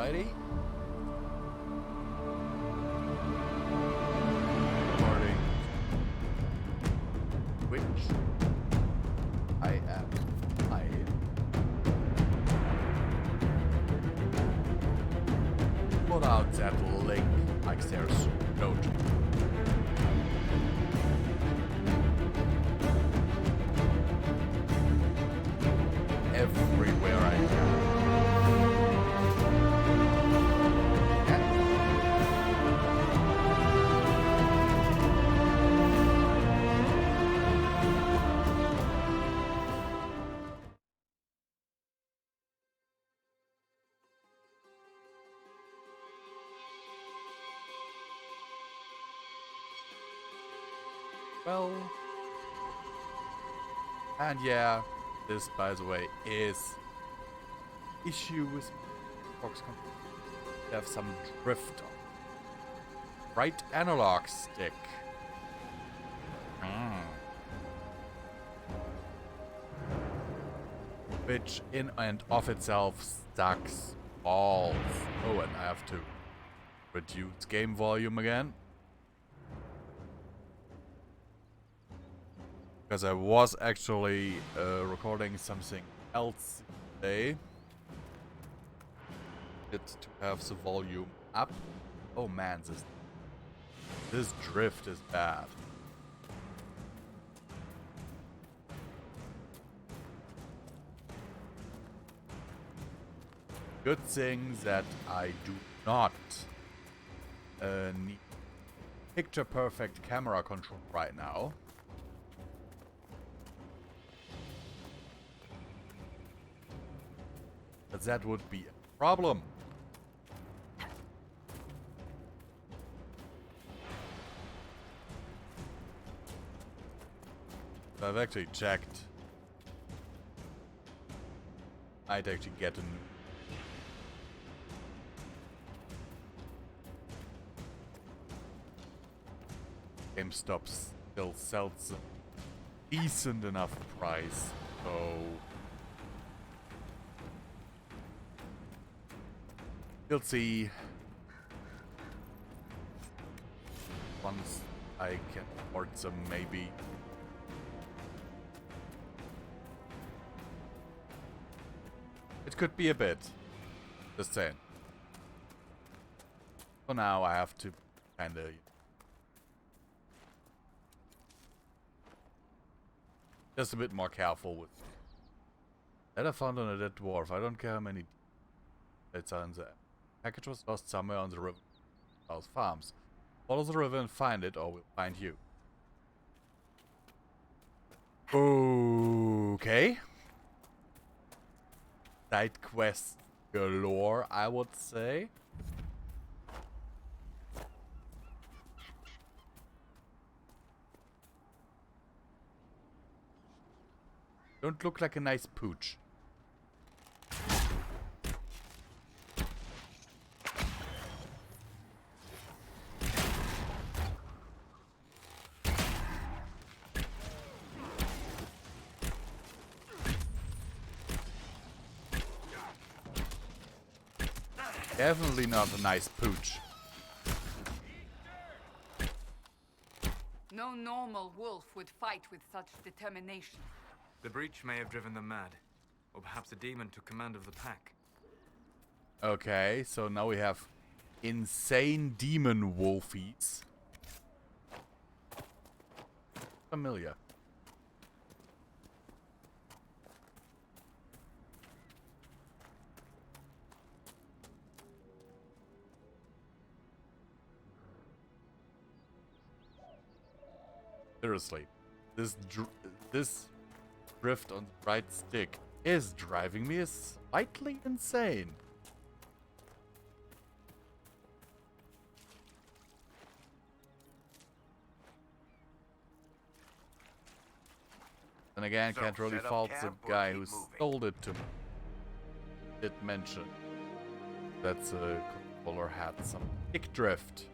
Alrighty. Recording. Which I am live. Put out that link like there's no everywhere I go. Well, and yeah, this, by the way, is issue with Xbox controller. They have some drift on right analog stick. Which in and of itself sucks balls. Oh, and I have to reduce game volume again. Because I was actually recording something else today. It's to have the volume up. Oh man, this drift is bad. Good thing that I do not need picture perfect camera control right now. But that would be a problem. So I've actually checked. I'd actually get a new. GameStop still sells a decent enough price, so we'll see once I can afford some, maybe. It could be a bit. Just saying. For now, I have to kinda just a bit more careful with that. I found on a dead dwarf. I don't care how many it's on the package was lost somewhere on the river. South Farms. Follow the river and find it, or we'll find you. Okay. Side quest galore, I would say. Don't look like a nice pooch. Definitely not a nice pooch. No normal wolf would fight with such determination. The breach may have driven them mad. Or perhaps a demon took command of the pack. Okay, so now we have insane demon wolfies. Familiar. Seriously, this drift on the right stick is driving me slightly insane. And again, can't really fault the guy who sold it to me. Did mention that the controller had some stick drift.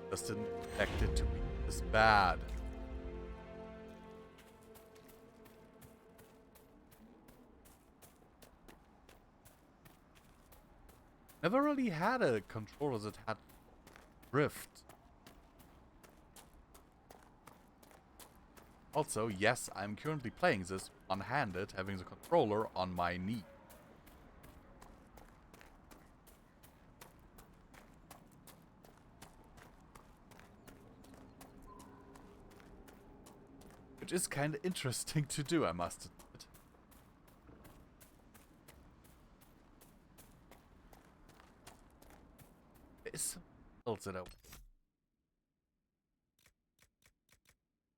Just didn't expect it to be this bad. Never really had a controller that had drift. Also, yes, I'm currently playing this one-handed, having the controller on my knee. Which is kind of interesting to do, I must admit. There is something else that I...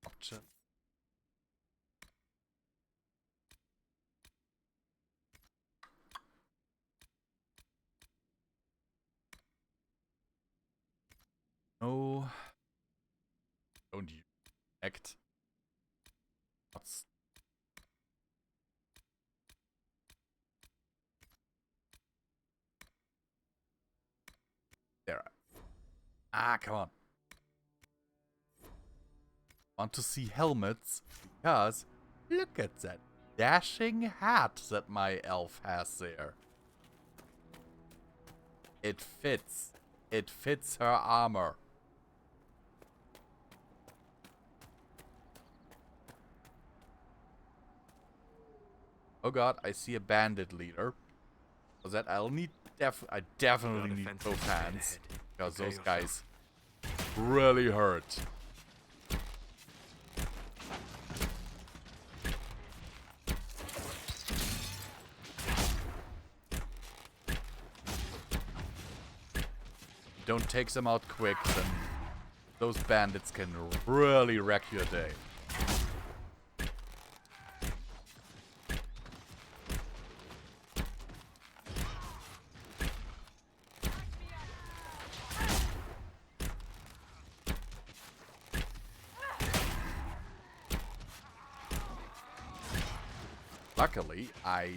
Option. No. Don't you act. What's... There. Ah, come on. Want to see helmets because look at that dashing hat that my elf has there. It fits. It fits her armor. Oh god, I see a bandit leader. For that I'll need I definitely need both hands. Because those guys really hurt. Don't take them out quick, then those bandits can really wreck your day. Luckily, I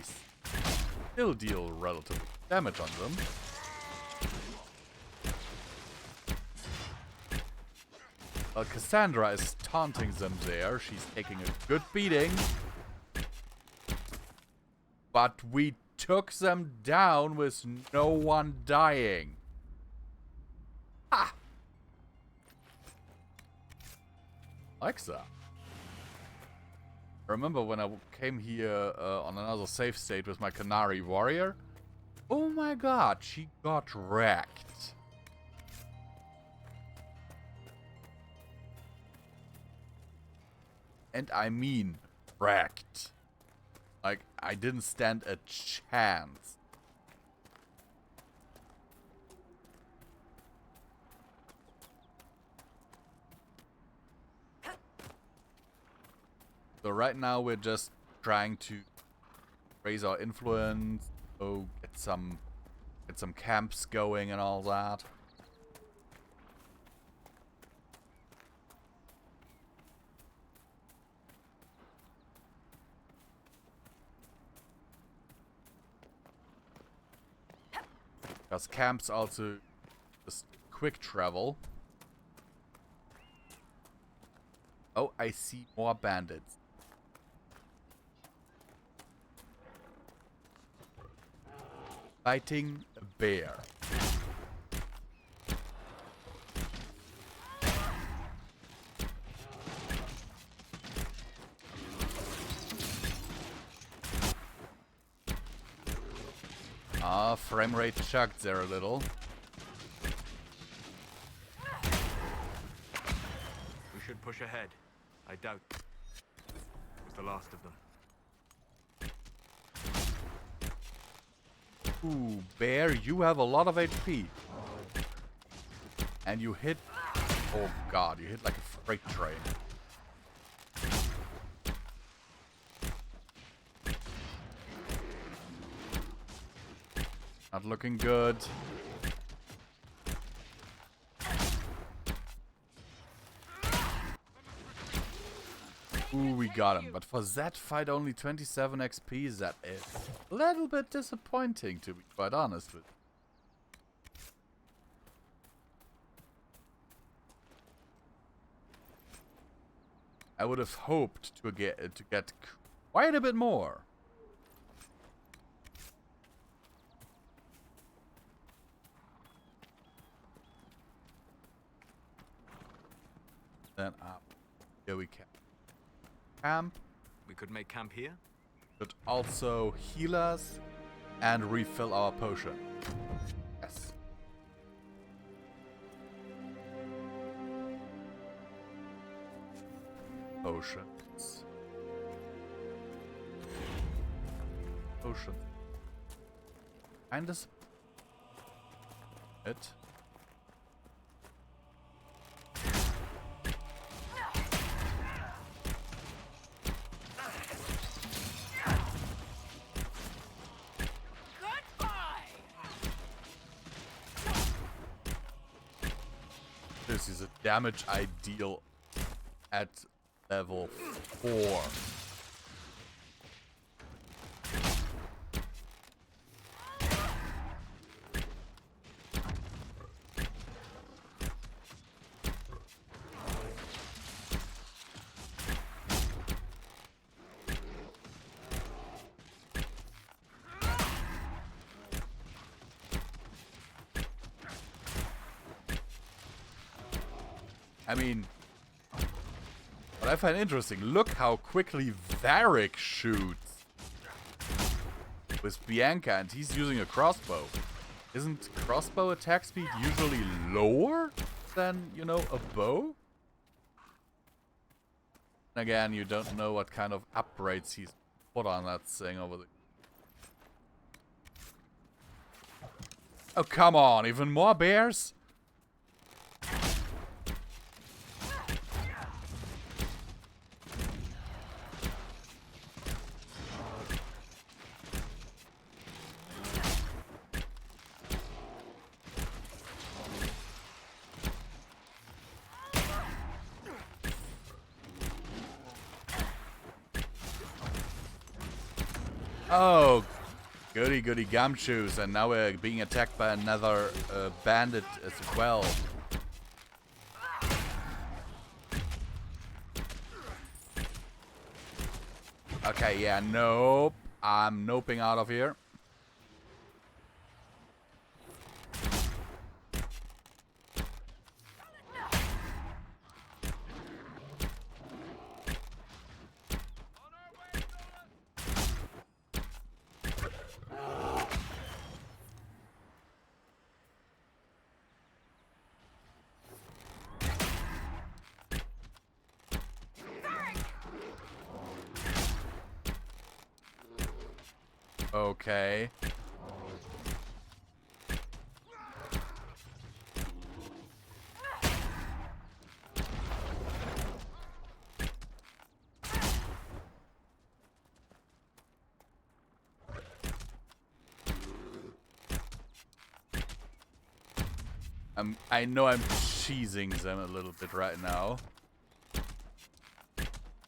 still deal relative damage on them. Well, Cassandra is taunting them there. She's taking a good beating. But we took them down with no one dying. Ha! Like that. Remember when I came here on another save state with my Canary warrior? Oh my god, she got wrecked. And I mean wrecked. Like, I didn't stand a chance. So right now we're just trying to raise our influence, get some camps going and all that. Because camps also just quick travel. Oh, I see more bandits. Fighting a bear. Ah, frame rate chugged there a little. We should push ahead. I doubt it was the last of them. Ooh, bear, you have a lot of HP. And you hit... Oh god, you hit like a freight train. Not looking good. Ooh, we got him. But for that fight, only 27 XP, that is a little bit disappointing, to be quite honest with you. I would have hoped to get quite a bit more. then up. Here we can camp. We could make camp here? Could also heal us and refill our potion. Yes. Potions. Potion. Find us. It. This is a damage ideal at level 4. I mean, what I find interesting, look how quickly Varric shoots with Bianca, and he's using a crossbow. Isn't crossbow attack speed usually lower than, you know, a bow? Again, you don't know what kind of upgrades he's put on that thing over the... Oh, come on, even more bears? Oh, goody goody gumshoes, and now we're being attacked by another bandit as well. Okay, yeah, nope. I'm noping out of here. Okay. I know I'm cheesing them a little bit right now.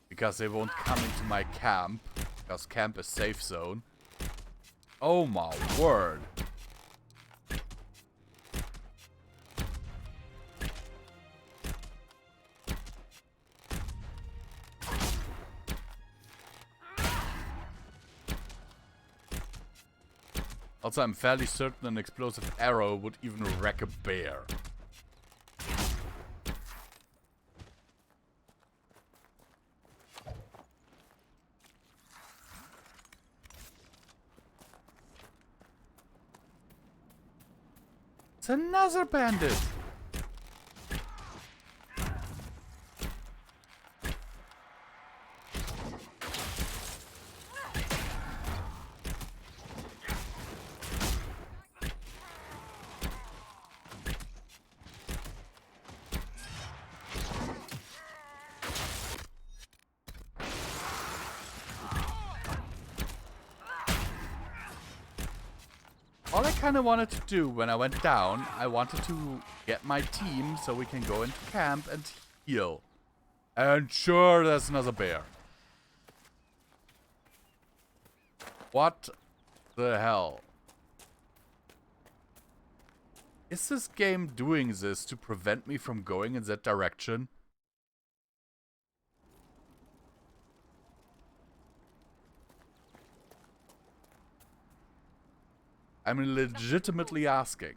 Because they won't come into my camp. Because camp is safe zone. Oh my word. Also, I'm fairly certain an explosive arrow would even wreck a bear. It's another bandit! All I kind of wanted to do when I went down, I wanted to get my team so we can go into camp and heal. And sure, there's another bear. What the hell? Is this game doing this to prevent me from going in that direction? I'm legitimately asking.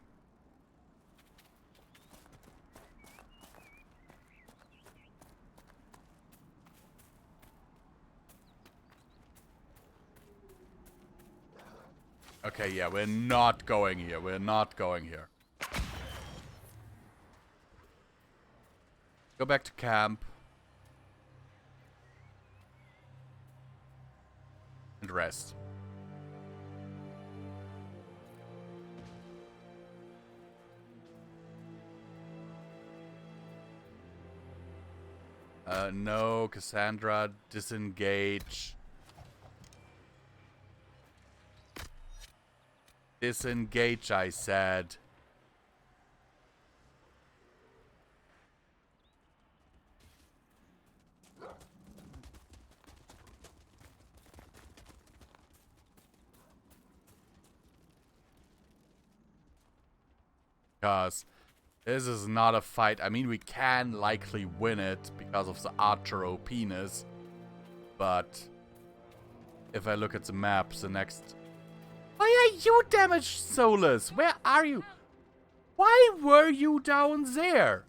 Okay, yeah, we're not going here. We're not going here. Go back to camp. And rest. No, Cassandra, disengage. Disengage, I said. Because this is not a fight. I mean, we can likely win it because of the archer OP-ness. But if I look at the map, the next... Why are you damaged, Solus? Where are you? Why were you down there?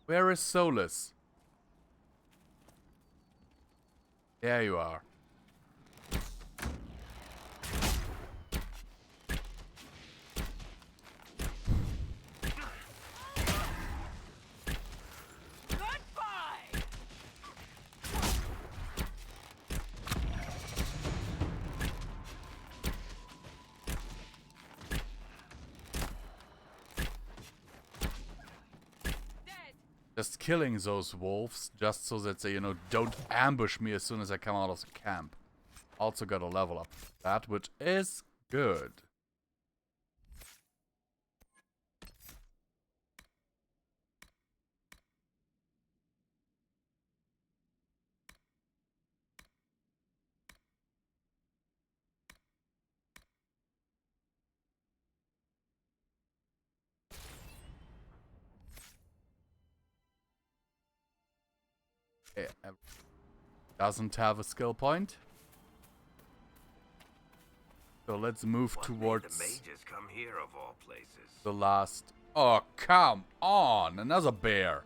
Where is Solus? There you are. Just killing those wolves, just so that they, you know, don't ambush me as soon as I come out of the camp. Also got a level up for that, which is good. Okay, doesn't have a skill point. So let's move towards the mages come here of all places. the last... Oh, come on! Another bear!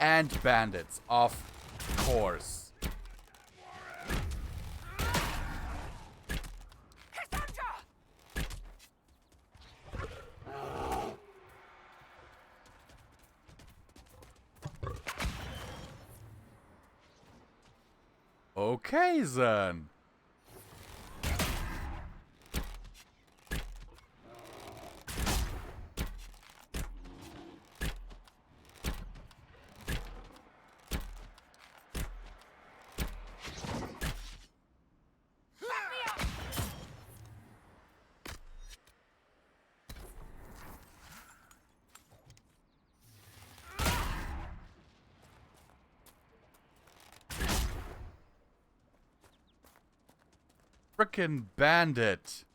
And bandits, of course. Okay then. Frickin' bandit.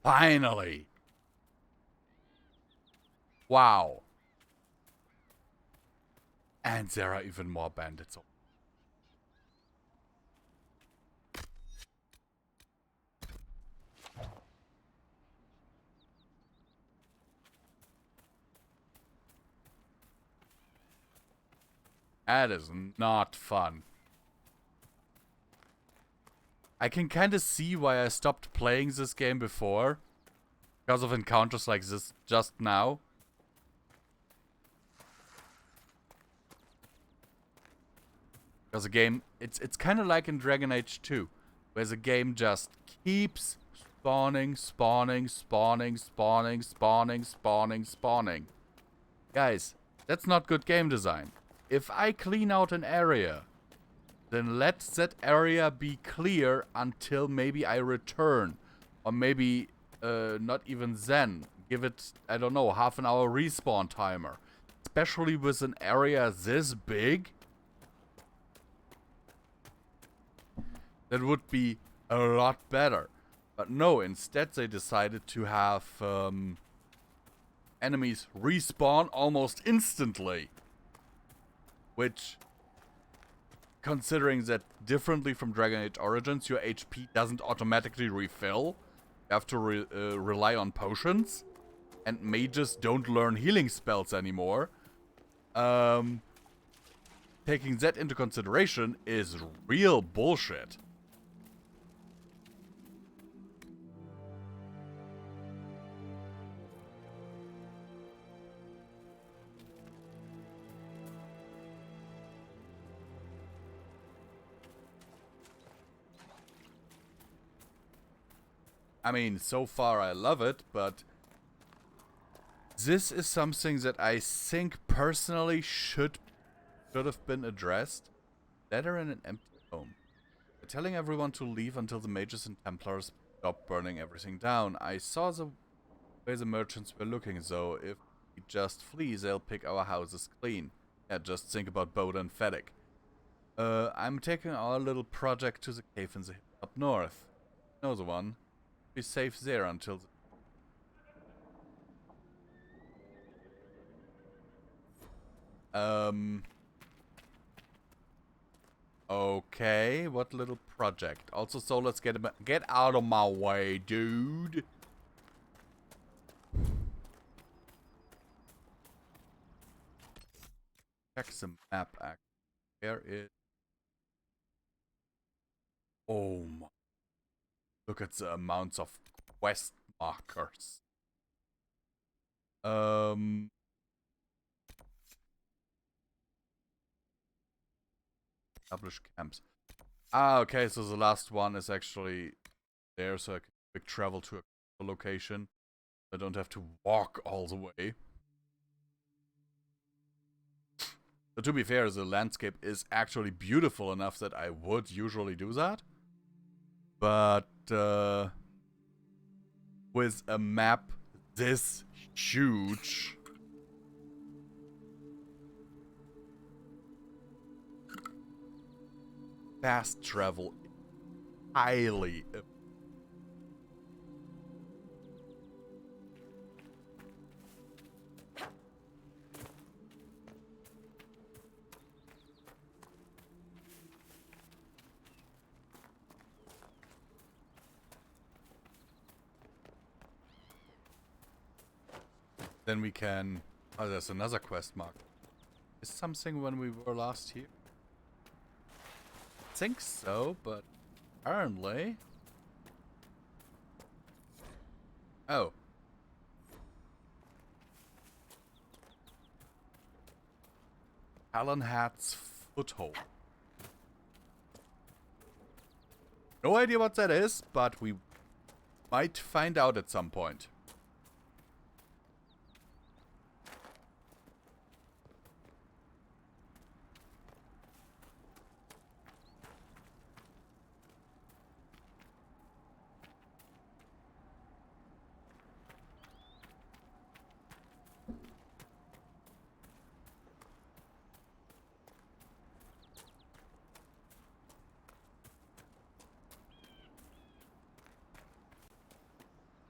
Finally! Wow. And there are even more bandits. That is not fun. I can kind of see why I stopped playing this game before. Because of encounters like this just now. Because a game, it's kind of like in Dragon Age 2, where the game just keeps spawning. Guys, that's not good game design. If I clean out an area, then let that area be clear until maybe I return. Or maybe not even then. Give it, I don't know, half an hour respawn timer. Especially with an area this big. That would be a lot better. But no, instead they decided to have enemies respawn almost instantly. Which, considering that differently from Dragon Age Origins, your HP doesn't automatically refill. You have to rely on potions. And mages don't learn healing spells anymore. Taking that into consideration is real bullshit. I mean, so far I love it, but this is something that I think personally should have been addressed better in an empty home. They're telling everyone to leave until the mages and Templars stop burning everything down. I saw the way the merchants were looking, though. If we just flee, they'll pick our houses clean. Yeah, just think about Boda and Fedek. I'm taking our little project to the cave in the hills up north. You know the one. Be safe there until okay, what little project? Also, so let's get out of my way, dude. Check the map. Where is? Oh my! Look at the amounts of quest markers. Establish camps. Ah, okay, so the last one is actually there, so I can quick travel to a location. I don't have to walk all the way. But to be fair, the landscape is actually beautiful enough that I would usually do that. But with a map this huge, fast travel highly. Then we can... Oh, there's another quest mark. Is something when we were last here? I think so, but apparently... Oh. Alan Hat's foothold. No idea what that is, but we might find out at some point.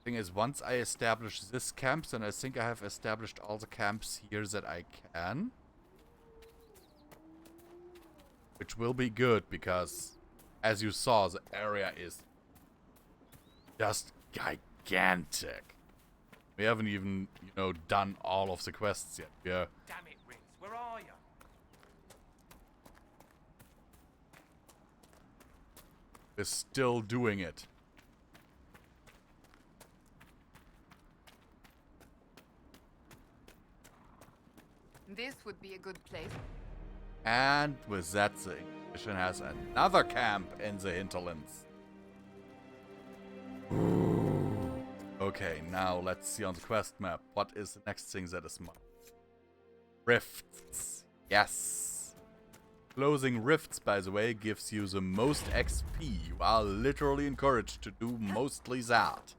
Thing is, once I establish this camp, then I think I have established all the camps here that I can. Which will be good, because, as you saw, the area is just gigantic. We haven't even, you know, done all of the quests yet. Yeah. Damn it, Rins, where are you? We're still doing it. This would be a good place. And with that, the Inquisition has another camp in the hinterlands. Ooh. Okay, now let's see on the quest map. What is the next thing that is marked? Rifts. Yes. Closing rifts, by the way, gives you the most XP. You are literally encouraged to do mostly that.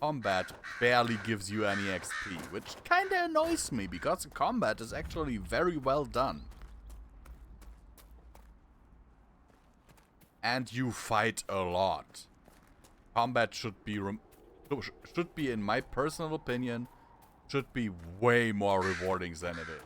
Combat barely gives you any XP, which kinda annoys me, because the combat is actually very well done. And you fight a lot. Combat should be, in my personal opinion, should be way more rewarding than it is.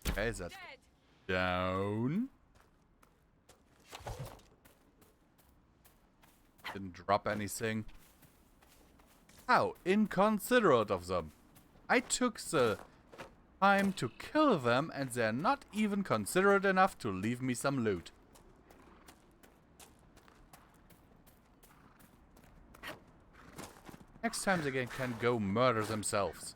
Okay, is that down? Didn't drop anything. How inconsiderate of them. I took the time to kill them and they're not even considerate enough to leave me some loot. Next time they can go murder themselves.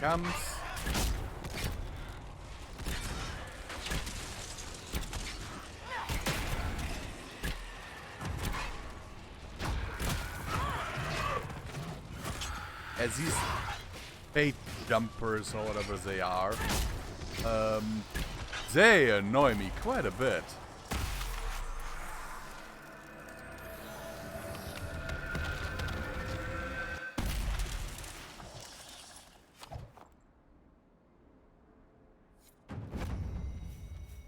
Comes. As these fate jumpers or whatever they are, they annoy me quite a bit.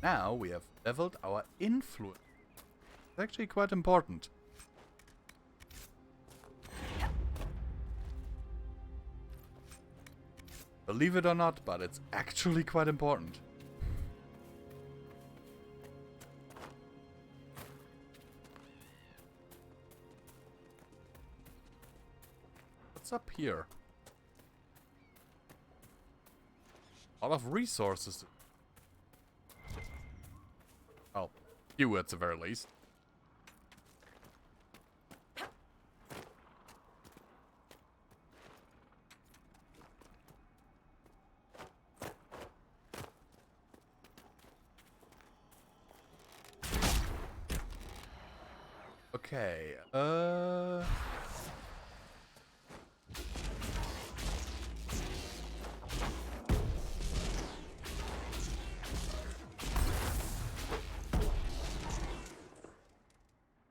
Now we have leveled our influence. It's actually quite important. Believe it or not, but it's actually quite important. What's up here? A lot of resources. Well, few at the very least. Okay,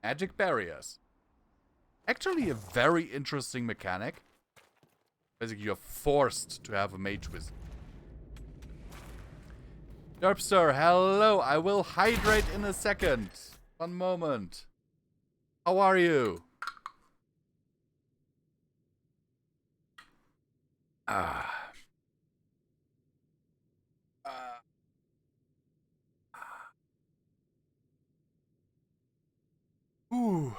magic barriers. Actually a very interesting mechanic. Basically, you're forced to have a mage with you. Derpster, hello. I will hydrate in a second. One moment. How are you? Ooh.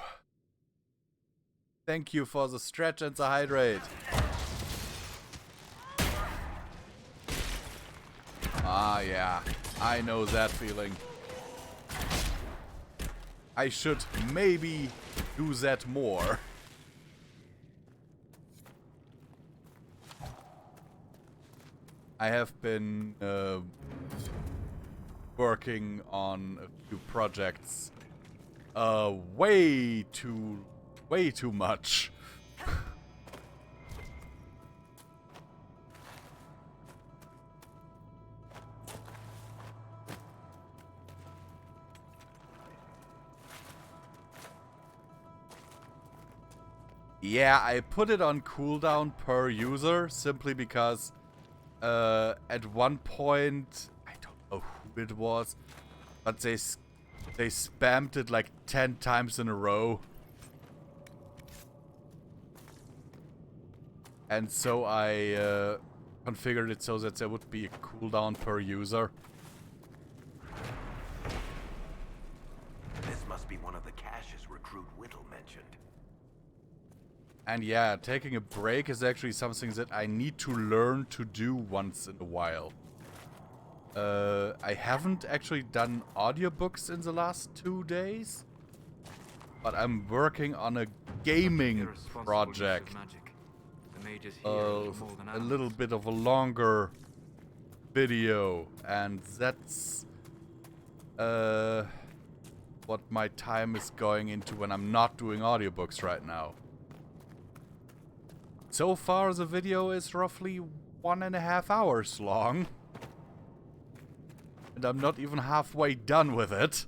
Thank you for the stretch and the hydrate. Ah, yeah. I know that feeling. I should maybe do that more. I have been working on a few projects way too much. Yeah, I put it on cooldown per user simply because at one point, I don't know who it was, but they spammed it like 10 times in a row. And so I configured it so that there would be a cooldown per user. This must be one of the caches Recruit Whittle mentioned. And yeah, taking a break is actually something that I need to learn to do once in a while. I haven't actually done audiobooks in the last 2 days, but I'm working on a gaming project. A little bit of a longer video, and that's what my time is going into when I'm not doing audiobooks right now. So far, the video is roughly 1.5 hours long. And I'm not even halfway done with it.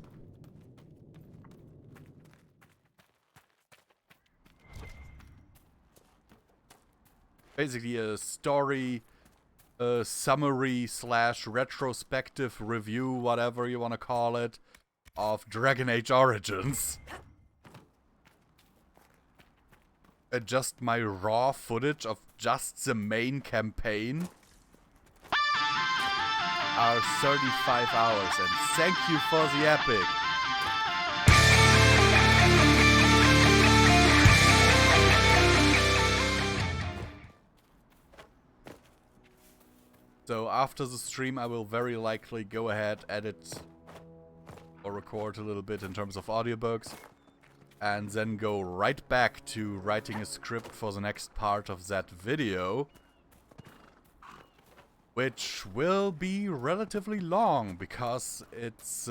Basically a story, summary / retrospective review, whatever you want to call it, of Dragon Age Origins. Just my raw footage of just the main campaign are 35 hours, and thank you for the epic. So after the stream I will very likely go ahead, edit or record a little bit in terms of audiobooks, and then go right back to writing a script for the next part of that video, which will be relatively long because it's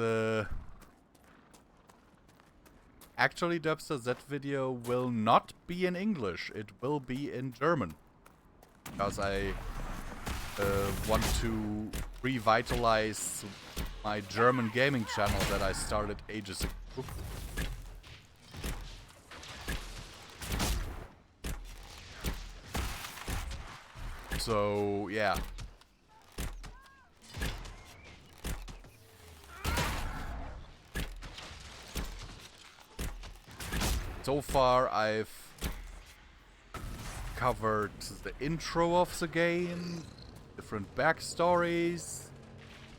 actually, Dubster, that video will not be in English, it will be in German, because I want to revitalize my German gaming channel that I started ages ago. So, yeah. So far, I've covered the intro of the game, different backstories,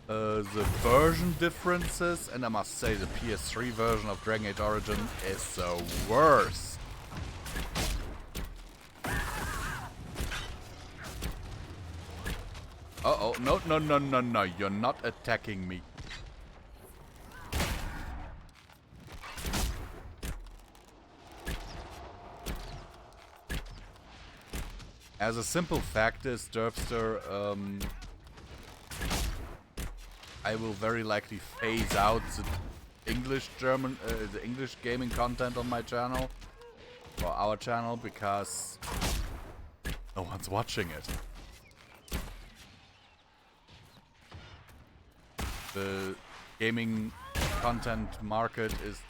the version differences, and I must say the PS3 version of Dragon Age Origin is the worst. Uh-oh, no, you're not attacking me. As a simple fact is, Derpster, I will very likely phase out the English gaming content on my channel, or our channel, because no one's watching it. The gaming content market is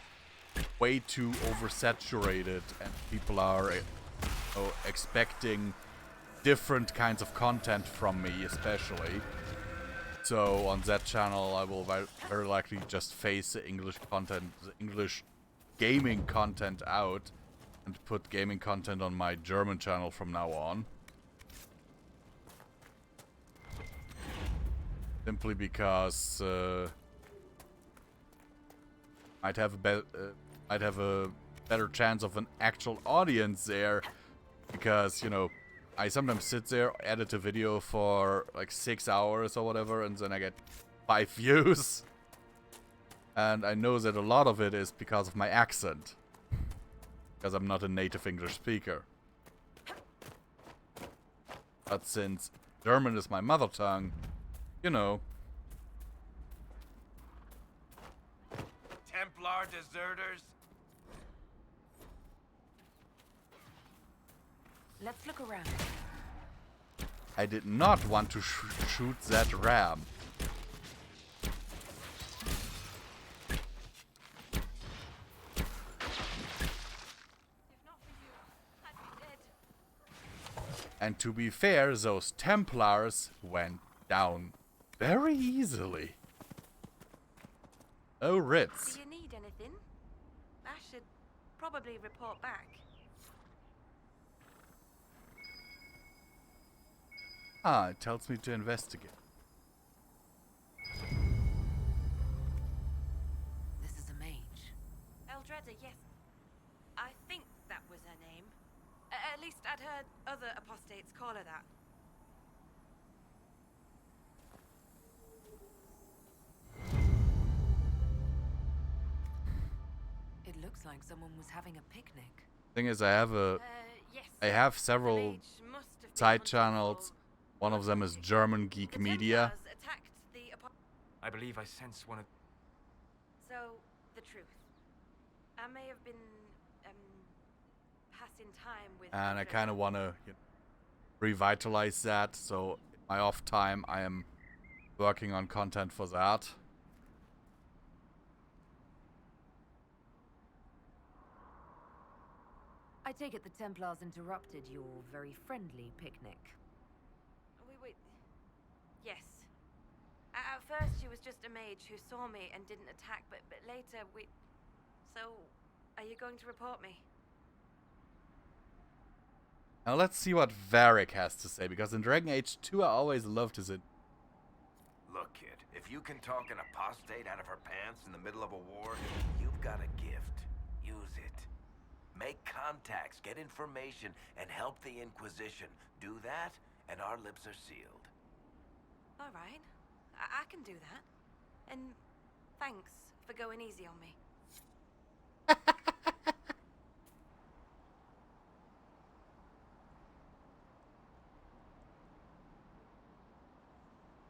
way too oversaturated, and people are expecting different kinds of content from me, especially. So on that channel, I will very likely just phase the English content, the English gaming content out, and put gaming content on my German channel from now on. Simply because I'd have a better chance of an actual audience there, because, you know, I sometimes sit there, edit a video for like 6 hours or whatever, and then I get 5 views. And I know that a lot of it is because of my accent. Because I'm not a native English speaker. But since German is my mother tongue, you know. Templar deserters? Let's look around. I did not want to shoot that ram. And to be fair, those Templars went down very easily. Oh, Ritz. Do you need anything? I should probably report back. Ah, it tells me to investigate. This is a mage. Eldreda, yes. I think that was her name. At least I'd heard other apostates call her that. It looks like someone was having a picnic. Thing is, I have Yes. I have The several mage must have been side hunting channels. for- One of them is German Geek The Media. Templars attacked the I believe I sense one of... So, the truth. I may have been, passing time with... And I Eldreda. kind of want to revitalize that. So, in my off time, I am working on content for that. I take it the Templars interrupted your very friendly picnic. Wait. Yes. At first, she was just a mage who saw me and didn't attack, but later we... So, are you going to report me? Now let's see what Varric has to say, because in Dragon Age 2 I always loved his... Look, kid, if you can talk an apostate out of her pants in the middle of a war, you've got a gift. Use it. Make contacts, get information, and help the Inquisition. Do that, and our lips are sealed. All right. I can do that. And thanks for going easy on me.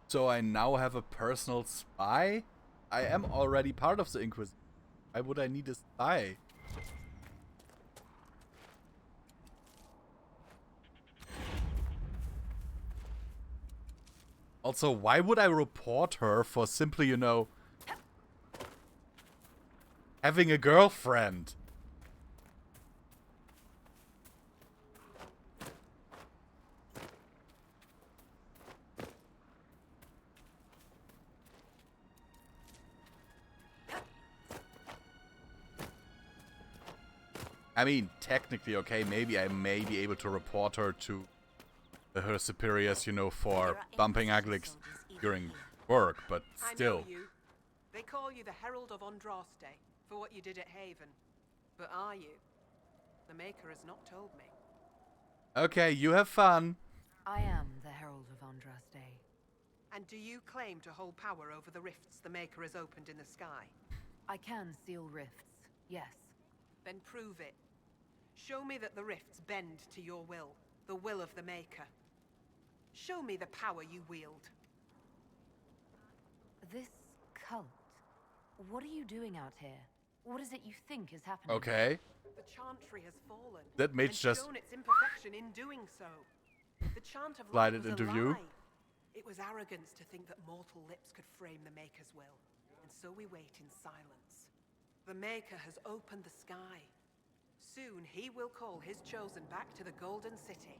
So I now have a personal spy? I am already part of the Inquisition. Why would I need a spy? Also, why would I report her for simply, you know, having a girlfriend? I mean, technically, okay, maybe I may be able to report her to her superiors, you know, for bumping Alex during work, but still. I know you. They call you the Herald of Andraste for what you did at Haven. But are you? The Maker has not told me. Okay, you have fun. I am the Herald of Andraste. And do you claim to hold power over the rifts the Maker has opened in the sky? I can seal rifts, yes. Then prove it. Show me that the rifts bend to your will, the will of the Maker. Show me the power you wield. This cult, what are you doing out here? What is it you think is happening? Okay. The Chantry has fallen. That mage and just shown its imperfection in doing so. The chant of Slide light it was into a view. lie. It was arrogance to think that mortal lips could frame the Maker's will. And so we wait in silence. The Maker has opened the sky. Soon he will call his chosen back to the Golden City.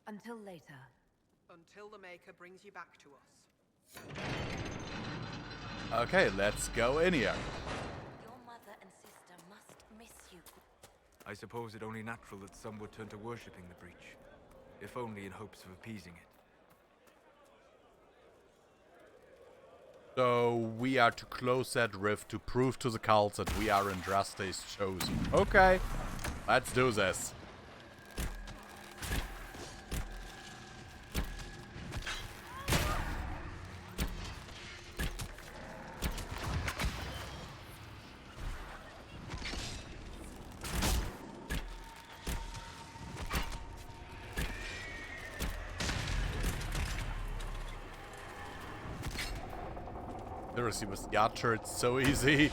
Until later. Until the Maker brings you back to us. Okay, let's go in here. Your mother and sister must miss you. I suppose it only natural that some would turn to worshipping the breach, if only in hopes of appeasing it. So we are to close that rift to prove to the cult that we are Andraste's chosen. Okay, let's do this. accuracy with the archer, it's so easy.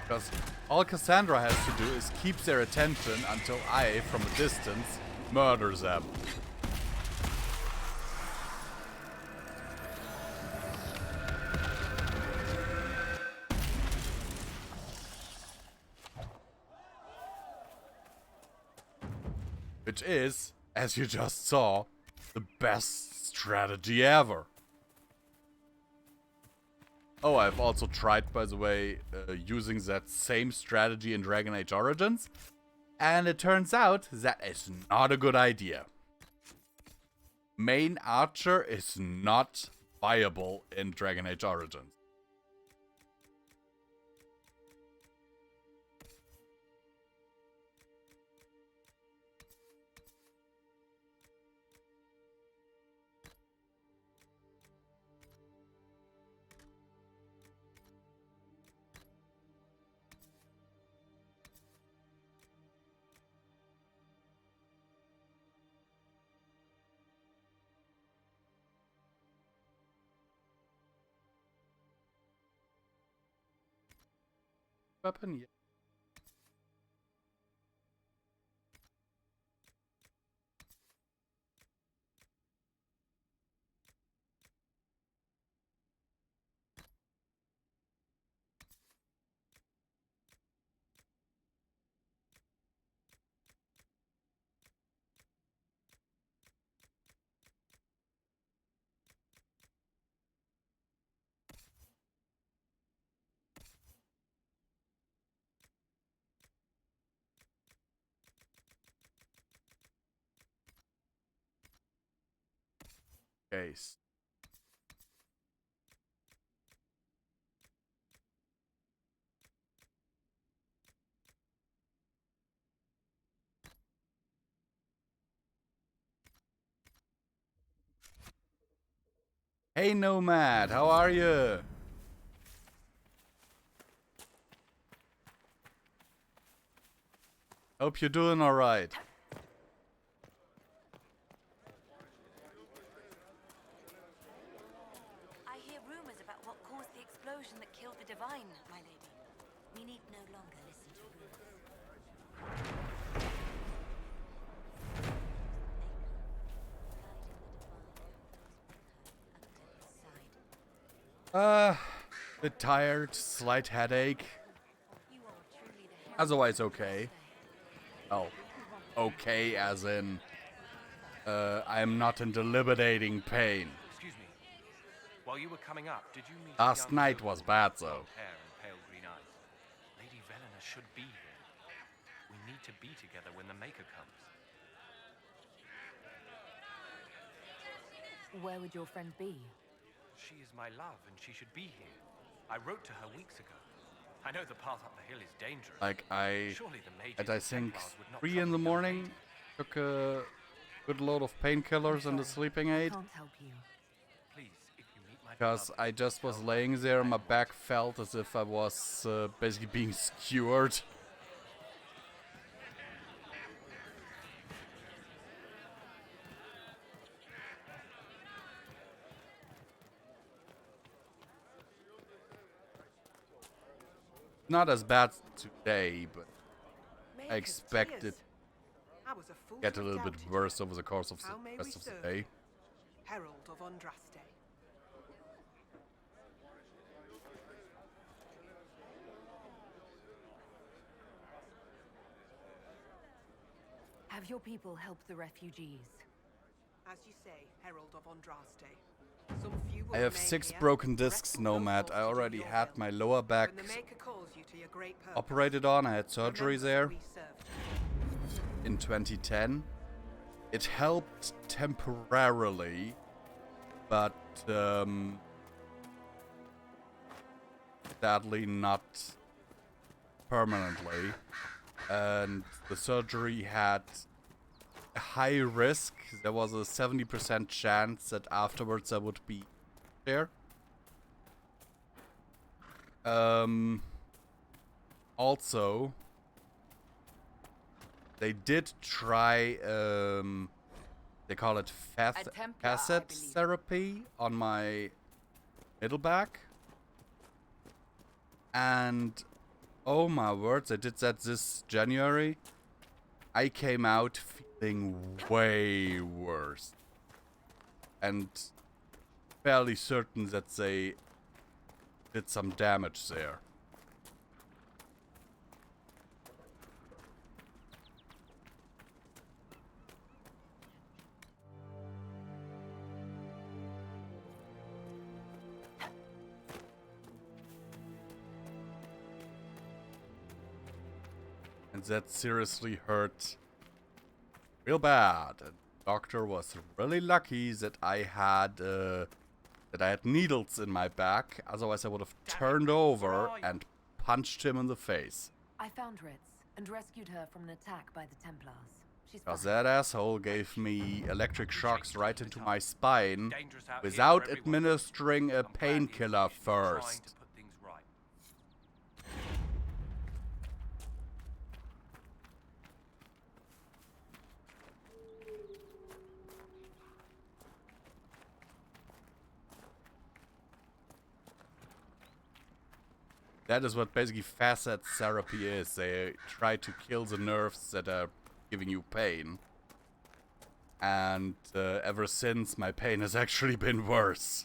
Because all Cassandra has to do is keep their attention until I, from a distance, murder them. Which is, as you just saw, the best strategy ever. Oh, I've also tried, by the way, using that same strategy in Dragon Age Origins. And it turns out that is not a good idea. Main archer is not viable in Dragon Age Origins. Weapon, yeah. Case. Hey Nomad, how are you? Hope you're doing alright. I hear rumors about what caused the explosion that killed the Divine, my lady. We need no longer listen to rumors. Bit tired, slight headache. You are truly the hero. Otherwise okay. Oh, okay as in, I am not in debilitating pain. Excuse me. While you were coming up, did you meet Last night was bad though. Hair and pale green eyes. Lady Velena should be here. We need to be together when the Maker comes. Where would your friend be? She is my love, and she should be here. I wrote to her weeks ago. I know the path up the hill is dangerous. Like I, Surely the mages at I and think Templars would not 3 in trouble the young morning, lady. took a good load of painkillers and a sleeping aid. Can't help you. Please, if you meet my Because beloved, I just was laying there, my back felt as if I was basically being skewered. Not as bad today, but I Makers, expect cheers. it I was a fool to get to a little bit doubt you. worse over the course of the How may we rest of the serve? day. Herald of Andraste. Have your people help the refugees? As you say, Herald of Andraste. Some few will I have remain 6 here. broken The rest discs, will go Nomad. forth I to do already your had will. my lower back When the Maker calls you to your great purpose, operated on. I had surgery remember there that we served. in 2010. It helped temporarily, but sadly not permanently. And the surgery had a high risk. There was a 70% chance that afterwards I would be there. Also, they did try, they call it facet therapy on my middle back. And, oh my words, I did that this January. I came out feeling way worse. And fairly certain that they did some damage there. And that seriously hurt real bad. And the doctor was really lucky that I had needles in my back. Otherwise, I would have turned over and punched him in the face. I found Ritz and rescued her from an attack by the Templars. She's Because fine. that asshole gave me electric shocks right into my spine without administering a painkiller first. That is what basically facet therapy is. They try to kill the nerves that are giving you pain. And ever since, my pain has actually been worse.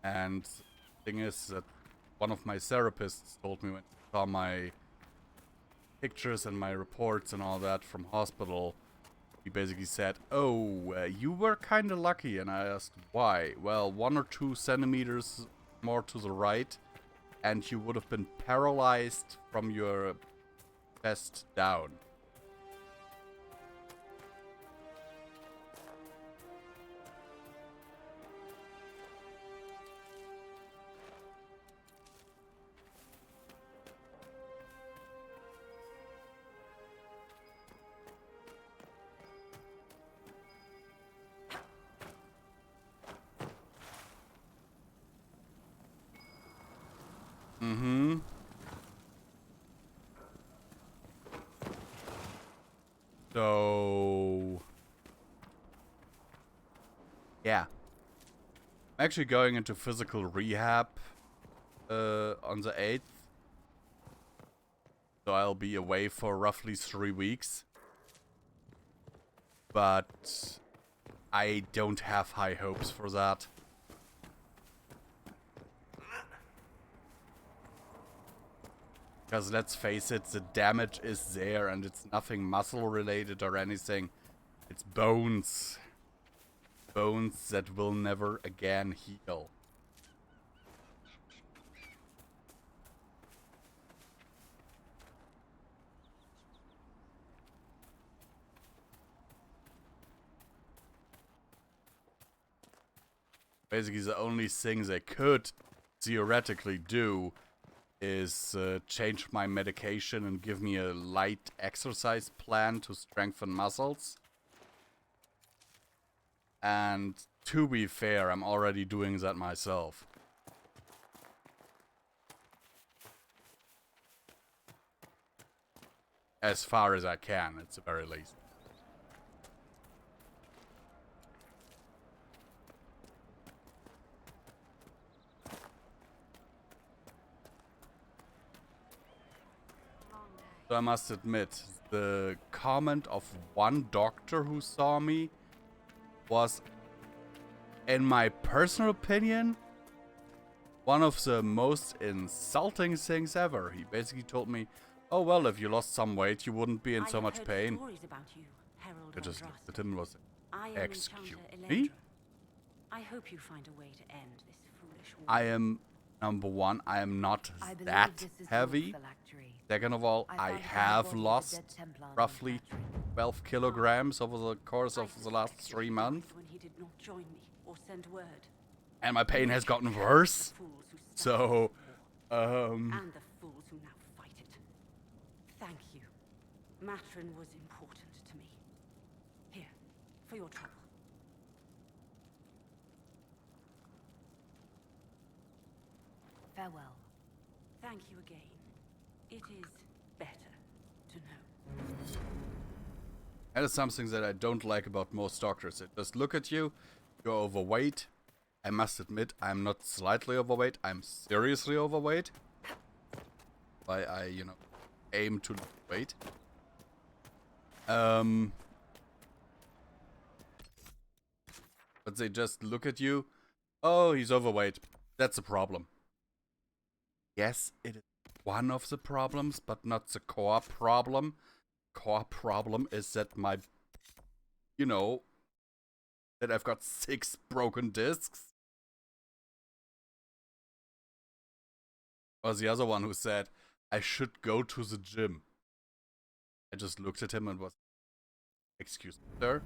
And the thing is that one of my therapists told me when he saw my pictures and my reports and all that from hospital, he basically said, oh, you were kind of lucky. And I asked, why? Well, 1 or 2 centimeters more to the right, and you would have been paralyzed from your chest down. Mm-hmm. So, yeah. I'm actually going into physical rehab on the 8th. So I'll be away for roughly 3 weeks. But I don't have high hopes for that. Because let's face it, the damage is there and it's nothing muscle related or anything. It's bones. Bones that will never again heal. Basically, the only thing they could theoretically do is change my medication and give me a light exercise plan to strengthen muscles. And to be fair, I'm already doing that myself. As far as I can, at the very least. So I must admit, the comment of one doctor who saw me was, in my personal opinion, one of the most insulting things ever. He basically told me, oh well, if you lost some weight, you wouldn't be in so much pain. I just looked at him and was like, excuse me? I hope you find a way to end this foolish war. I am Number one, I am not I believe that this is your heavy. phylactery. Second of all, I found the have body of a lost dead Templar named roughly Patrick. 12 kilograms over the course of the last 3 months. When he did not join me or send word. And my pain has gotten worse. Fools who stand So, and the fools who now fight it. Thank you. Matron was important to me. Here, for your trouble. Farewell. Thank you again. It is better to know. that is something that I don't like about most doctors. They just look at you, you're overweight. I must admit, I'm not slightly overweight, I'm seriously overweight. Why I, you know, aim to lose weight. But they just look at you. Oh, he's overweight. That's a problem. Yes, it is one of the problems, but not the core problem. Core problem is that you know, that I've got 6 broken discs. Or the other one who said, I should go to the gym. I just looked at him and was, excuse me, sir?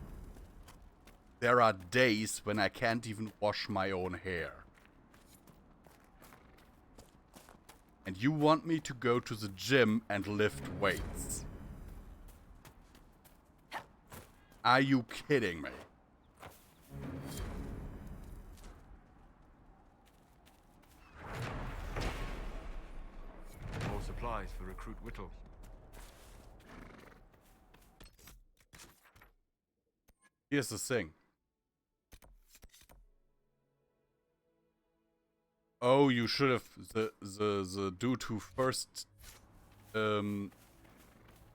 There are days when I can't even wash my own hair. And you want me to go to the gym and lift weights? Are you kidding me? More supplies for Recruit Whittle. Here's the thing. Oh, you should have the dude who first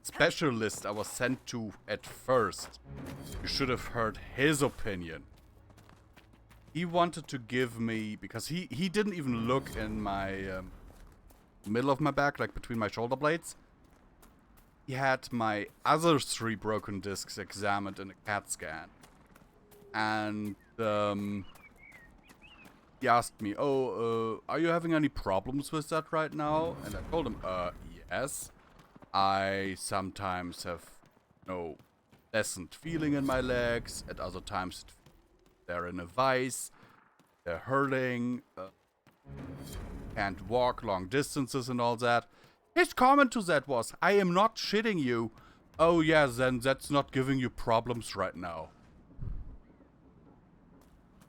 specialist I was sent to at first. You should have heard his opinion. He wanted to give me, because he didn't even look in my middle of my back, like between my shoulder blades. He had my other 3 broken discs examined in a CAT scan. And he asked me, oh, are you having any problems with that right now? And I told him, yes. I sometimes have, you know, lessened feeling in my legs. At other times, they're in a vice. They're hurting. Can't walk long distances and all that. His comment to that was, I am not shitting you. Oh yeah, then that's not giving you problems right now.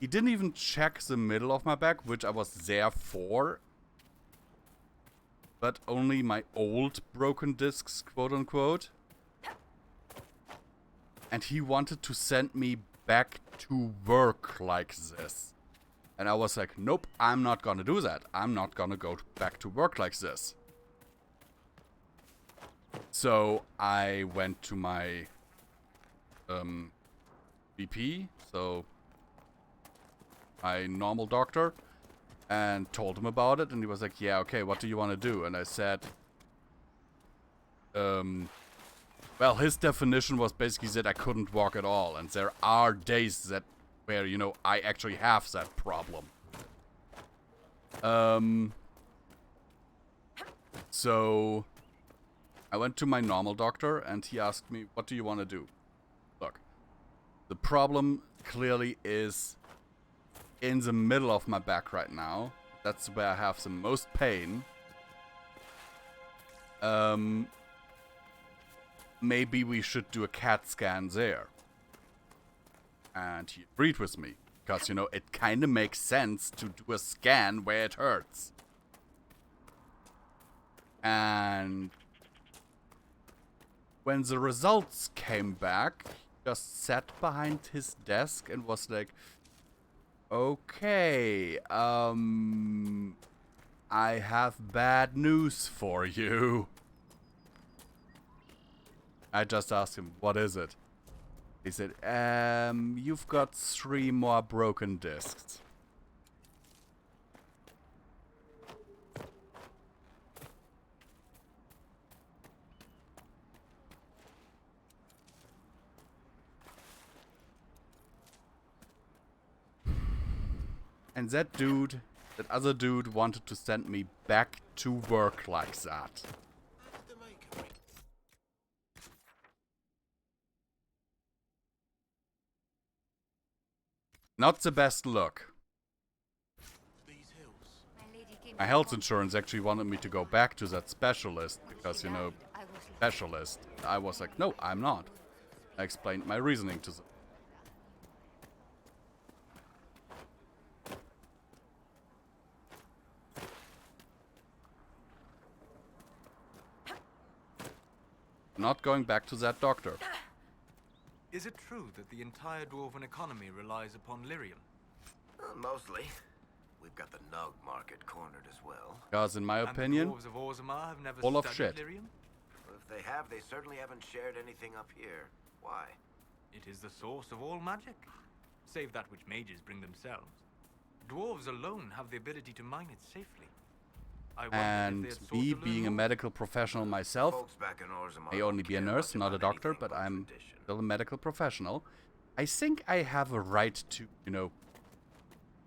He didn't even check the middle of my back, which I was there for. But only my old broken discs, quote unquote. And he wanted to send me back to work like this. And I was like, nope, I'm not gonna do that. I'm not gonna go back to work like this. So I went to my VP, so my normal doctor, and told him about it, and he was like, yeah, okay, what do you want to do? And I said, well, his definition was basically that I couldn't walk at all, and there are days that where, you know, I actually have that problem. So I went to my normal doctor, and he asked me, what do you want to do? Look, the problem clearly is in the middle of my back right now. That's where I have the most pain. Maybe we should do a CAT scan there. And he agreed with me. Because, you know, it kind of makes sense to do a scan where it hurts. And when the results came back, he just sat behind his desk and was like, okay, I have bad news for you. I just asked him, what is it? He said, you've got 3 more broken discs. And that dude that other dude wanted to send me back to work like that. Not the best look. My health insurance actually wanted me to go back to that specialist because, you know, specialist. I was like, no, I'm not. I explained my reasoning to them. Not going back to that doctor. Is it true that the entire dwarven economy relies upon lyrium? Mostly. We've got the Nug market cornered as well. Because in my opinion, And the dwarves of Orzammar have never full of studied shit. lyrium? Well, if they have, they certainly haven't shared anything up here. Why? It is the source of all magic, save that which mages bring themselves. Dwarves alone have the ability to mine it safely. I wonder if And they had sought me to learn being a more. medical professional myself, Folks back in Orzammar may only don't be a care nurse, much not a about doctor, anything but but I'm tradition. still a medical professional. I think I have a right to, you know,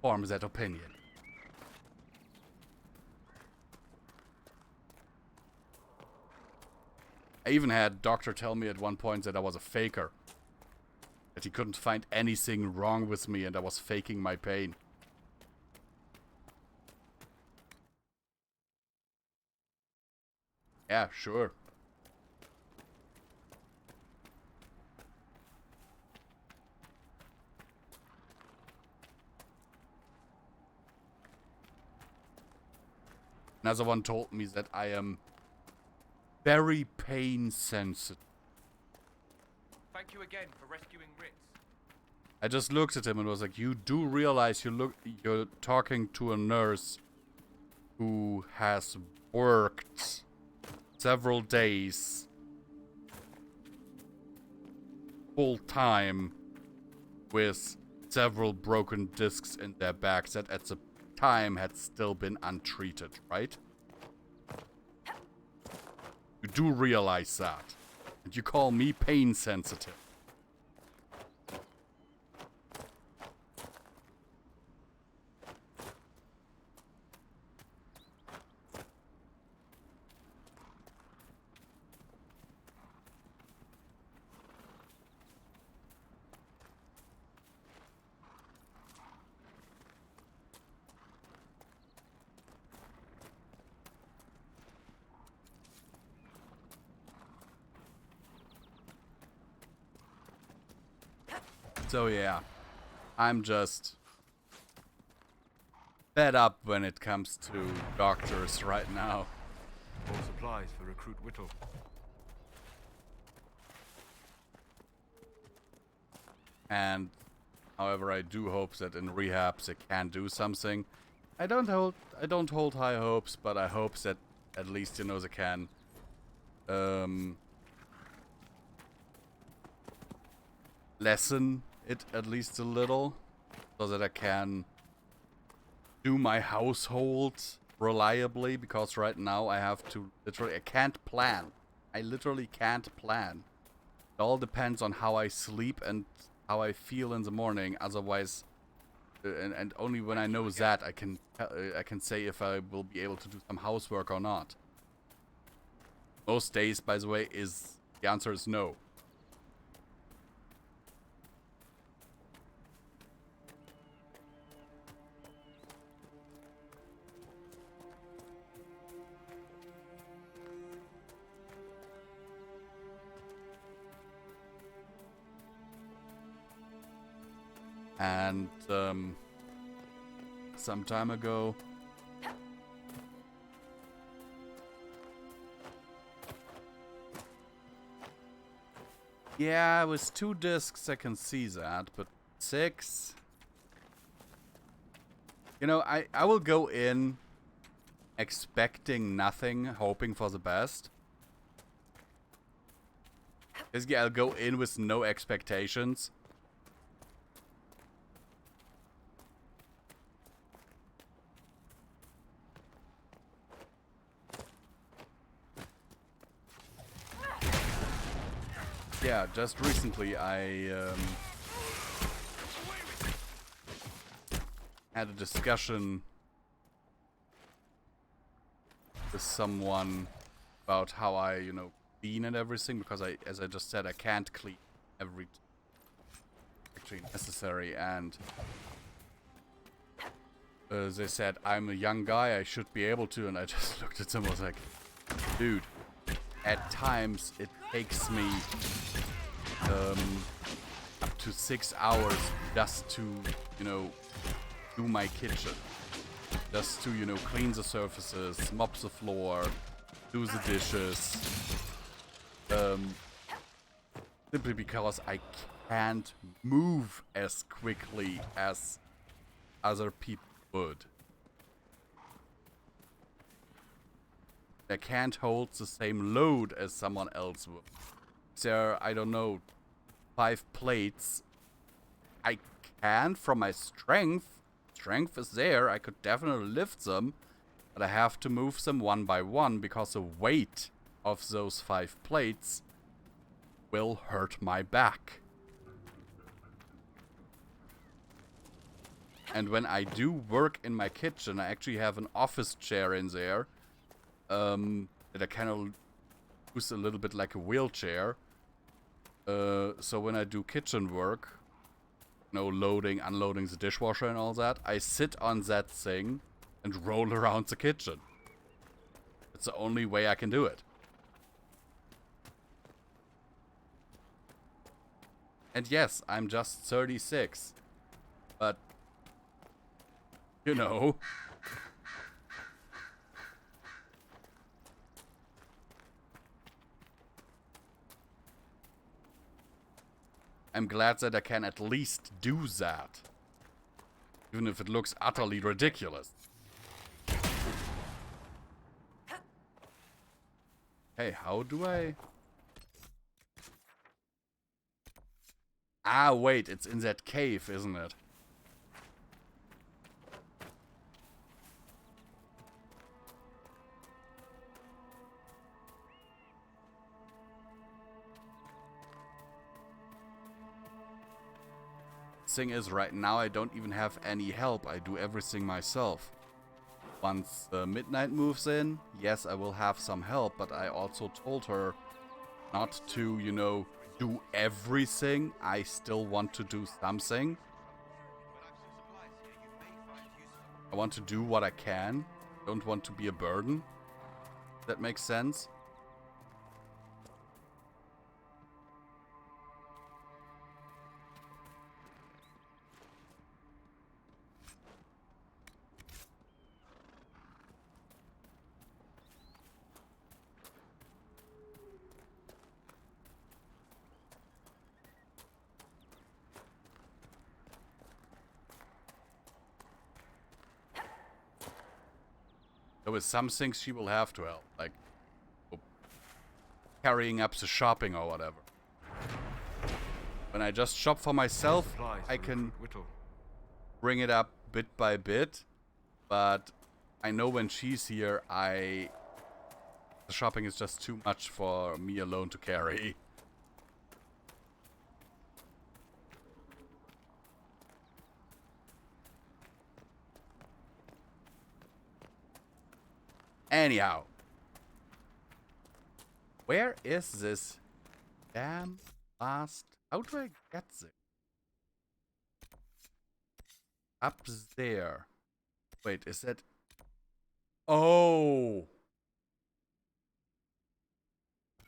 form that opinion. I even had doctor tell me at one point that I was a faker. That he couldn't find anything wrong with me and I was faking my pain. Yeah, sure. Another one told me that I am very pain sensitive. Thank you again for rescuing Ritz. I just looked at him and was like, you do realize you're talking to a nurse who has worked several days full time with several broken discs in their backs that at the time had still been untreated, right? You do realize that. And you call me pain sensitive. So yeah, I'm just fed up when it comes to doctors right now. All supplies for Recruit Whittle. And however, I do hope that in rehabs they can do something. I don't hold high hopes, but I hope that at least, you know, they can lessen it at least a little, so that I can do my household reliably, because right now I have to I can't plan. I literally can't plan. It all depends on how I sleep and how I feel in the morning. Otherwise, and only when I know that I can say if I will be able to do some housework or not. Most days, by the way, the answer is no. And some time ago, yeah, with 2 discs I can see that, but 6, you know, I will go in expecting nothing, hoping for the best. Basically, I'll go in with no expectations. Yeah, just recently I had a discussion with someone about how I, you know, clean and everything, because as I just said, I can't clean every actually necessary, and they said I'm a young guy, I should be able to, and I just looked at them and was like, dude, at times it takes me up to 6 hours just to, you know, do my kitchen. Just to, you know, clean the surfaces, mop the floor, do the dishes. Simply because I can't move as quickly as other people would. I can't hold the same load as someone else would. There, I don't know, 5 plates. I can from my strength. Strength is there, I could definitely lift them, but I have to move them one by one because the weight of those 5 plates will hurt my back. And when I do work in my kitchen, I actually have an office chair in there that I kind of use a little bit like a wheelchair. So when I do kitchen work, you know, loading, unloading the dishwasher and all that, I sit on that thing and roll around the kitchen. It's the only way I can do it. And yes, I'm just 36. But, you know. I'm glad that I can at least do that. Even if it looks utterly ridiculous. Hey, how do I... Ah, wait, it's in that cave, isn't it? Thing is, right now I don't even have any help. I do everything myself. Once midnight moves in, yes, I will have some help, but I also told her not to, you know, do everything. I still want to do something. I want to do what I can. Don't want to be a burden. That makes sense. There with some things she will have to help, like carrying up the shopping or whatever. When I just shop for myself, I can bring it up bit by bit, but I know when she's here, the shopping is just too much for me alone to carry. Anyhow. Where is this damn last... How do I get there? Up there. Wait, is that... Oh!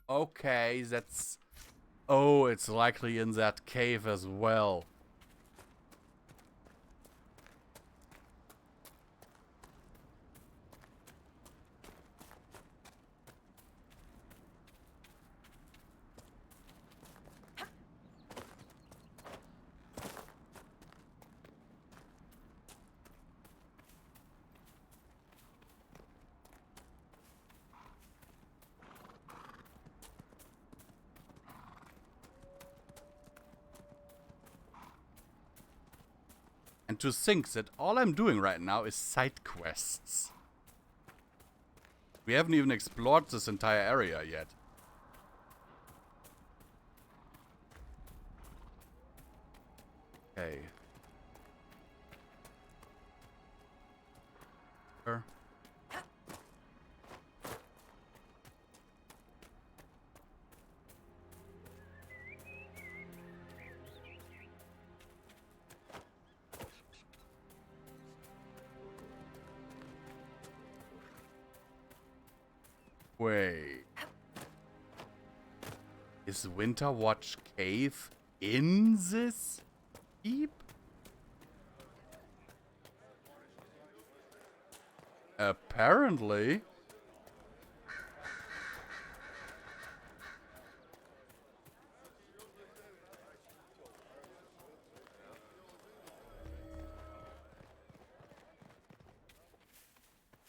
Okay, that's... Oh, it's likely in that cave as well. And to think that all I'm doing right now is side quests. We haven't even explored this entire area yet. Okay. Sure. Wait. Is Winterwatch Cave in this keep? Apparently.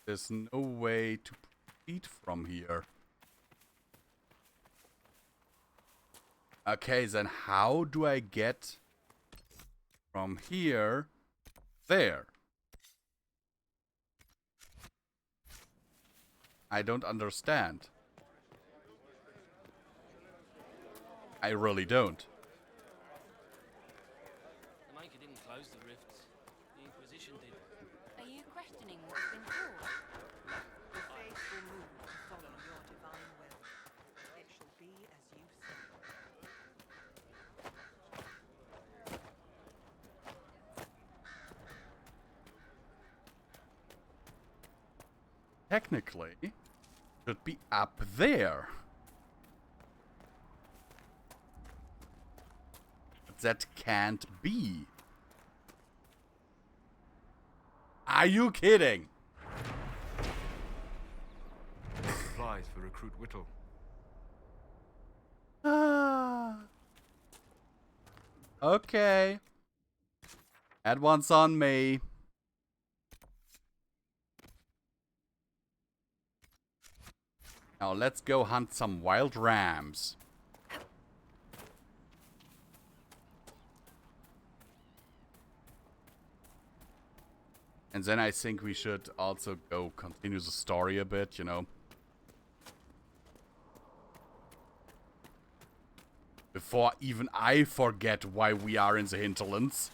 There's no way to proceed from here. Okay, then how do I get from here there? I don't understand. I really don't. The Maker didn't close the rifts. The Inquisition did. Are you questioning what's been taught? The faith will move to follow your divine will. It shall be as you say. Technically, should be up there. But that can't be. Are you kidding? Supplies for Recruit Whittle. Ah. Okay. That one's on me. Now let's go hunt some wild rams. And then I think we should also go continue the story a bit, you know. Before even I forget why we are in the hinterlands.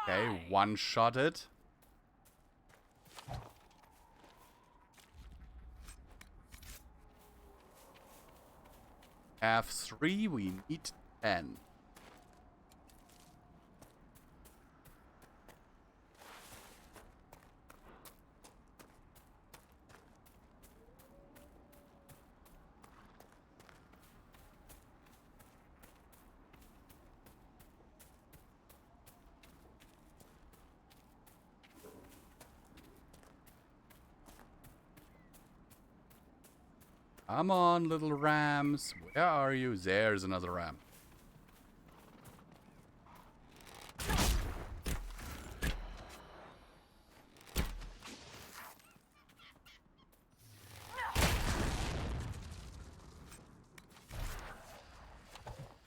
Okay, one-shot it. Have 3, we need 10. Come on, little rams. Where are you? There's another ram.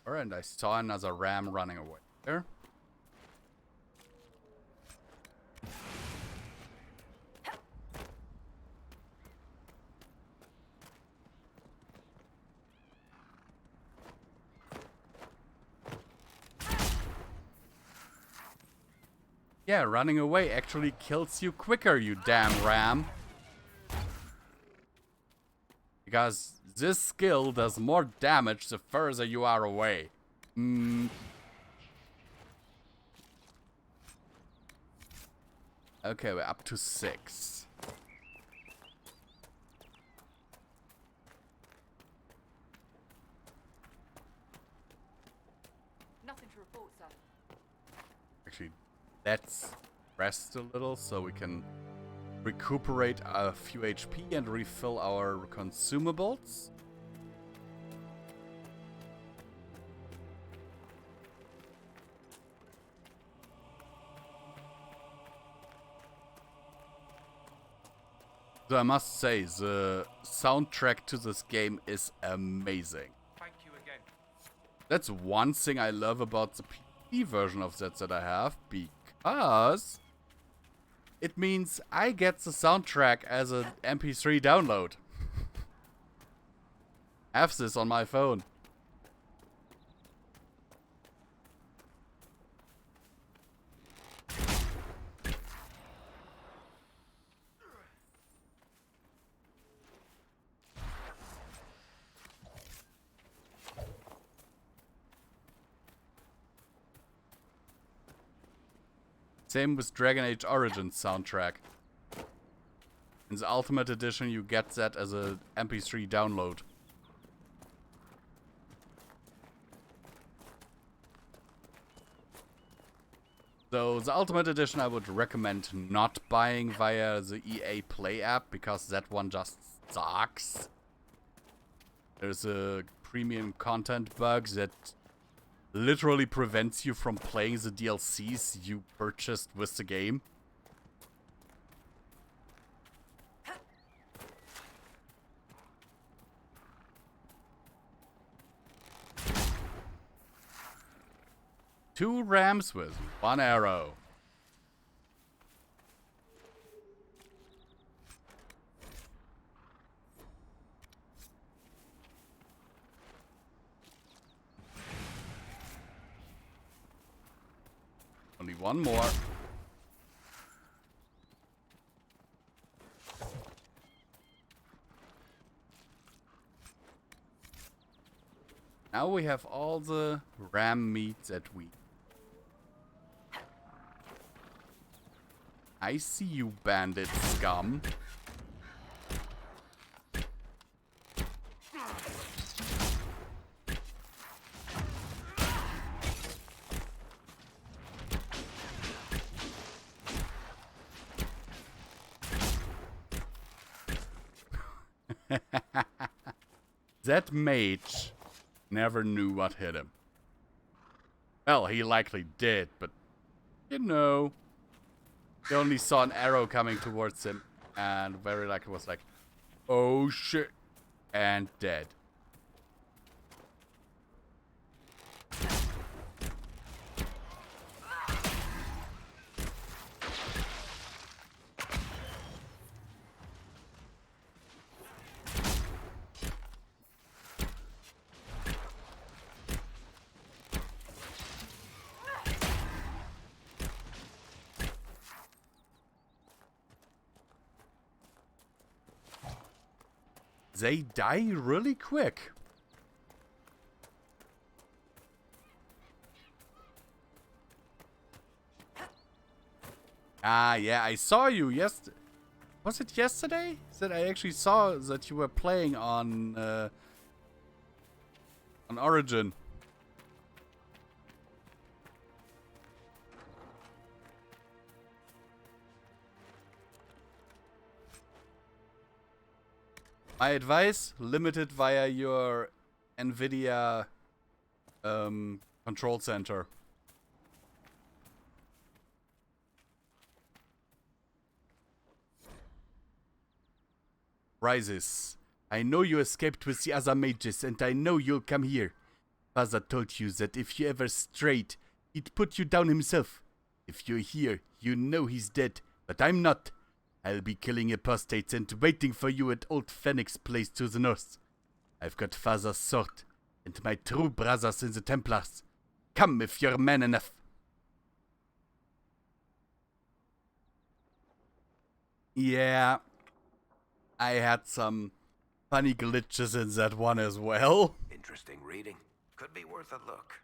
And I saw another ram running away there. Yeah, running away actually kills you quicker, you damn ram. Because this skill does more damage the further you are away. Okay, we're up to 6. Nothing to report, sir. Actually, let's rest a little so we can recuperate a few HP and refill our consumables. So I must say, the soundtrack to this game is amazing. Thank you again. That's one thing I love about the PC version of that I have, because it means I get the soundtrack as an MP3 download. I have this on my phone. Same with Dragon Age Origins soundtrack. In the Ultimate Edition, you get that as a MP3 download. So the Ultimate Edition I would recommend not buying via the EA Play app, because that one just sucks. There's a premium content bug that literally prevents you from playing the DLCs you purchased with the game. Two rams with one arrow. Only one more. Now we have all the ram meat that we... I see you, bandit scum. That mage never knew what hit him. Well, he likely did, but you know, he only saw an arrow coming towards him and very likely was like, oh shit, and dead. They die really quick. Ah, yeah, I saw you Was it yesterday? That I actually saw that you were playing on Origin. My advice, limit it via your NVIDIA control center. Rises. I know you escaped with the other mages, and I know you'll come here. Father told you that if you ever strayed, he'd put you down himself. If you're here, you know he's dead, but I'm not. I'll be killing apostates and waiting for you at old Fenix's place to the north. I've got Father's sword and my true brothers in the Templars. Come if you're man enough. Yeah, I had some funny glitches in that one as well. Interesting reading. Could be worth a look.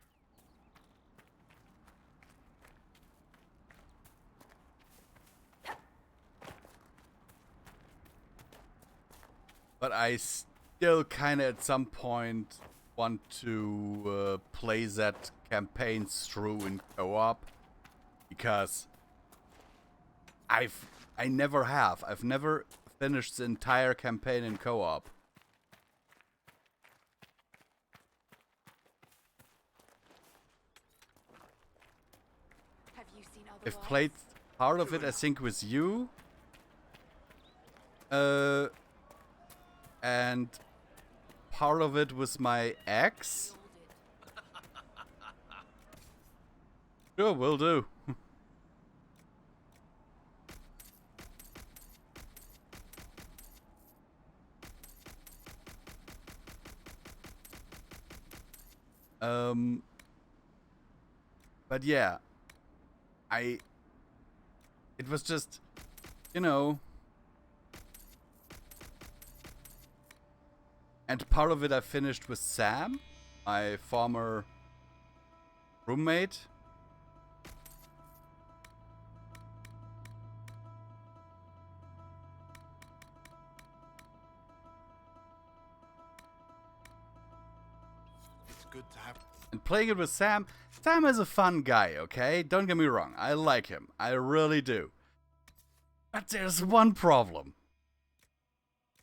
But I still kind of at some point want to play that campaign through in co-op, because I never have. I've never finished the entire campaign in co-op. Have you seen other I've worlds? played part of it, I think, with you. And part of it was my ex. Sure, will do. But yeah, it was just, you know, and part of it I finished with Sam, my former roommate. It's good to have. And playing it with Sam, Sam is a fun guy, okay? Don't get me wrong, I like him. I really do. But there's one problem.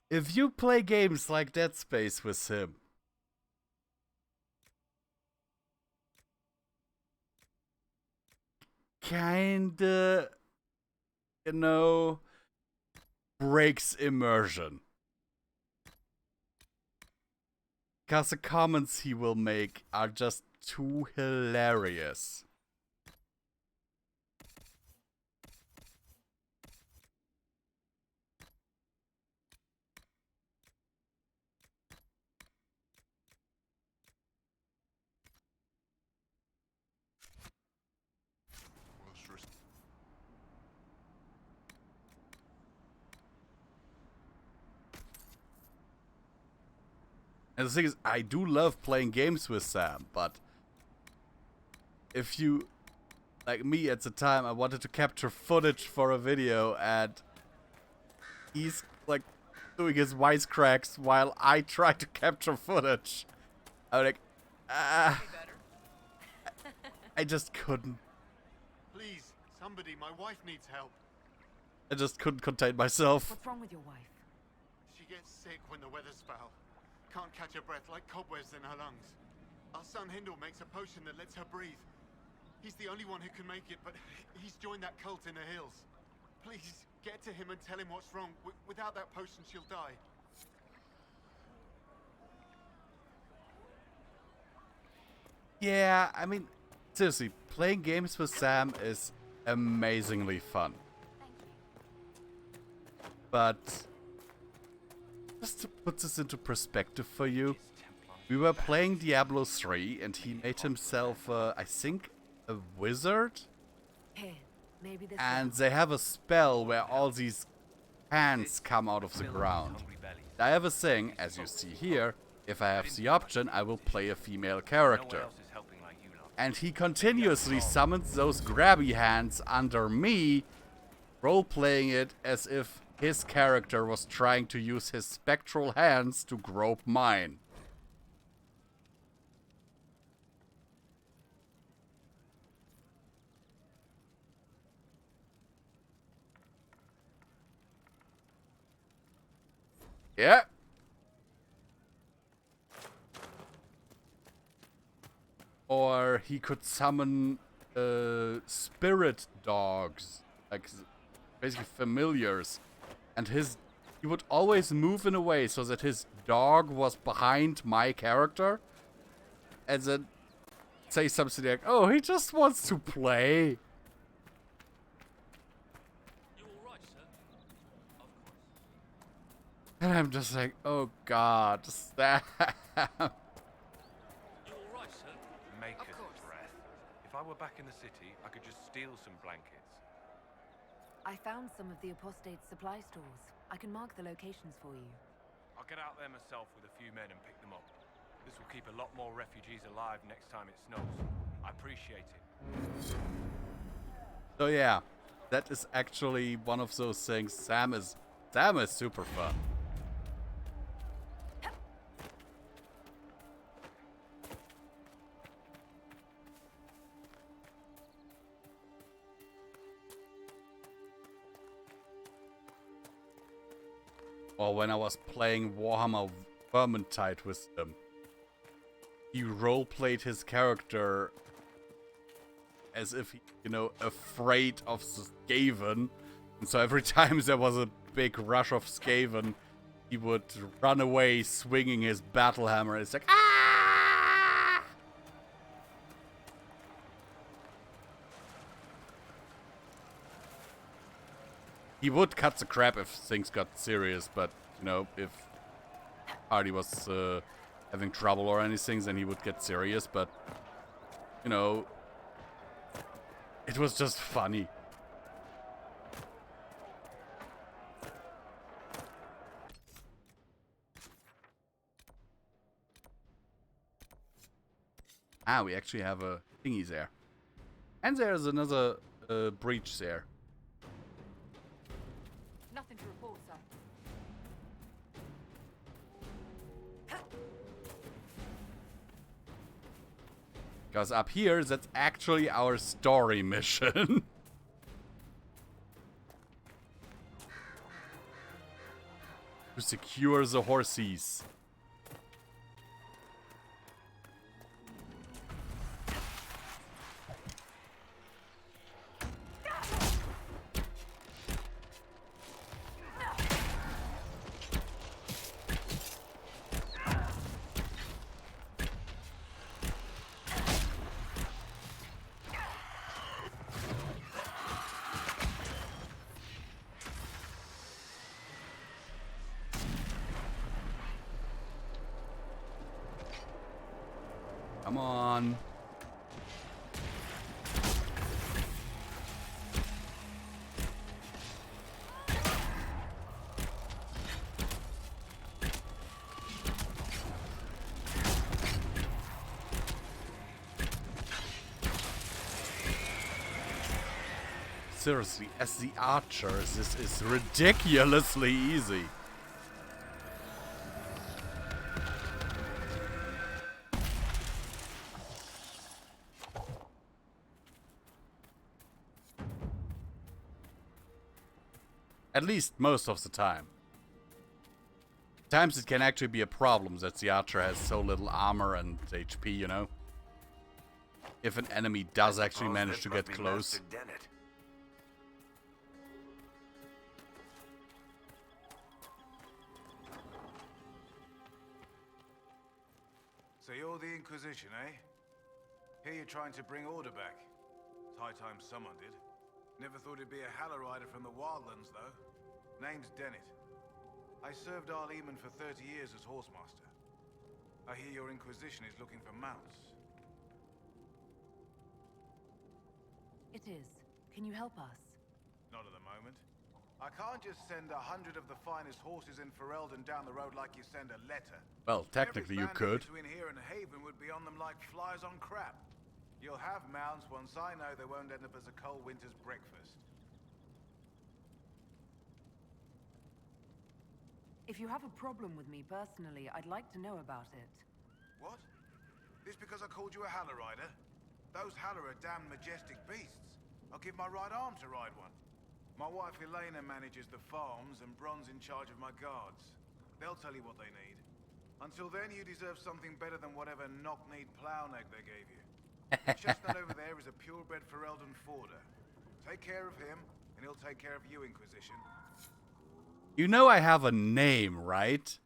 If you play games like Dead Space with him, kinda, you know, breaks immersion. Because the comments he will make are just too hilarious. And the thing is, I do love playing games with Sam, but if you, like me at the time, I wanted to capture footage for a video, and he's like doing his wisecracks while I try to capture footage. I'm like, I just couldn't. Please, somebody, my wife needs help. I just couldn't contain myself. What's wrong with your wife? She gets sick when the weather's foul. Can't catch her breath, like cobwebs in her lungs. Our son Hindle makes a potion that lets her breathe. He's the only one who can make it, but he's joined that cult in the hills. Please, get to him and tell him what's wrong. Without that potion, she'll die. Yeah, I mean, seriously, playing games with Sam is amazingly fun. But just to put this into perspective for you, we were playing Diablo 3 and he made himself, I think, a wizard. Here, maybe this And they have a spell where all these hands come out of the ground. I have a thing, as you see here, if I have the option, I will play a female character. And he continuously summons those grabby hands under me, role-playing it as if his character was trying to use his spectral hands to grope mine. Yeah. Or he could summon spirit dogs, like basically familiars. And he would always move in a way so that his dog was behind my character. And then say something like, oh, he just wants to play. You all right, sir? Of course. And I'm just like, oh god, stop. You all right, sir? Maker's breath. If I were back in the city, I could just steal some blankets. I found some of the apostate's supply stores. I can mark the locations for you. I'll get out there myself with a few men and pick them up. This will keep a lot more refugees alive next time it snows. I appreciate it. So yeah, that is actually one of those things. Sam is super fun. Or when I was playing Warhammer Vermintide with them, he roleplayed his character as if he, you know, afraid of Skaven. And so every time there was a big rush of Skaven, he would run away swinging his battle hammer. It's like, ah! He would cut the crap if things got serious, but, you know, if party was having trouble or anything, then he would get serious, but, you know, it was just funny. Ah, we actually have a thingy there. And there's another breach there. Nothing to report, sir. Because up here, that's actually our story mission. To secure the horses. Come on. Seriously, as the archer, this is ridiculously easy. At least most of the time. Times it can actually be a problem that the archer has so little armor and HP, you know? If an enemy does actually manage to get close. So you're the Inquisition, eh? Here you're trying to bring order back. It's high time someone did. Never thought it'd be a Hallow-Rider from the Wildlands, though. Name's Dennett. I served Arleman for 30 years as Horsemaster. I hear your Inquisition is looking for mounts. It is. Can you help us? Not at the moment. I can't just send 100 of the finest horses in Ferelden down the road like you send a letter. Well, technically you could. Between here and Haven would be on them like flies on crap. You'll have mounts once I know they won't end up as a cold winter's breakfast. If you have a problem with me personally, I'd like to know about it. What? This because I called you a Hallow-Rider? Those Hallow are damn majestic beasts. I'll give my right arm to ride one. My wife Elena manages the farms and Bron's in charge of my guards. They'll tell you what they need. Until then, you deserve something better than whatever knock-kneed plow-neck they gave you. The chestnut over there is a purebred Ferelden forder. Take care of him, and he'll take care of you, Inquisition. You know I have a name, right?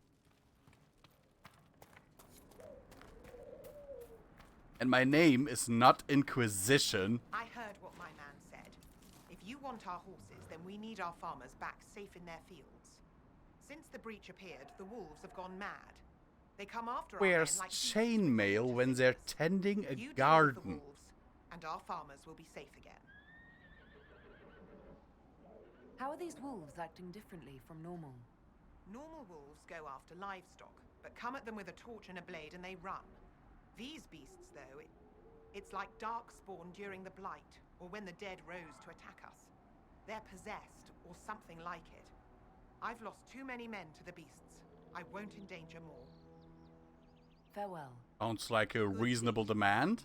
And my name is not Inquisition. I heard what my man said. If you want our horses, then we need our farmers back safe in their fields. Since the breach appeared, the wolves have gone mad. They come after our men Where's like chainmail when they're tending a you deal with the garden? wolves, and our farmers will be safe again. How are these wolves acting differently from normal? Normal wolves go after livestock, but come at them with a torch and a blade and they run. These beasts, though, it's like darkspawn during the Blight, or when the dead rose to attack us. They're possessed, or something like it. I've lost too many men to the beasts. I won't endanger more. Farewell. Sounds like a reasonable demand.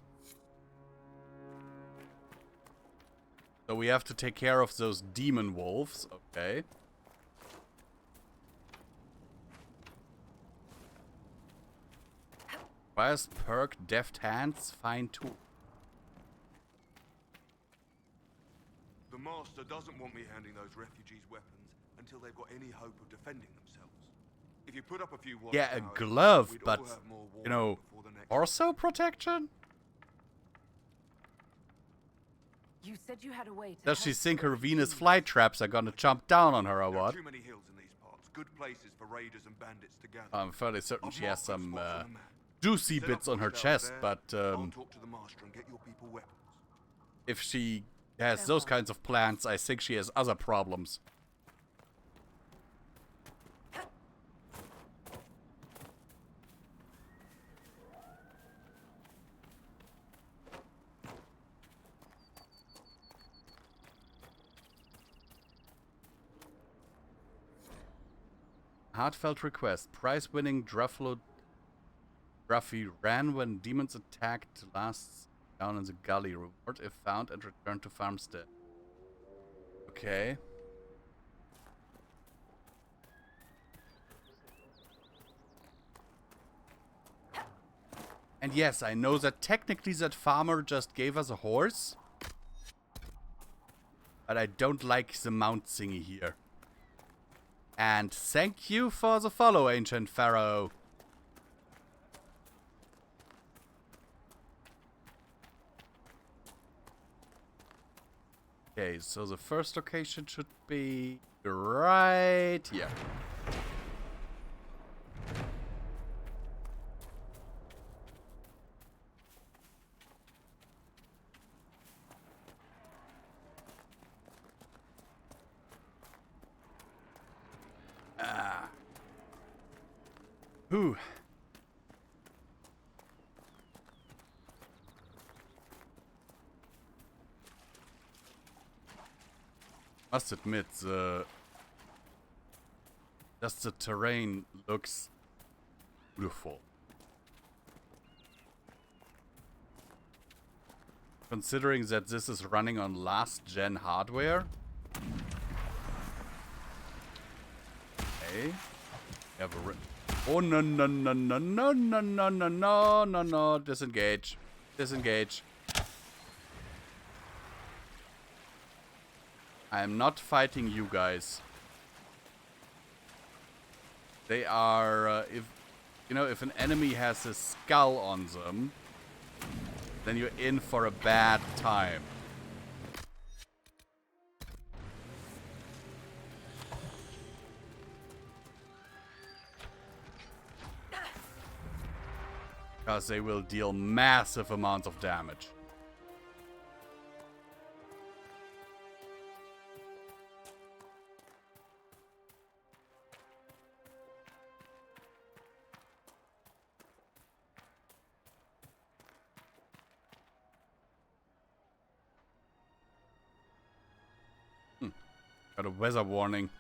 So we have to take care of those demon wolves, okay. First perk, deft hands, fine tool. The Master doesn't want me handing those refugees weapons until they've got any hope of defending themselves. If you put up a few Yeah, a watchtowers, glove, we'd but, all have more you know, before the next torso protection? You said you had a way to Does she help think her refugees. Venus flytraps are gonna jump down on her or There are what? too many hills in these parts. Good places for raiders and bandits to gather. I'm fairly certain I've she has marked those some spots on the map. juicy Set up bits on her watchtowers chest, there. but I'll talk to the master and get your people weapons. if she has those kinds of plans, I think she has other problems. Heartfelt request. Prize-winning Druffalo Druffy ran when demons attacked last down in the gully. Reward if found and returned to Farmstead. Okay. And yes, I know that technically that farmer just gave us a horse. But I don't like the mount thingy here. And thank you for the follow, Ancient Pharaoh. Okay, so the first location should be right here. Whew. Must admit, just the terrain looks beautiful. Considering that this is running on last-gen hardware. Okay. Have a oh no no no no no no no no no no no! Disengage! Disengage! I am not fighting you guys. They are, if you know, if an enemy has a skull on them, then you're in for a bad time. Because they will deal massive amounts of damage. Got a weather warning.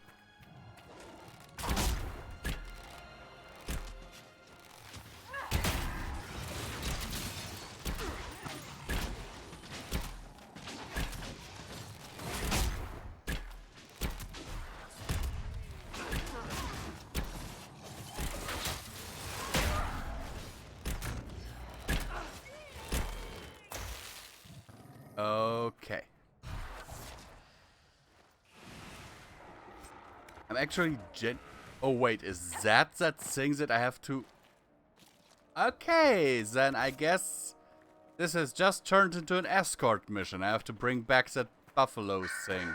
Okay. I'm actually oh wait, is that thing that I have to... Okay, then I guess this has just turned into an escort mission. I have to bring back that buffalo thing.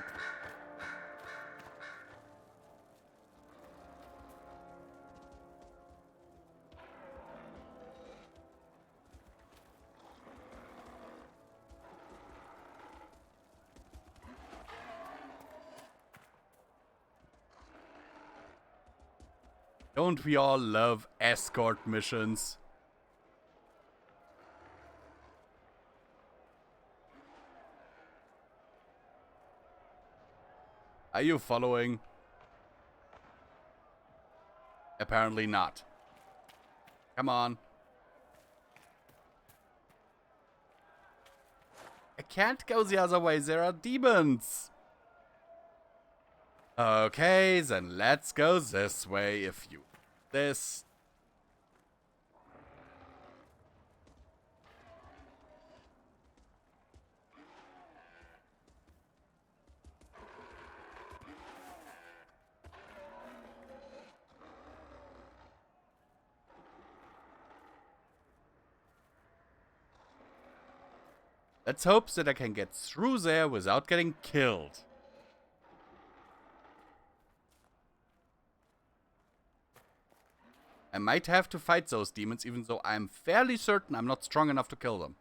Don't we all love escort missions? Are you following? Apparently not. Come on. I can't go the other way, there are demons! Okay, then let's go this way if you... This... Let's hope that I can get through there without getting killed. I might have to fight those demons, even though I'm fairly certain I'm not strong enough to kill them.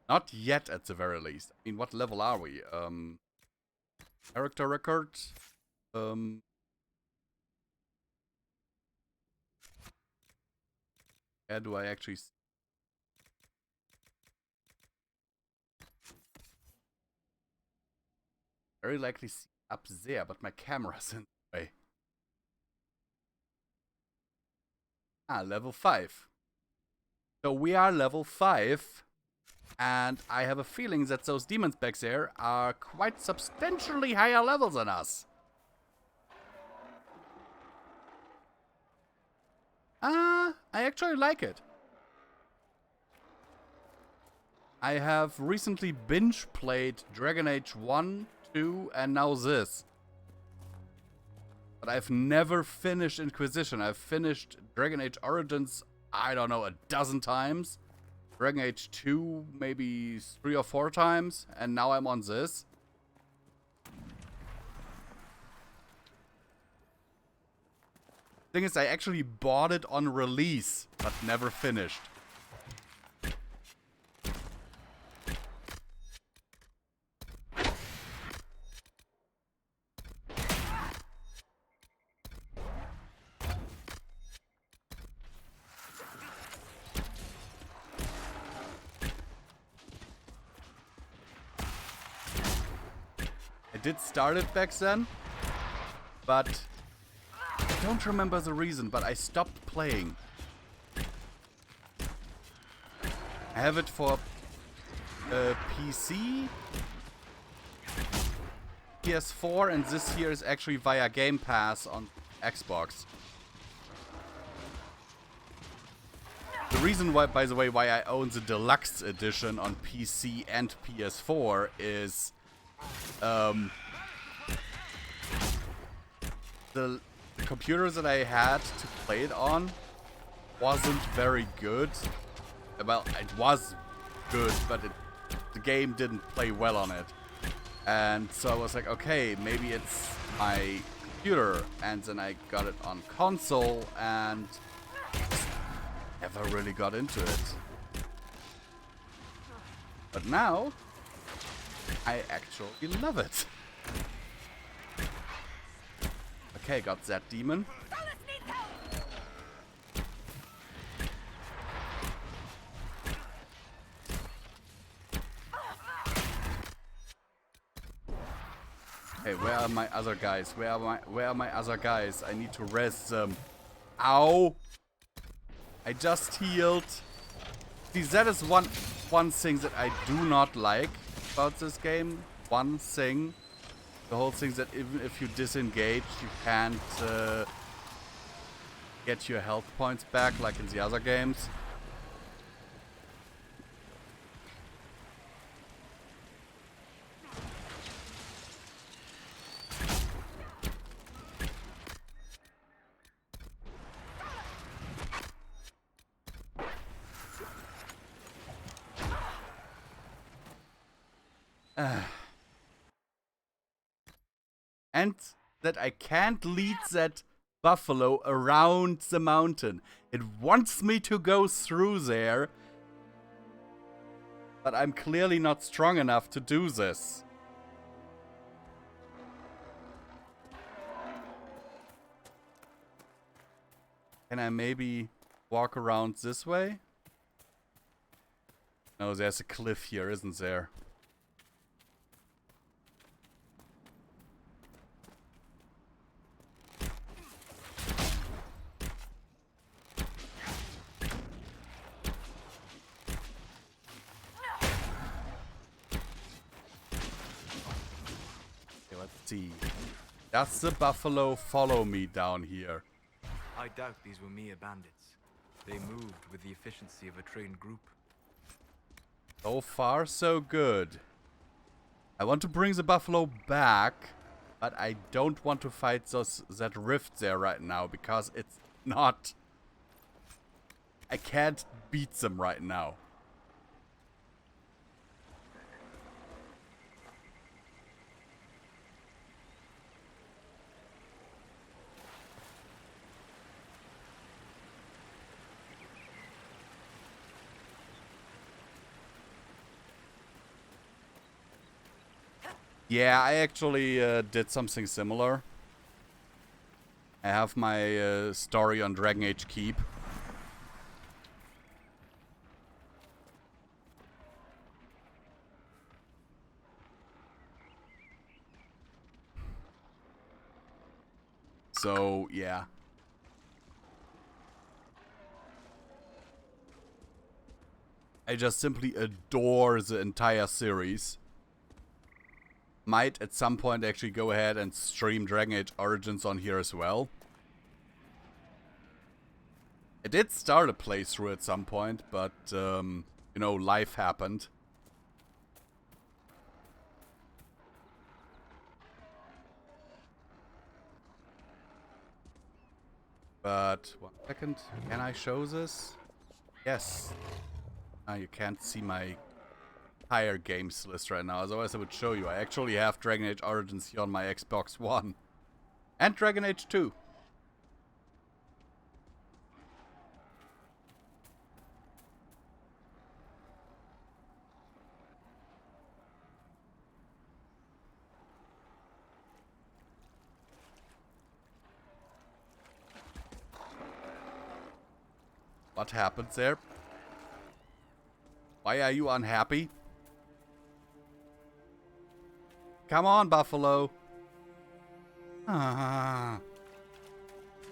Not yet, at the very least. I mean, what level are we? Character record? Where do I actually... Very likely see up there, but my camera's in the way. Ah, level 5. So we are level 5. And I have a feeling that those demons back there are quite substantially higher levels than us. I actually like it. I have recently binge played Dragon Age 1, 2, and now this. But I've never finished Inquisition. I've finished Dragon Age Origins, I don't know, a dozen times. Dragon Age 2 maybe 3 or 4 times, and now I'm on this. Thing is, I actually bought it on release, but never finished. I did start it back then, but I don't remember the reason, but I stopped playing. I have it for PC, PS4, and this here is actually via Game Pass on Xbox. The reason why, by the way, why I own the deluxe edition on PC and PS4 is the computer that I had to play it on wasn't very good. Well, it was good, but the game didn't play well on it. And so I was like, okay, maybe it's my computer. And then I got it on console and never really got into it. But now, I actually love it. Okay, got that demon. Hey, where are my other guys? Where are my other guys? I need to rest them. Ow! I just healed. See, that is one thing that I do not like about this game. One thing. The whole thing that even if you disengage, you can't get your health points back like in the other games. And that I can't lead that buffalo around the mountain. It wants me to go through there, but I'm clearly not strong enough to do this. Can I maybe walk around this way? No, there's a cliff here, isn't there? See. Does the buffalo follow me down here? I doubt these were mere bandits. They moved with the efficiency of a trained group. So far, so good. I want to bring the buffalo back, but I don't want to fight that rift there right now because it's not I can't beat them right now. Yeah, I actually did something similar. I have my story on Dragon Age Keep. So, yeah. I just simply adore the entire series. Might at some point actually go ahead and stream Dragon Age Origins on here as well. I did start a playthrough at some point, but, you know, life happened. But, 1 second, can I show this? Yes. Ah, you can't see my entire games list right now, otherwise I would show you. I actually have Dragon Age Origins here on my Xbox One. And Dragon Age 2. What happened there? Why are you unhappy? Come on, Buffalo. Ah.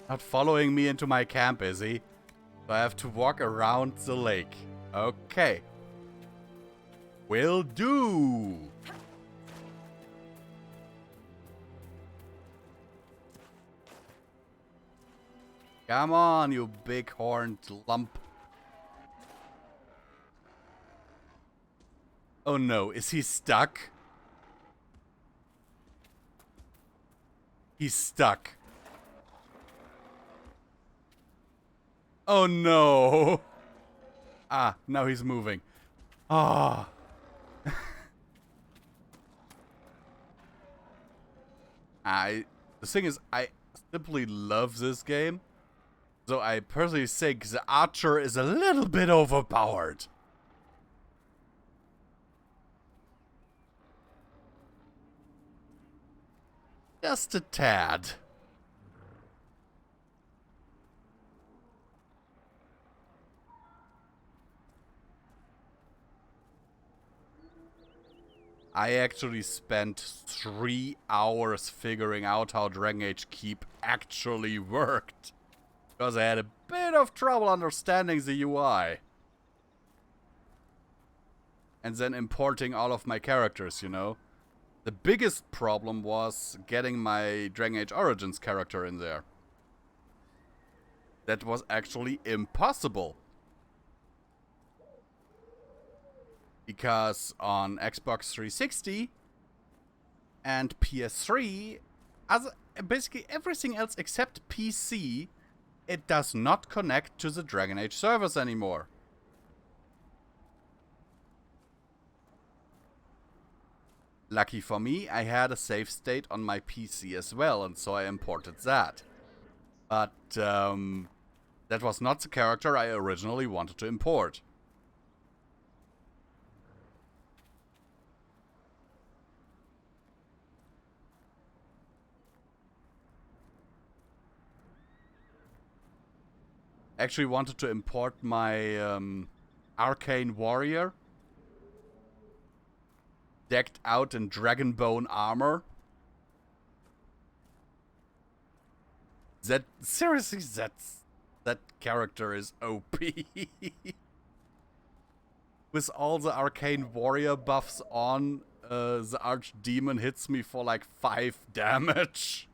Not following me into my camp, is he? So I have to walk around the lake. Okay. Will do. Come on, you big-horned lump. Oh no, is he stuck? He's stuck. Oh no. Ah, now he's moving. Ah. The thing is, I simply love this game. So I personally think the archer is a little bit overpowered. Just a tad. I actually spent 3 hours figuring out how Dragon Age Keep actually worked. Because I had a bit of trouble understanding the UI. And then importing all of my characters, you know. The biggest problem was getting my Dragon Age Origins character in there. That was actually impossible. Because on Xbox 360 and PS3, basically everything else except PC, it does not connect to the Dragon Age servers anymore. Lucky for me, I had a save state on my PC as well, and so I imported that. But that was not the character I originally wanted to import. Actually wanted to import my arcane warrior, decked out in dragonbone armor. Seriously, that character is OP. With all the arcane warrior buffs on, the archdemon hits me for like 5 damage.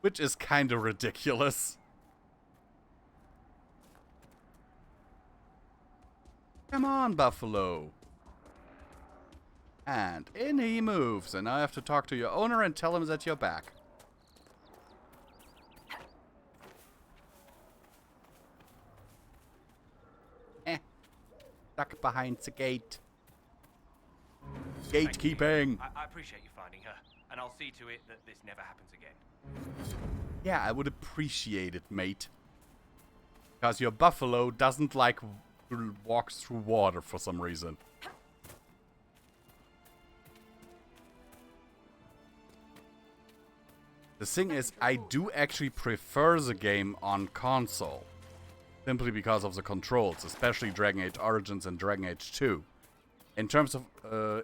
Which is kind of ridiculous. Come on, Buffalo. And in he moves. And now I have to talk to your owner and tell him that you're back. stuck behind the gate. Gatekeeping. I appreciate you finding her, and I'll see to it that this never happens again. Yeah, I would appreciate it, mate. Because your buffalo doesn't like to walk through water for some reason. The thing is, I do actually prefer the game on console. Simply because of the controls, especially Dragon Age Origins and Dragon Age 2. In terms of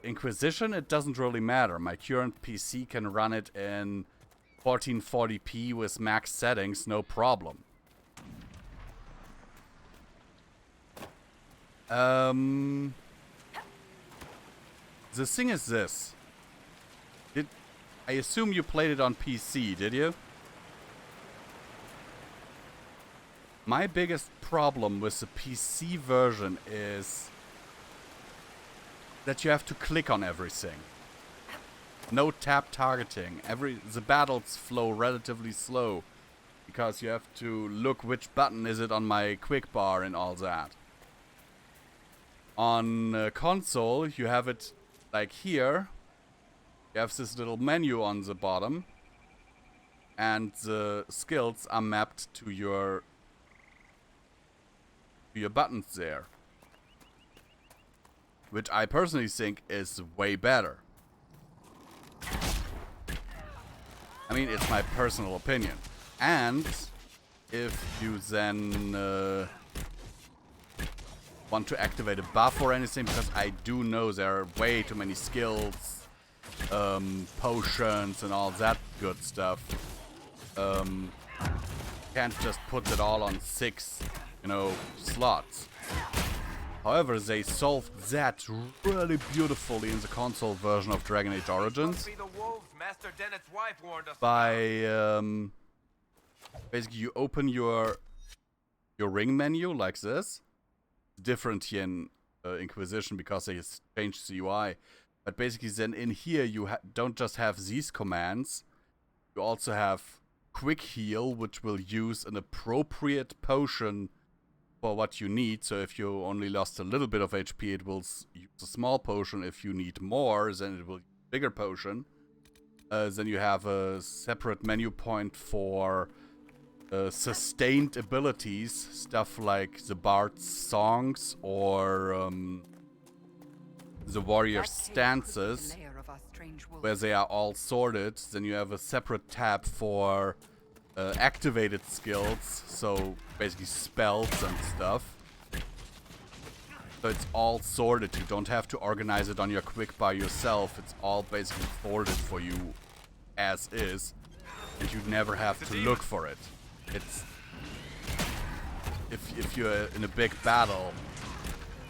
Inquisition, it doesn't really matter. My current PC can run it in 1440p with max settings, no problem. The thing is this. I assume you played it on PC, did you? My biggest problem with the PC version is that you have to click on everything. No tap targeting. The battles flow relatively slow because you have to look which button is it on my quick bar and all that. On console, you have it like here. You have this little menu on the bottom, and the skills are mapped to your buttons there, which I personally think is way better. I mean, it's my personal opinion. And if you then want to activate a buff or anything, because I do know there are way too many skills, potions and all that good stuff. Can't just put it all on 6, slots. However, they solved that really beautifully in the console version of Dragon Age Origins by basically you open your ring menu like this. Different here in Inquisition because they changed the UI. But basically then in here you don't just have these commands. You also have quick heal, which will use an appropriate potion for what you need. So if you only lost a little bit of HP, it will use a small potion. If you need more, then it will use a bigger potion. Then you have a separate menu point for sustained abilities, stuff like the Bard's songs or the warrior stances, where they are all sorted. Then you have a separate tab for activated skills, so basically spells and stuff. So it's all sorted. You don't have to organize it on your quick bar yourself. It's all basically sorted for you as is, and you never have to look for it. It's if you're in a big battle,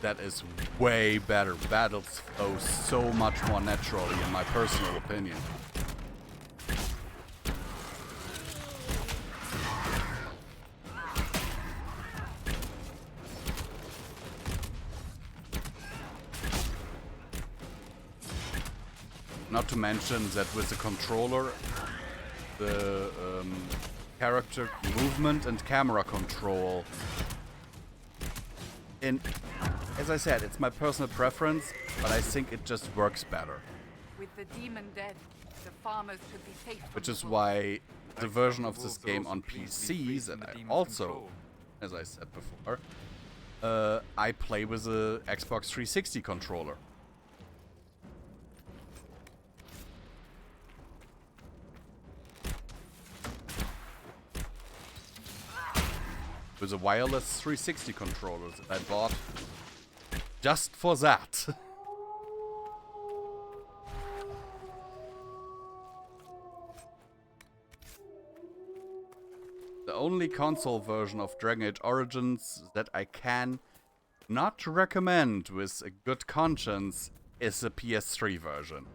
that is way better. Battles flow so much more naturally, in my personal opinion. Not to mention that with the controller, the character movement and camera control, as I said, it's my personal preference, but I think it just works better. With the demon dead, the farmers could be safe. Which is why the version of this game on PCs, and I also, as I said before, I play with a Xbox 360 controller. With a wireless 360 controller that I bought just for that. The only console version of Dragon Age Origins that I can not recommend with a good conscience is the PS3 version.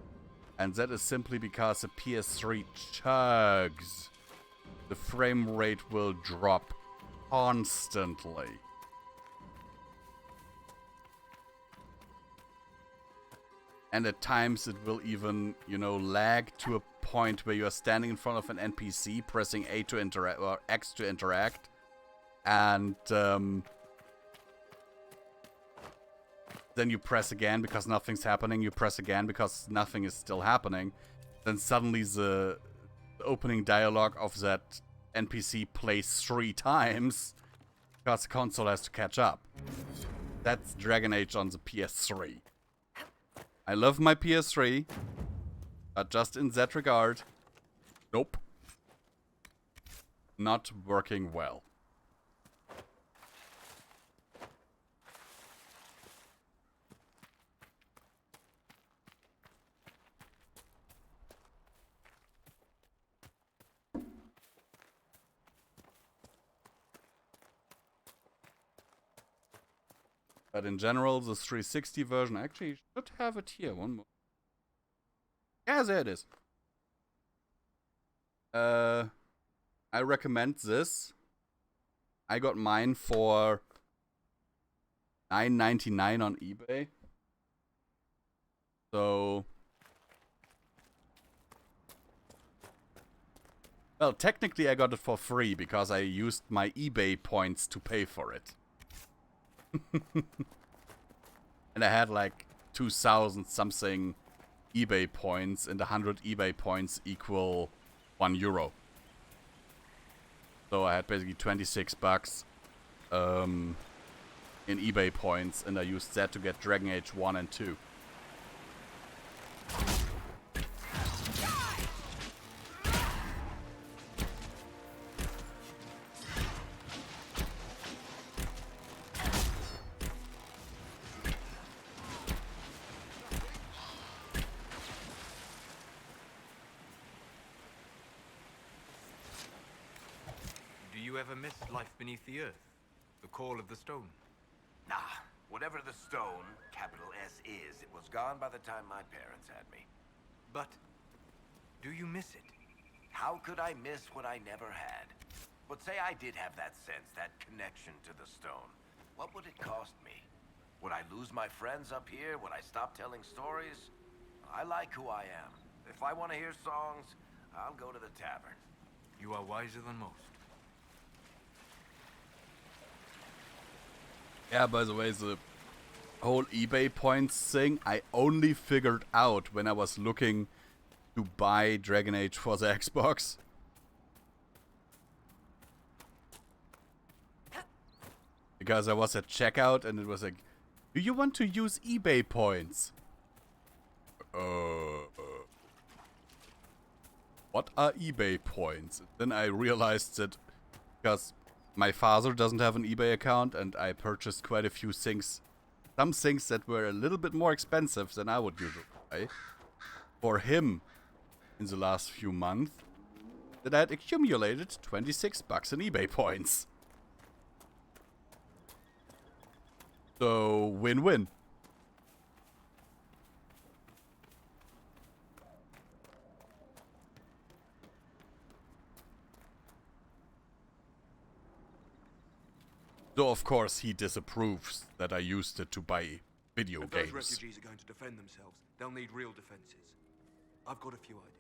And that is simply because the PS3 chugs. The frame rate will drop constantly. And at times it will even, lag to a point where you are standing in front of an NPC, pressing A to interact or X to interact, and then you press again because nothing's happening, you press again because nothing is still happening, then suddenly the opening dialogue of that NPC plays 3 times because the console has to catch up. That's Dragon Age on the PS3. I love my PS3, but just in that regard, nope. Not working well. But in general, the 360 version actually should have it here. One more. Yeah, there it is. I recommend this. I got mine for $9.99 on eBay. So, well, technically I got it for free because I used my eBay points to pay for it. And I had like 2,000 something eBay points, and 100 eBay points equal €1. So I had basically 26 bucks in eBay points, and I used that to get Dragon Age 1 and 2. Do you ever miss life beneath the earth? The call of the stone? Nah, whatever the stone, capital S, is, it was gone by the time my parents had me. But do you miss it? How could I miss what I never had? But say I did have that sense, that connection to the stone. What would it cost me? Would I lose my friends up here? Would I stop telling stories? I like who I am. If I want to hear songs, I'll go to the tavern. You are wiser than most. Yeah, by the way, the whole eBay points thing, I only figured out when I was looking to buy Dragon Age for the Xbox. Because I was at checkout and it was like, do you want to use eBay points? What are eBay points? Then I realized that because my father doesn't have an eBay account and I purchased quite a few things. Some things that were a little bit more expensive than I would usually buy. For him in the last few months. That I had accumulated 26 bucks in eBay points. So, win-win. Though, of course, he disapproves that I used it to buy video If games. those refugees are going to defend themselves, they'll need real defenses. I've got a few ideas.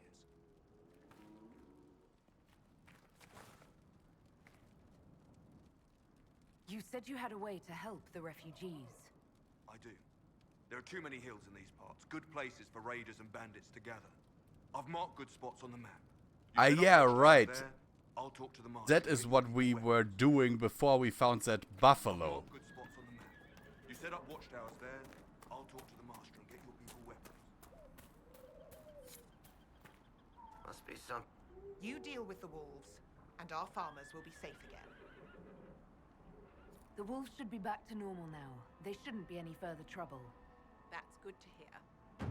You said you had a way to help the refugees. I do. There are too many hills in these parts. Good places for raiders and bandits to gather. I've marked good spots on the map. Yeah, right. There, I'll talk to the marshal. That is what we were doing before we found that buffalo. Good spots on the map. You set up watchtowers there. I'll talk to the master and get your people weapons. Must be some... You deal with the wolves, and our farmers will be safe again. The wolves should be back to normal now. They shouldn't be any further trouble. That's good to hear.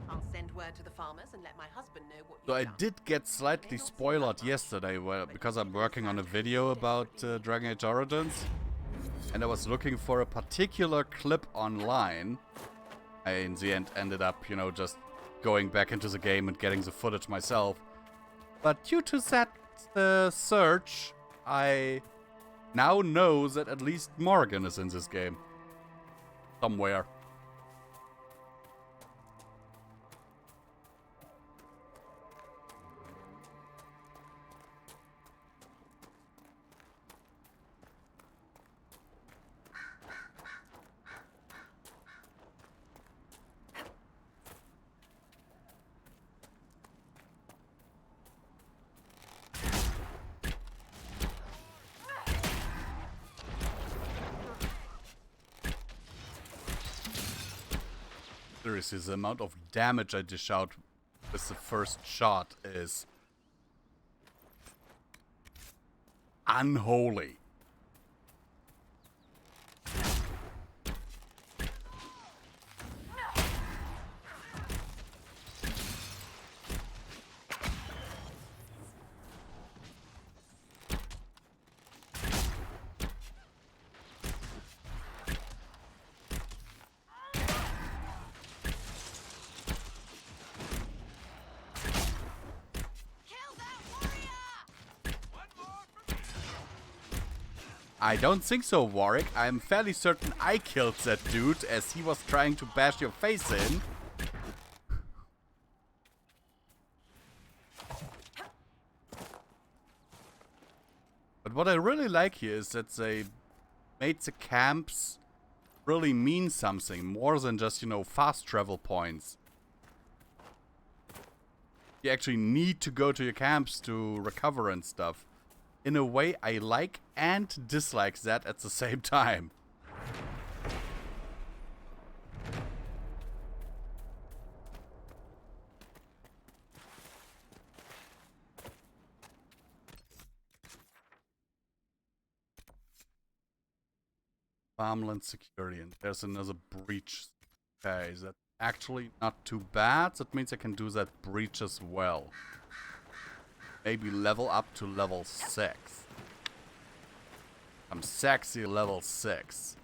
I'll send word to the farmers and let my husband know what So I you've done. did get slightly spoiled yesterday because I'm working on a video about Dragon Age Origins. And I was looking for a particular clip online. I, in the end, ended up, you know, just going back into the game and getting the footage myself. But due to that search, I now know that at least Morgan is in this game. Somewhere. Seriously, the amount of damage I dish out with the first shot is unholy. I don't think so, Warwick. I'm fairly certain I killed that dude as he was trying to bash your face in. But what I really like here is that they made the camps really mean something more than just, you know, fast travel points. You actually need to go to your camps to recover and stuff. In a way, I like and dislike that at the same time. Farmland security, and there's another breach. Okay, that's actually not too bad. That means I can do that breach as well. Maybe level up to level 6. I'm sexy level 6.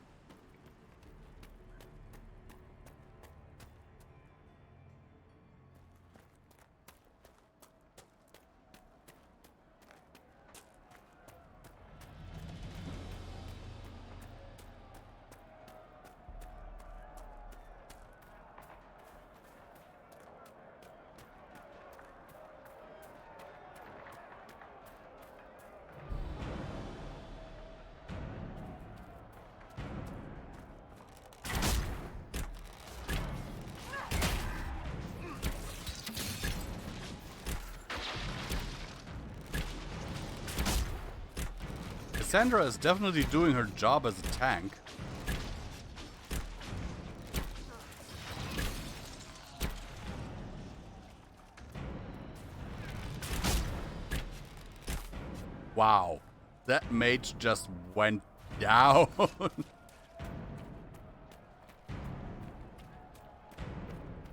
Cassandra is definitely doing her job as a tank. Wow, that mage just went down.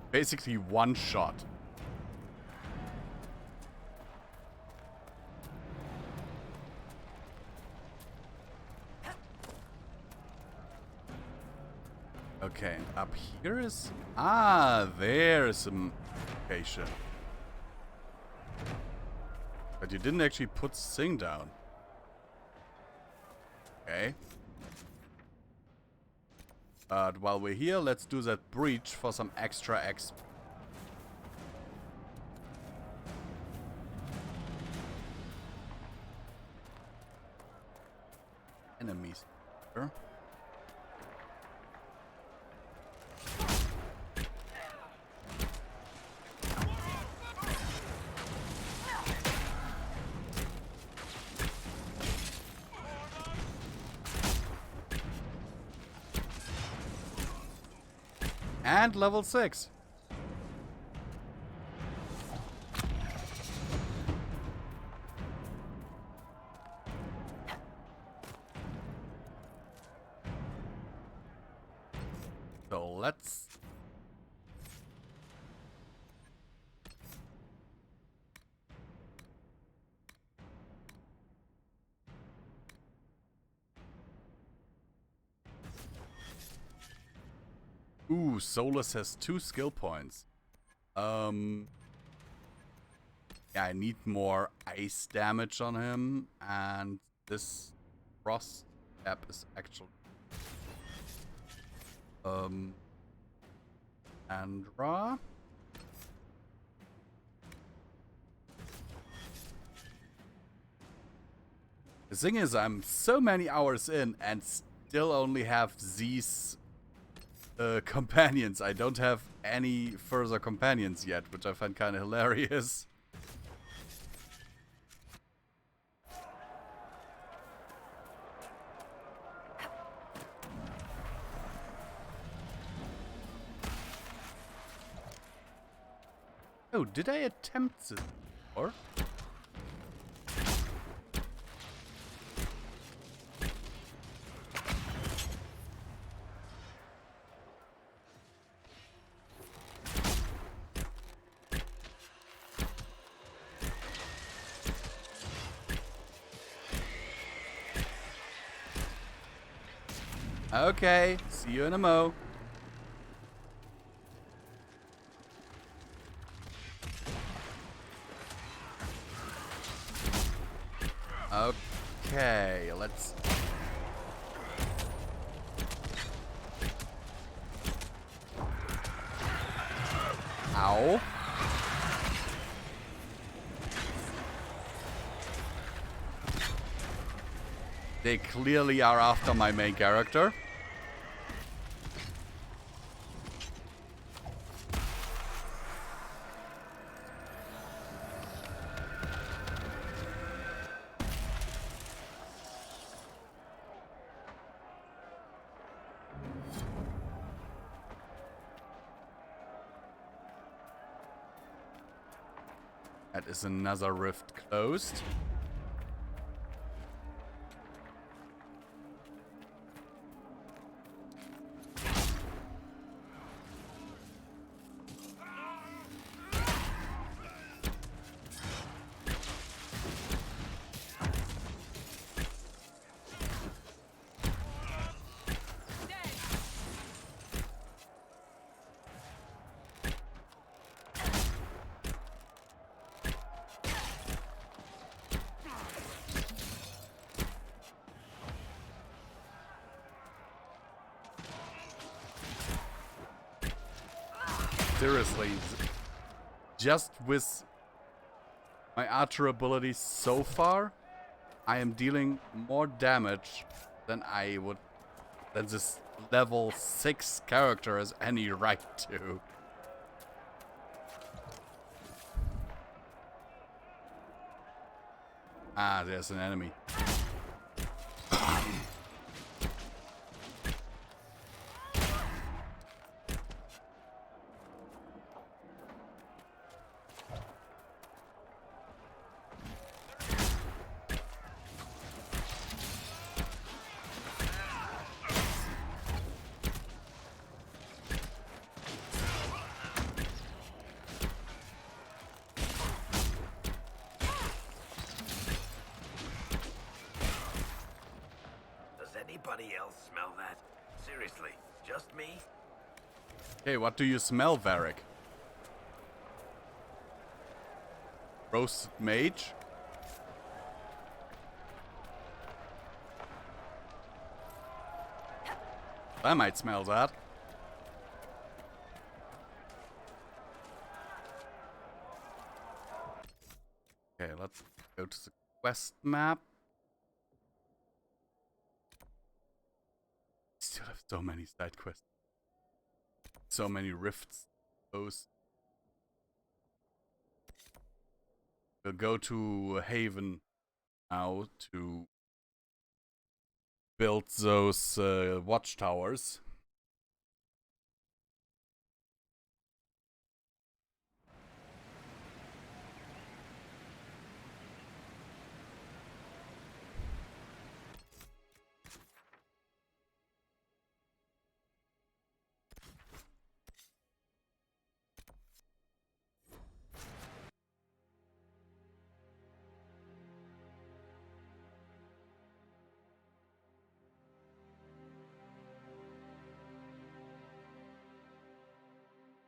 Basically one shot. Okay, and up here is... Ah, there's some location. But you didn't actually put this thing down. Okay. But while we're here, let's do that breach for some extra XP. Enemies here. And level 6. So let's... Ooh, Solus has 2 skill points. Yeah, I need more ice damage on him, and this frost app is actually Andra. The thing is, I'm so many hours in and still only have these companions. I don't have any further companions yet, which I find kind of hilarious. Oh, did I attempt this before? Okay, see you in a mo. Okay, let's... Ow. They clearly are after my main character. That is another rift closed. Seriously, just with my archer abilities so far, I am dealing more damage than this level 6 character has any right to. Ah, there's an enemy. Anybody else smell that? Seriously, just me? Hey, what do you smell, Varric? Roast mage? I might smell that. Okay, let's go to the quest map. Still have so many side quests. So many rifts. Those. We'll go to Haven now to build those watchtowers.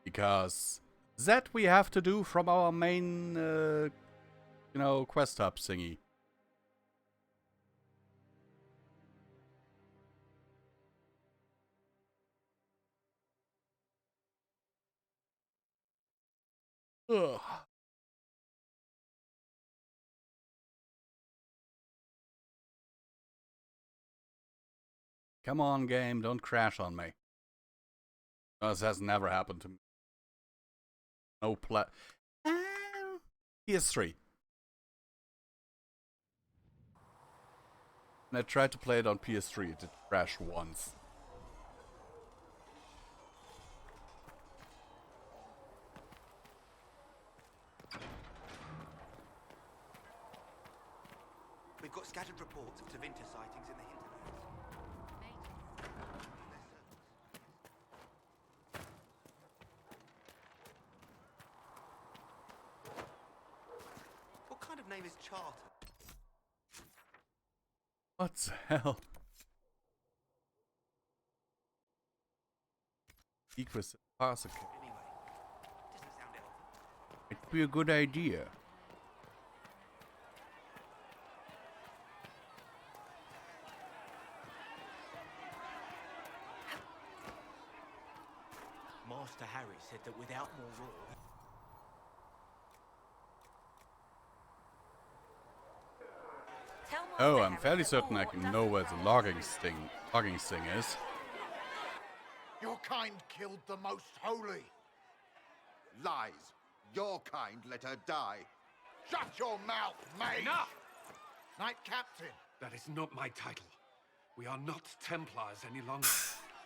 Because that we have to do from our main, quest hub thingy. Ugh. Come on, game, don't crash on me. This has never happened to me. No PS3. And I tried to play it on PS3, it did crash once. We've got scattered reports of Tevinter sightings in the hinterlands. What kind of name is Charter? What the hell? Equus Parsec. Anyway, doesn't sound elven. It'd be a good idea. Master Harry said that without more raw... Oh, I'm fairly certain I can know where the logging sting is. Your kind killed the most holy. Lies. Your kind let her die. Shut your mouth, mate! Enough! Knight Captain. That is not my title. We are not Templars any longer.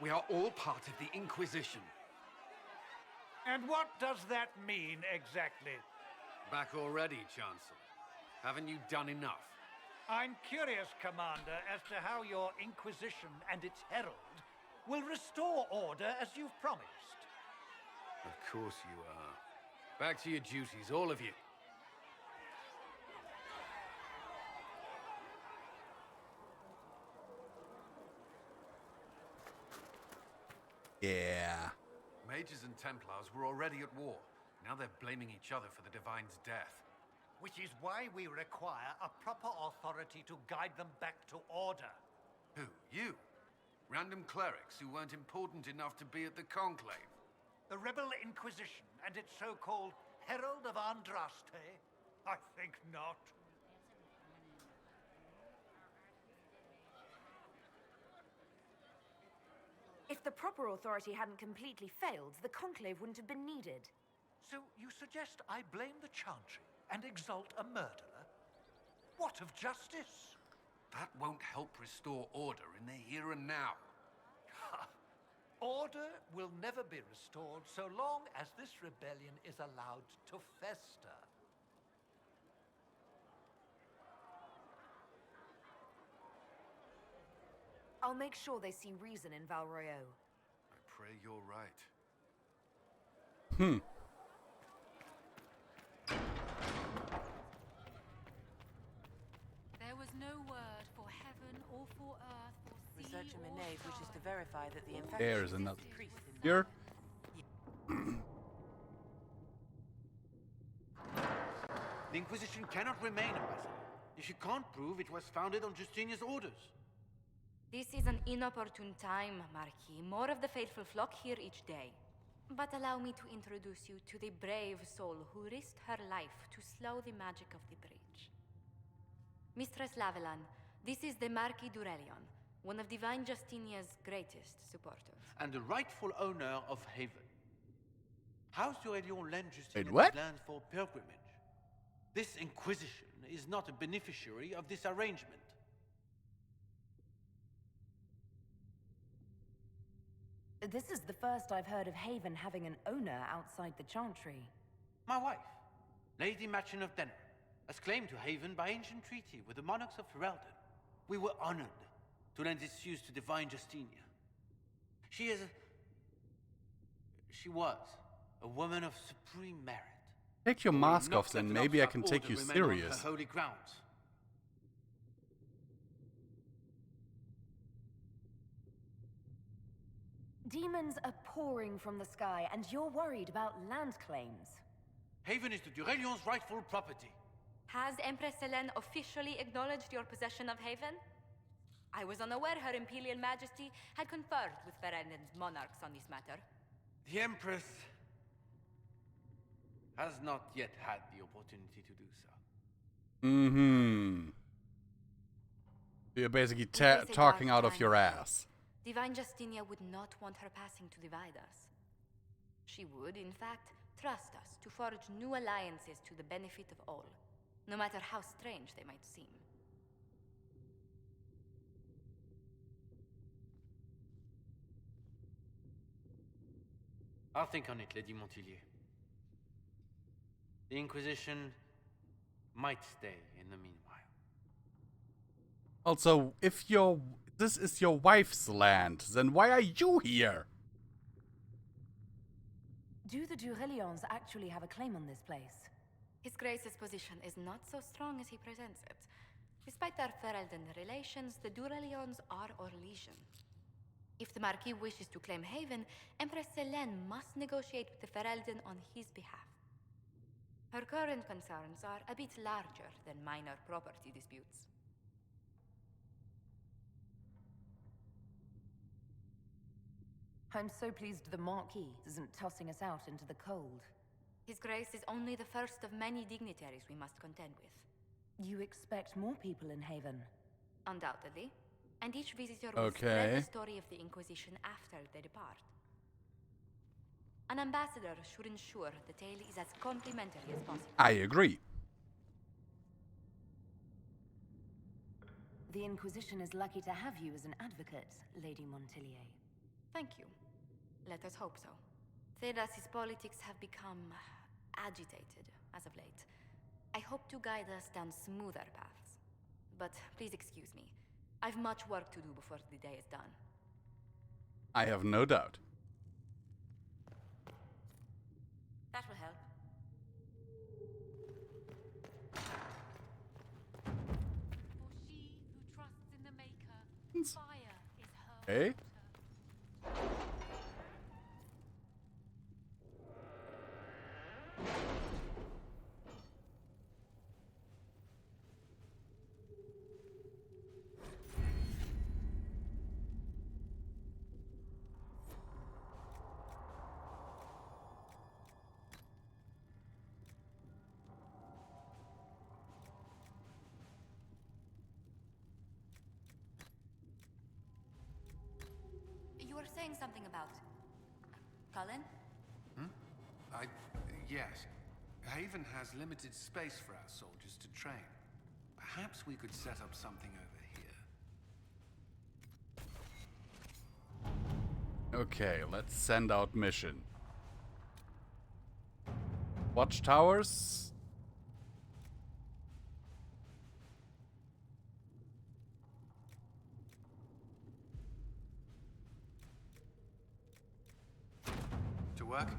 We are all part of the Inquisition. And what does that mean exactly? Back already, Chancellor. Haven't you done enough? I'm curious, Commander, as to how your Inquisition and its herald will restore order as you've promised. Of course you are. Back to your duties, all of you. Yeah. Mages and Templars were already at war. Now they're blaming each other for the Divine's death. Which is why we require a proper authority to guide them back to order. Who? You? Random clerics who weren't important enough to be at the Conclave? The Rebel Inquisition and its so-called Herald of Andraste? I think not. If the proper authority hadn't completely failed, the Conclave wouldn't have been needed. So you suggest I blame the Chantry and exalt a murderer? What of justice? That won't help restore order in the here and now. Order will never be restored so long as this rebellion is allowed to fester. I'll make sure they see reason in Val Royeaux. I pray you're right. There was no word for heaven or for earth or sea Researcher or Minave sky. wishes to verify that the infection There is is another decreased in here. The Inquisition cannot remain, Ambassador, if you can't prove it was founded on Justinian's orders. This is an inopportune time, Marquis. More of the faithful flock here each day. But allow me to introduce you to the brave soul who risked her life to slow the magic of the breach. Mistress Lavelan, this is the Marquis d'Aurelion, one of Divine Justinia's greatest supporters. And the rightful owner of Haven. House d'Aurelion lent Justinian what? his lands for pilgrimage. This Inquisition is not a beneficiary of this arrangement. This is the first I've heard of Haven having an owner outside the Chantry. My wife, Lady Machin of Denner, has claimed to Haven by ancient treaty with the monarchs of Ferelden. We were honored to lend its use to Divine Justinia. She was a woman of supreme merit. Take your mask off, then maybe I can take you serious. Holy grounds. Demons are pouring from the sky, and you're worried about land claims. Haven is the d'Aurelion's rightful property. Has Empress Selene officially acknowledged your possession of Haven? I was unaware Her Imperial Majesty had conferred with Ferelden's monarchs on this matter. The Empress has not yet had the opportunity to do so. You're basically talking out of your ass. Divine Justinia would not want her passing to divide us. She would, in fact, trust us to forge new alliances to the benefit of all, no matter how strange they might seem. I'll think on it, Lady Montillier. The Inquisition might stay in the meanwhile. Also, if this is your wife's land, then why are you here? Do the Durelions actually have a claim on this place? His Grace's position is not so strong as he presents it. Despite their Ferelden relations, the Durelions are Orlesian. If the Marquis wishes to claim Haven, Empress Selene must negotiate with the Ferelden on his behalf. Her current concerns are a bit larger than minor property disputes. I'm so pleased the Marquis isn't tossing us out into the cold. His Grace is only the first of many dignitaries we must contend with. You expect more people in Haven? Undoubtedly. And each visitor will spread the story of the Inquisition after they depart. An ambassador should ensure the tale is as complimentary as possible. I agree. The Inquisition is lucky to have you as an advocate, Lady Montillier. Thank you. Let us hope so. Thedas's politics have become agitated as of late. I hope to guide us down smoother paths. But please excuse me. I've much work to do before the day is done. I have no doubt. That will help. For she who trusts in the Maker, fire is her. Hey? You were saying something about Cullen? Yes. Haven has limited space for our soldiers to train. Perhaps we could set up something over here. Okay, let's send out mission. Watchtowers. To work?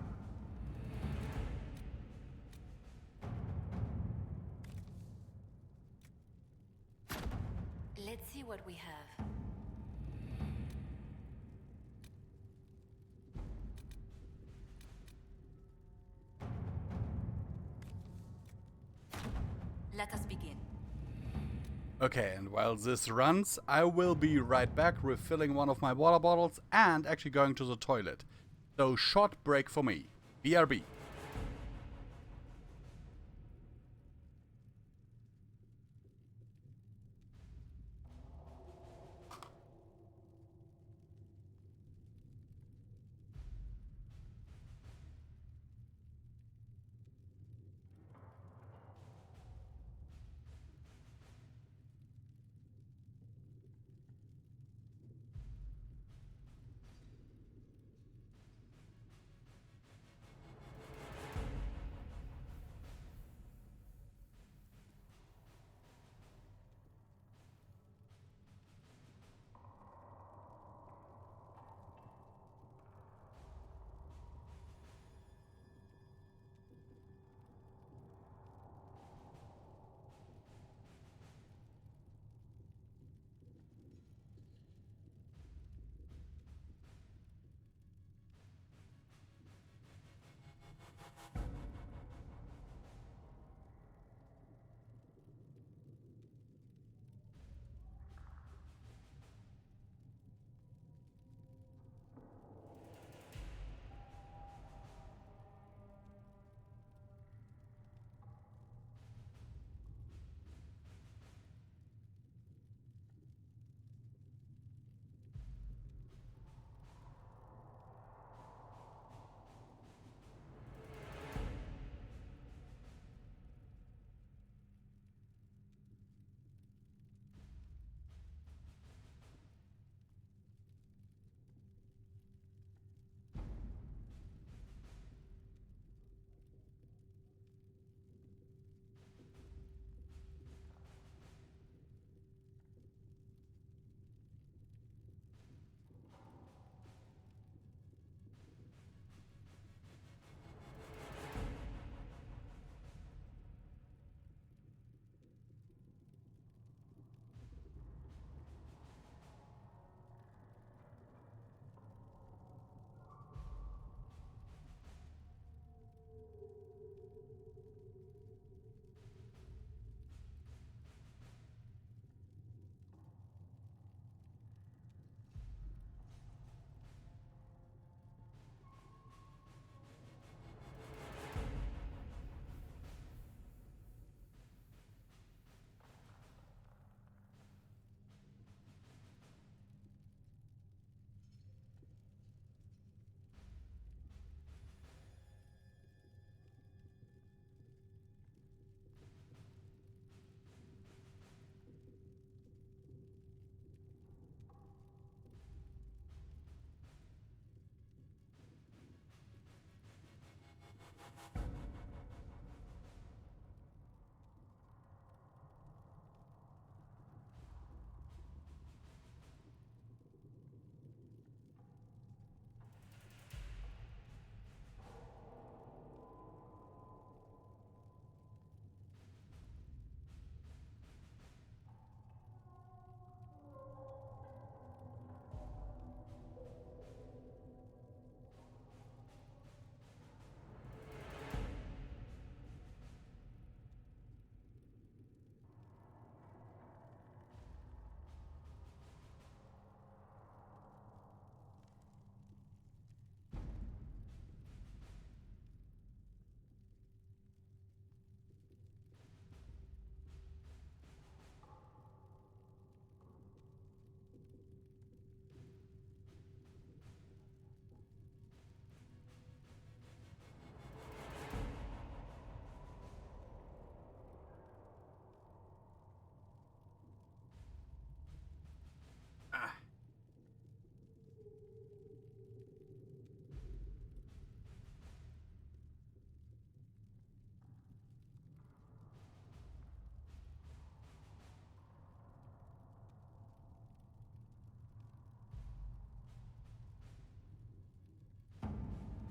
Let's see what we have. Let us begin. Okay, and while this runs, I will be right back refilling one of my water bottles and actually going to the toilet. So short break for me. BRB.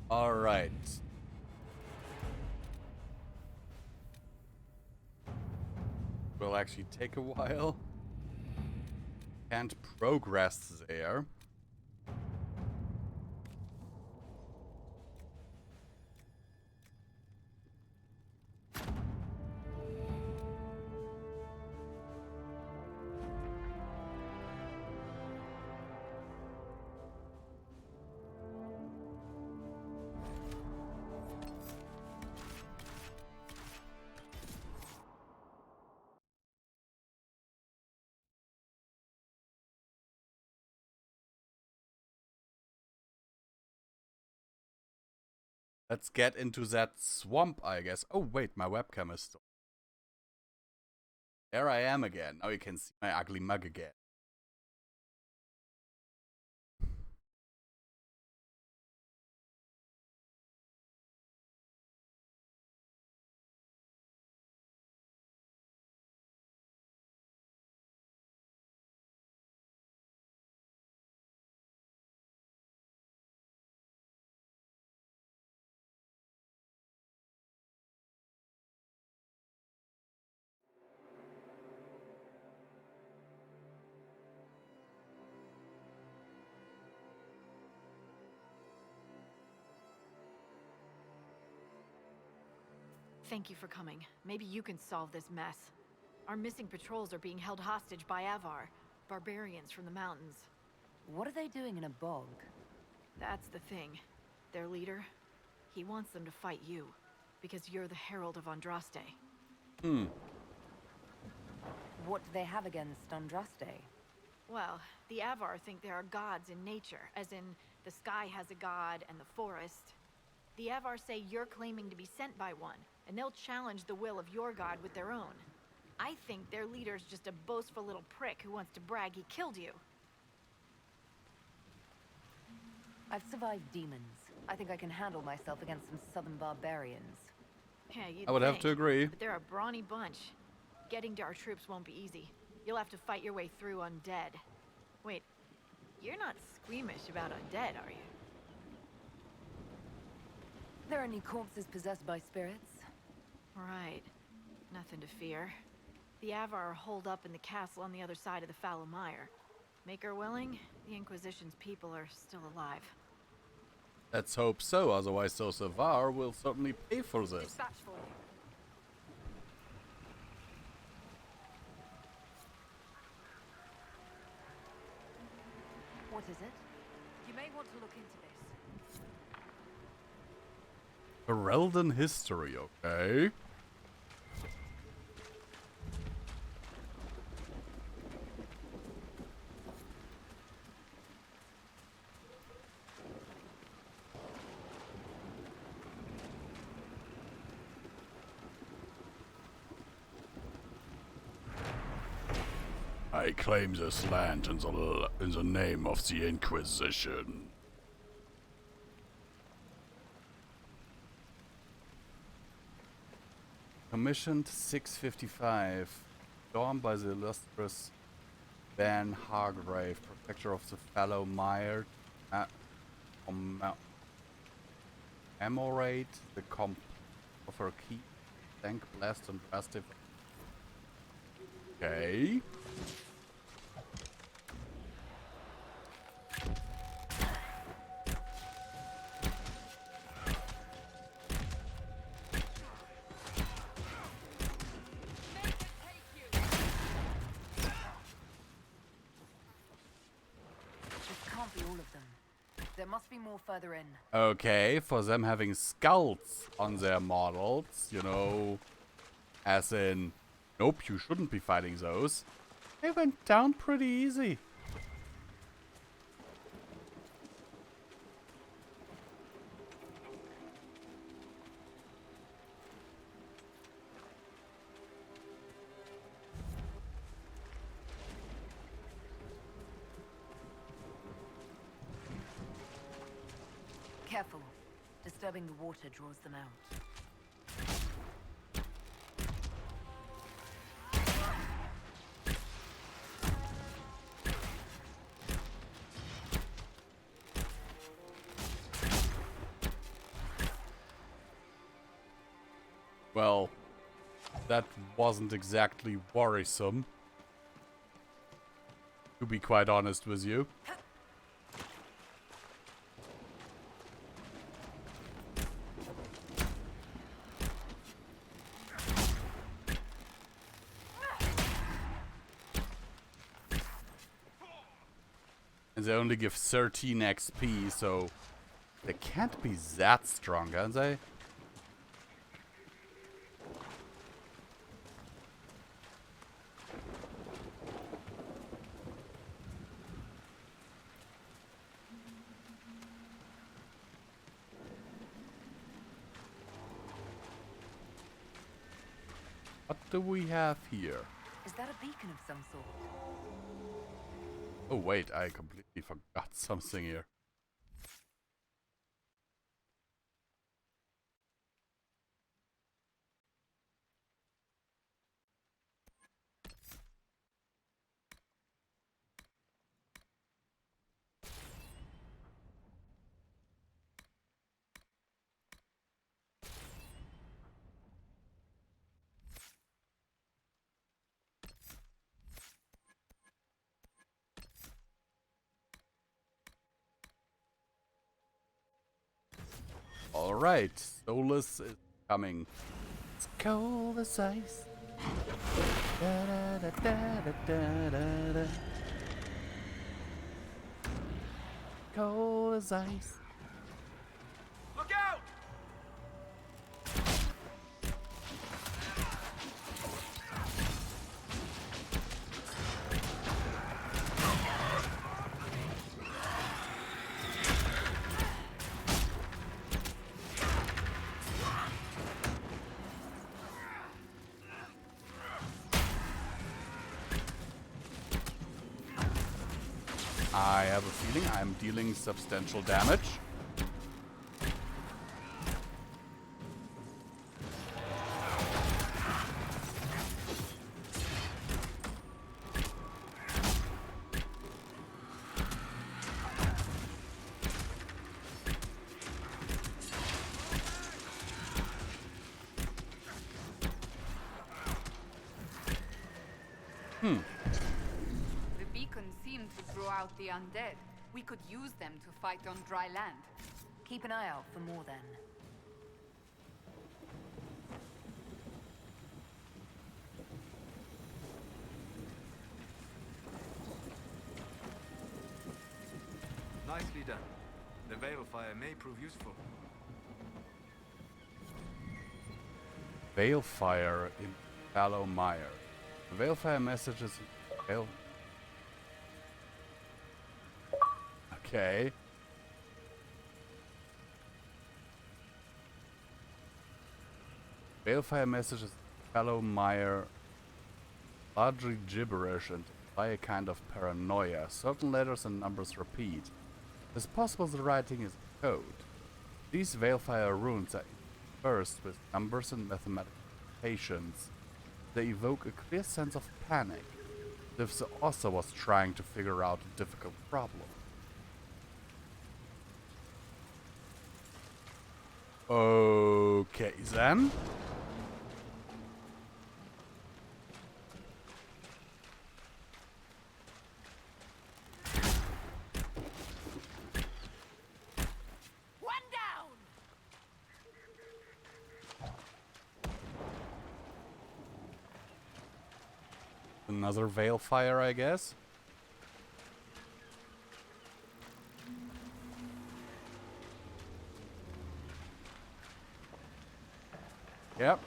All right. Will actually take a while. Can't progress there. Let's get into that swamp, I guess. Oh, wait, my webcam is still. There I am again. Now you can see my ugly mug again. Thank you for coming. Maybe you can solve this mess. Our missing patrols are being held hostage by Avar, barbarians from the mountains. What are they doing in a bog? That's the thing. Their leader, he wants them to fight you, because you're the Herald of Andraste. What do they have against Andraste? Well, the Avar think there are gods in nature, as in the sky has a god and the forest. The Avar say you're claiming to be sent by one, and they'll challenge the will of your god with their own. I think their leader's just a boastful little prick who wants to brag he killed you. I've survived demons. I think I can handle myself against some southern barbarians. Yeah, I would have to agree. But they're a brawny bunch. Getting to our troops won't be easy. You'll have to fight your way through undead. Wait, you're not squeamish about undead, are you? There any corpses possessed by spirits? Right. Nothing to fear. The Avar are holed up in the castle on the other side of the Fallow Mire. Make her willing, the Inquisition's people are still alive. Let's hope so, otherwise those Avar will certainly pay for this. Dispatch for you. What is it? You may want to look into this. Heraldan history, okay. I claim this land in the name of the Inquisition. Commissioned 655. Stormed by the illustrious Van Hargrave, protector of the Fallow Mire. Amorate the comp of her key. Thank blessed and drastic. Okay. There must be more further in. Okay, for them having skulls on their models, you know, as in, nope, you shouldn't be fighting those. They went down pretty easy. Careful. Disturbing the water draws them out. Well, that wasn't exactly worrisome, to be quite honest with you. And they only give 13 XP, so they can't be that strong, can they? What do we have here? Is that a beacon of some sort? Oh wait, I completely forgot something here. Alright, Solus is coming. It's cold as ice. Da, da, da, da, da, da, da. Cold as ice. Look out! I have a feeling I'm dealing substantial damage. The beacon seemed to draw out the undead. We could use them to fight on dry land. Keep an eye out for more then. Nicely done. The Veilfire may prove useful. Veilfire in Fallow Mire. The Veilfire messages in Okay. Veilfire messages in Fallow Mire largely gibberish and by a kind of paranoia. Certain letters and numbers repeat. It's possible the writing is code. These Veilfire runes are interspersed with numbers and mathematical notations. They evoke a clear sense of panic, as if the author was trying to figure out a difficult problem. Okay, then. One down! Another Veilfire, I guess. Yep.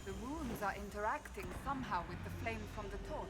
The runes are interacting somehow with the flame from the torch.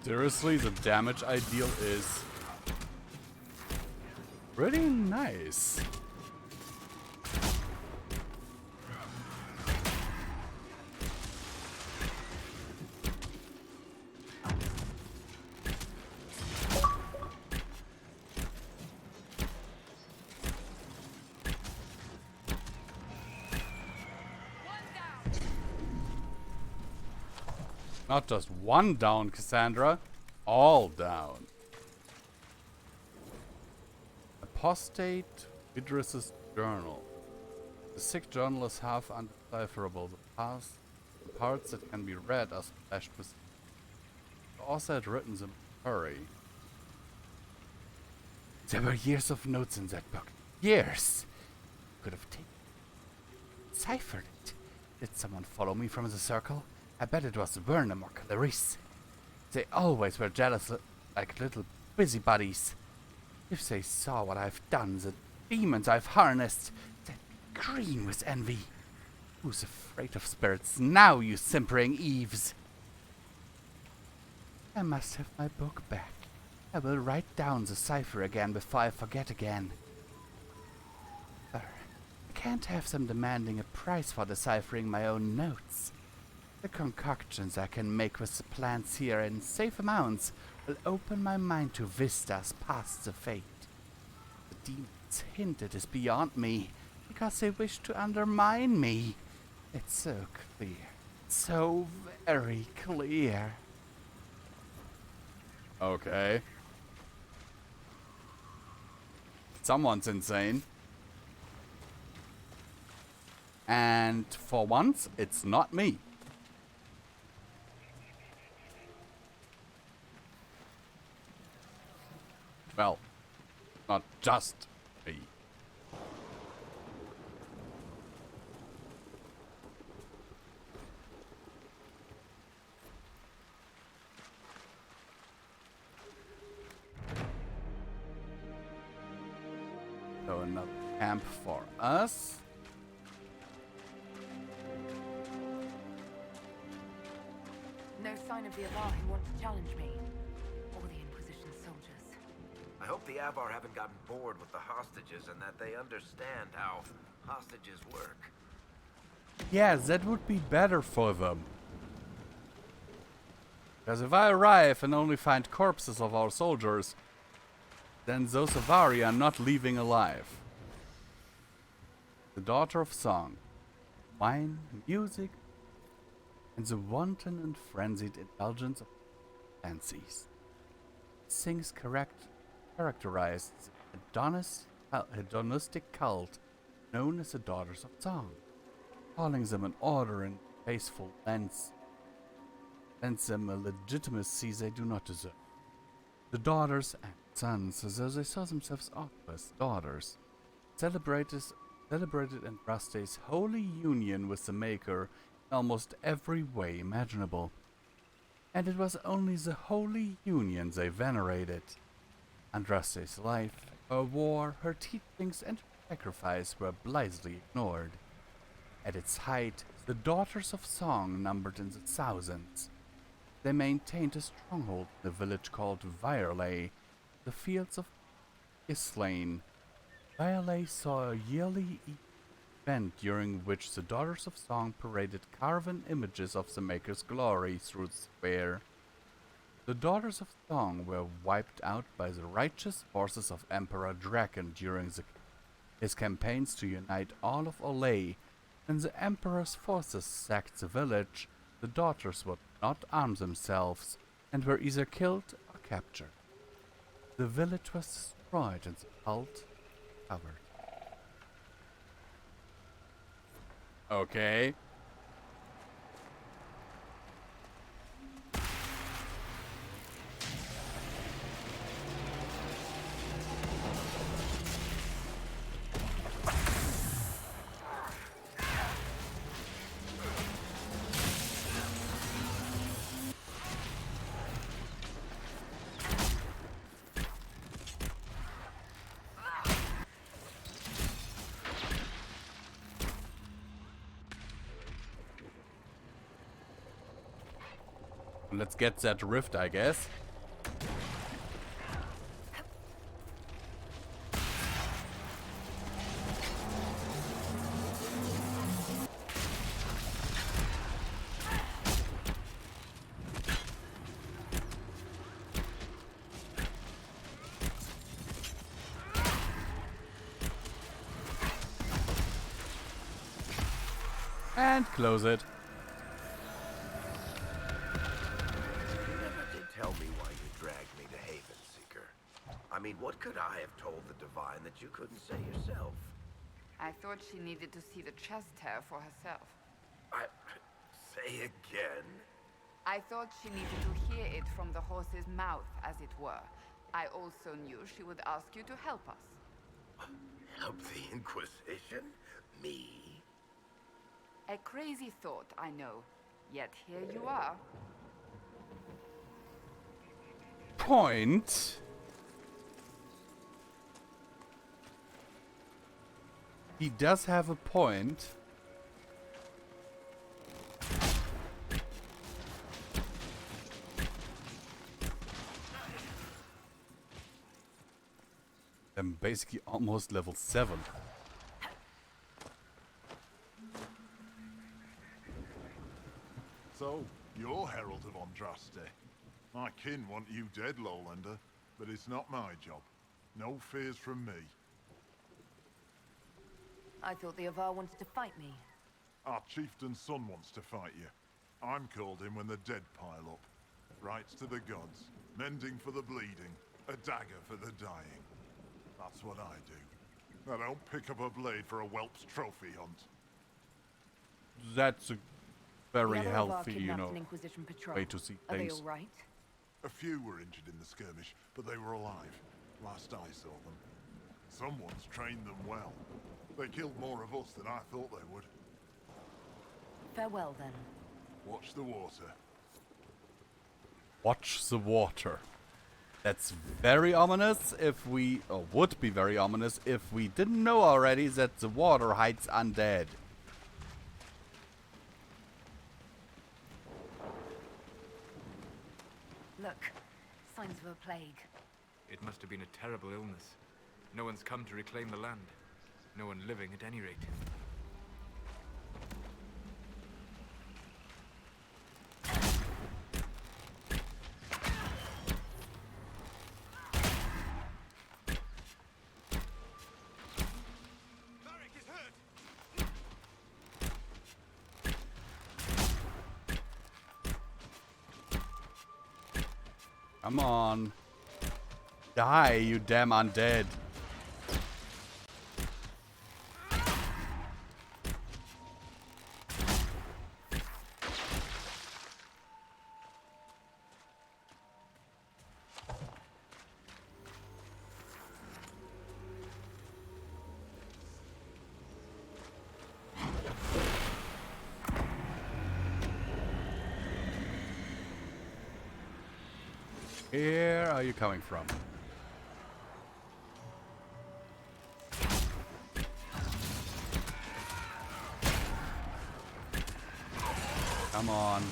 Seriously, the damage ideal is pretty nice. Not just one down, Cassandra. All down. Apostate Idris's journal. The sick journal is half undecipherable. The parts that can be read are splashed with. The author had written them in a hurry. There were years of notes in that book. Years! Could have deciphered it. Did someone follow me from the circle? I bet it was Burnham or Clarice. They always were jealous like little busybodies. If they saw what I've done, the demons I've harnessed, they'd be green with envy. Who's afraid of spirits now, you simpering Eves? I must have my book back. I will write down the cipher again before I forget again. I can't have them demanding a price for deciphering my own notes. The concoctions I can make with the plants here in safe amounts will open my mind to vistas past the fate. The demons hint it is beyond me, because they wish to undermine me. It's so clear. So very clear. Okay. Someone's insane. And for once, it's not me. Well, not just me. So another camp for us. No sign of the Avar who want to challenge me. Or the Inquisition soldiers. I hope the Avar haven't gotten bored with the hostages and that they understand how hostages work. Yeah, that would be better for them. Because if I arrive and only find corpses of our soldiers, then those Avari are not leaving alive. The Daughter of Song. Wine, music, and the wanton and frenzied indulgence of fancies. Sings characterized the hedonistic cult known as the Daughters of Song, calling them an order and faithful lends them a legitimacy they do not deserve. The daughters and sons, as though they saw themselves off as daughters, celebrated Andraste's holy union with the Maker in almost every way imaginable. And it was only the holy union they venerated. Andraste's life, her war, her teachings, and her sacrifice were blithely ignored. At its height, the Daughters of Song numbered in the thousands. They maintained a stronghold in a village called Virelay, the fields of Islain. Virelay saw a yearly event during which the Daughters of Song paraded carven images of the Maker's glory through the square. The Daughters of Song were wiped out by the righteous forces of Emperor Draken during his campaigns to unite all of Olay. When the Emperor's forces sacked the village, the daughters would not arm themselves and were either killed or captured. The village was destroyed and the cult covered. Okay. let's get that rift, I guess. And close it. You never did tell me why you dragged me to Haven, Seeker. I mean, what could I have told the Divine that you couldn't say yourself? I thought she needed to see the chest hair for herself. Say again? I thought she needed to hear it from the horse's mouth, as it were. I also knew she would ask you to help us. Help the Inquisition? Me? A crazy thought, I know. Yet here you are. Point. He does have a point. I'm basically almost level 7. So, you're Herald of Andraste. My kin want you dead, Lowlander, but it's not my job. No fears from me. I thought the Avar wanted to fight me. Our chieftain's son wants to fight you. I'm called in when the dead pile up. Rights to the gods, mending for the bleeding, a dagger for the dying. That's what I do. I don't pick up a blade for a whelp's trophy hunt. That's a very The other Avar healthy, you kidnapped know, an Inquisition patrol. way to see Are they things. all right? A few were injured in the skirmish, but they were alive. Last I saw them. Someone's trained them well. They killed more of us than I thought they would. Farewell, then. Watch the water. Watch the water. That's very ominous if we, or would be very ominous if we didn't know already that the water hides undead. Look, signs of a plague. It must have been a terrible illness. No one's come to reclaim the land. No one living, at any rate. Come on. Die, you damn undead. Where are you coming from? Come on.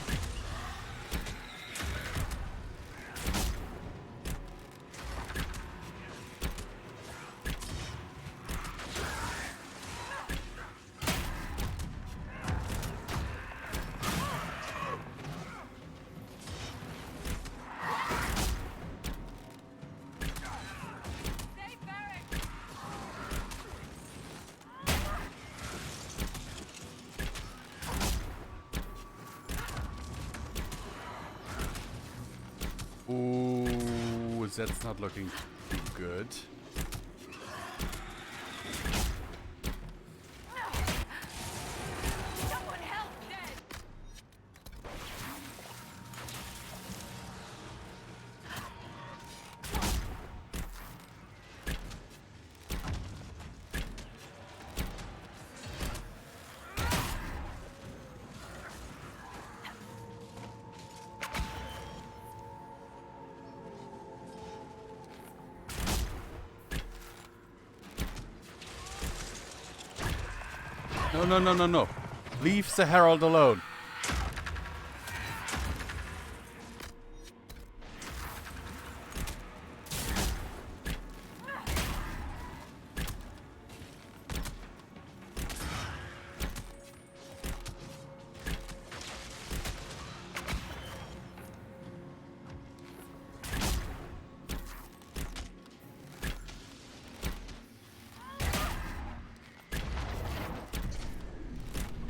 Ooh, that's not looking too good. Someone help, Ned! No, no, no, no, no. Leave the Herald alone.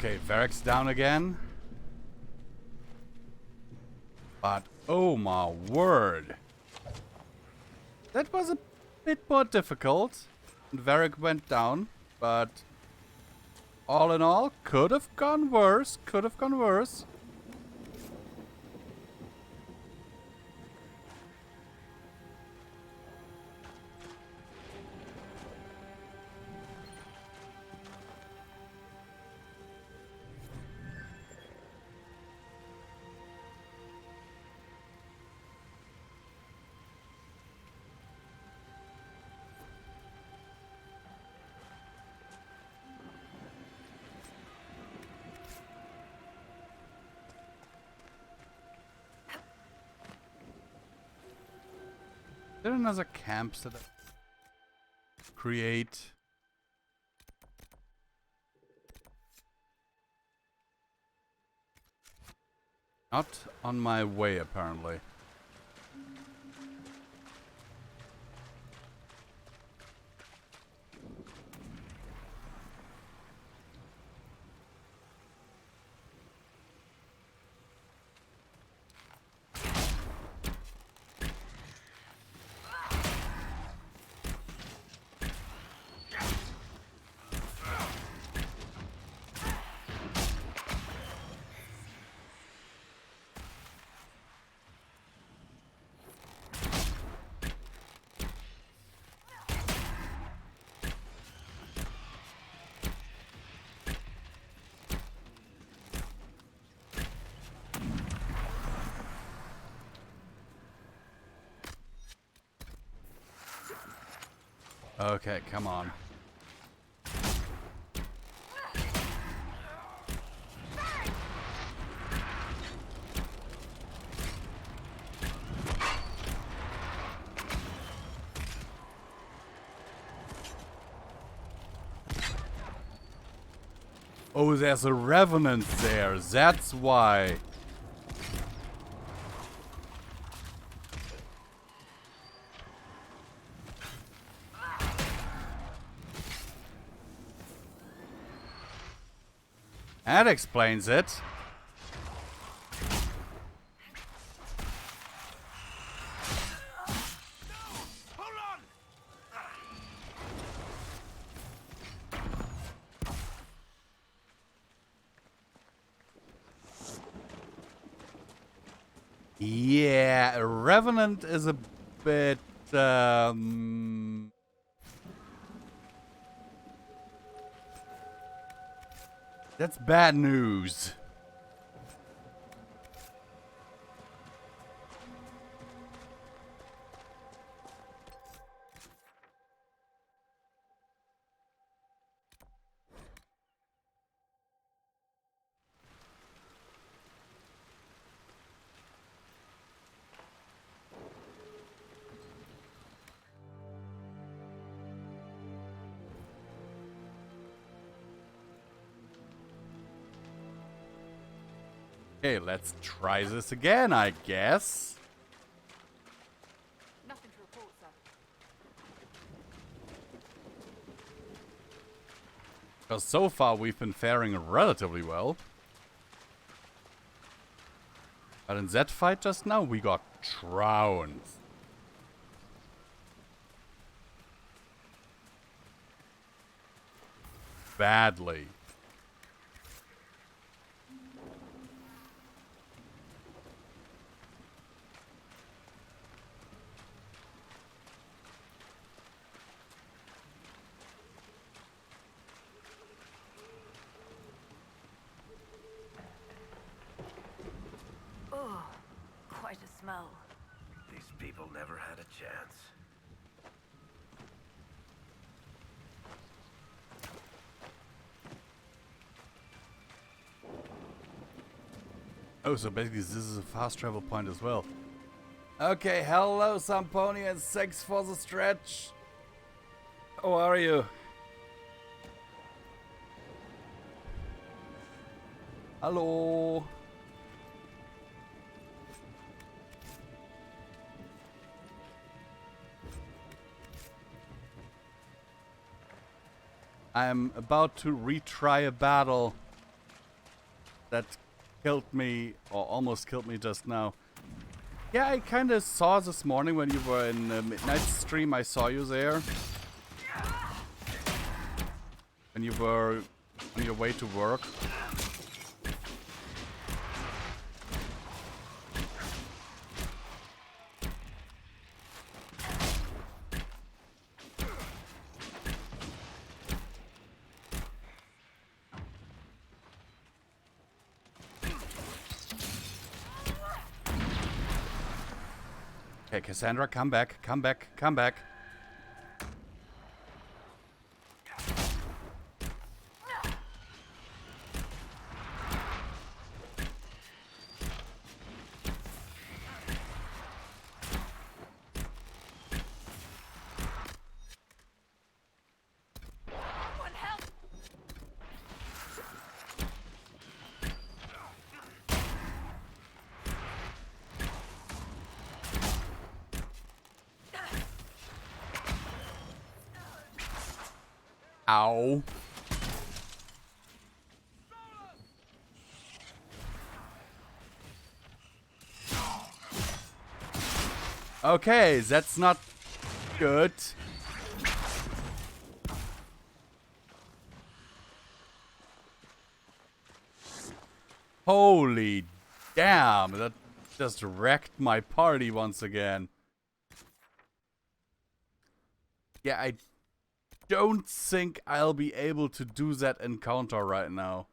Okay, Varric's down again. But, oh my word. That was a bit more difficult. Varric went down, but all in all, could have gone worse. Could have gone worse. Is there another camp set up? Create. Not on my way, apparently. Okay, come on. Oh, there's a revenant there. That's why. That explains it. Yeah, a Revenant is a bit, that's bad news. Okay, let's try this again, I guess. Nothing to report, sir. Because so far we've been faring relatively well. But in that fight just now, we got trounced. Badly. Oh, quite a smell. These people never had a chance. Oh, so basically this is a fast travel point as well. Okay, hello Samponi and thanks for the stretch. How are you? Hello. I'm about to retry a battle that killed me, or almost killed me just now. Yeah, I kind of saw this morning when you were in the midnight stream. I saw you there. When you were on your way to work. Okay, Cassandra, come back, come back, come back. Ow. Okay, that's not good. Holy damn, that just wrecked my party once again. Yeah, I don't think I'll be able to do that encounter right now.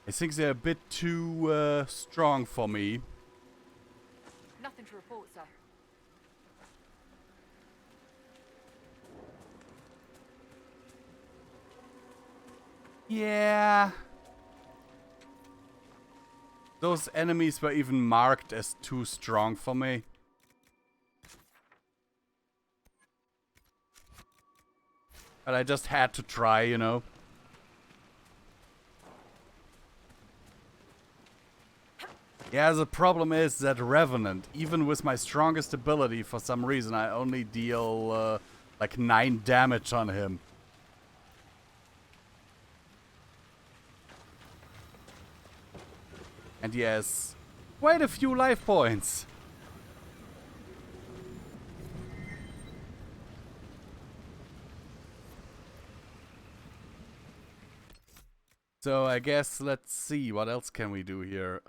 I think they're a bit too strong for me. Nothing to report, sir. Yeah. Those enemies were even marked as too strong for me. But I just had to try, you know. Yeah, the problem is that Revenant, even with my strongest ability, for some reason I only deal like 9 damage on him. And he has quite a few life points. So I guess let's see, what else can we do here?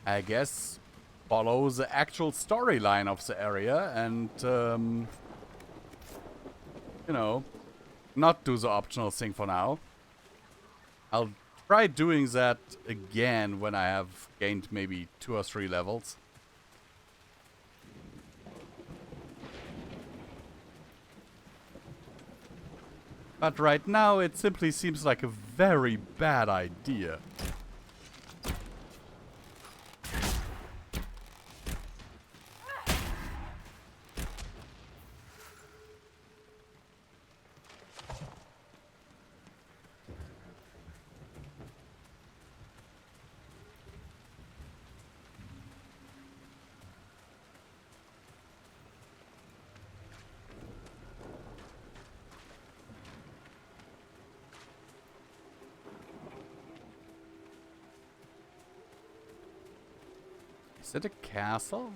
I guess follow the actual storyline of the area and you know, not do the optional thing for now. I'll try doing that again when I have gained maybe 2 or 3 levels. But right now it simply seems like a very bad idea. Is it a castle?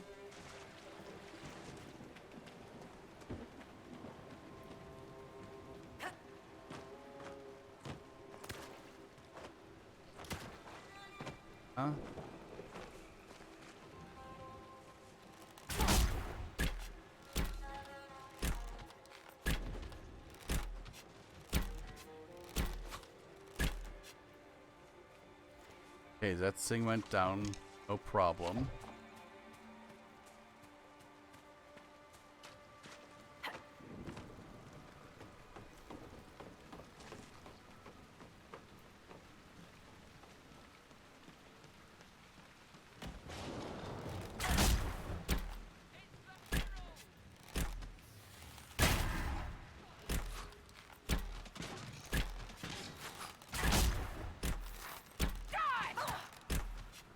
Huh? Okay, that thing went down, no problem.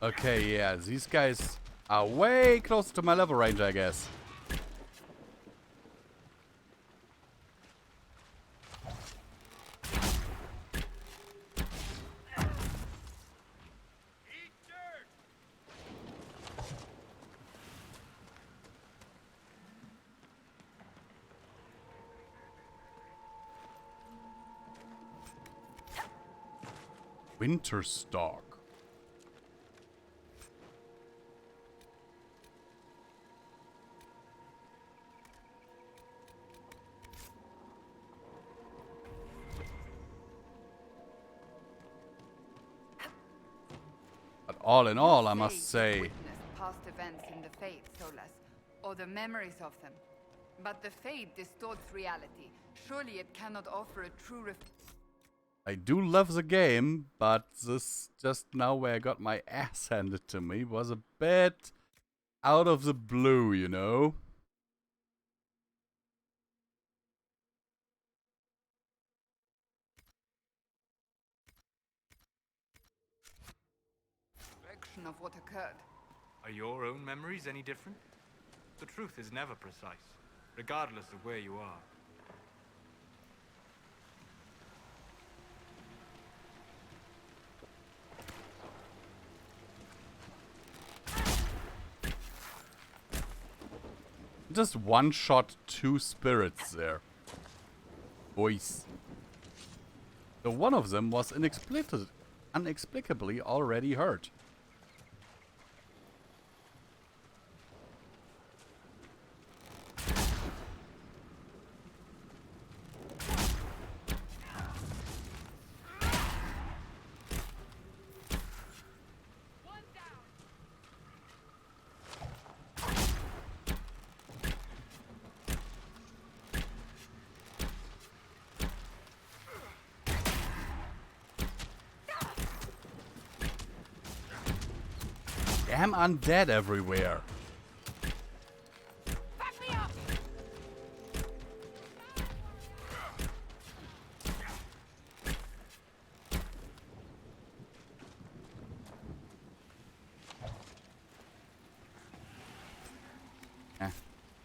Okay, yeah, these guys are way closer to my level range, I guess. Winter Stalk. But all in all, I must say, witnessed past events in the Fade, Solas, or the memories of them. But the Fade distorts reality. Surely it cannot offer a true I do love the game, but this just now where I got my ass handed to me was a bit out of the blue, you know? reflection of what occurred. Are your own memories any different? The truth is never precise, regardless of where you are. Just one shot 2 spirits there. Boys. So one of them was inexplicably already hurt. Damn undead everywhere.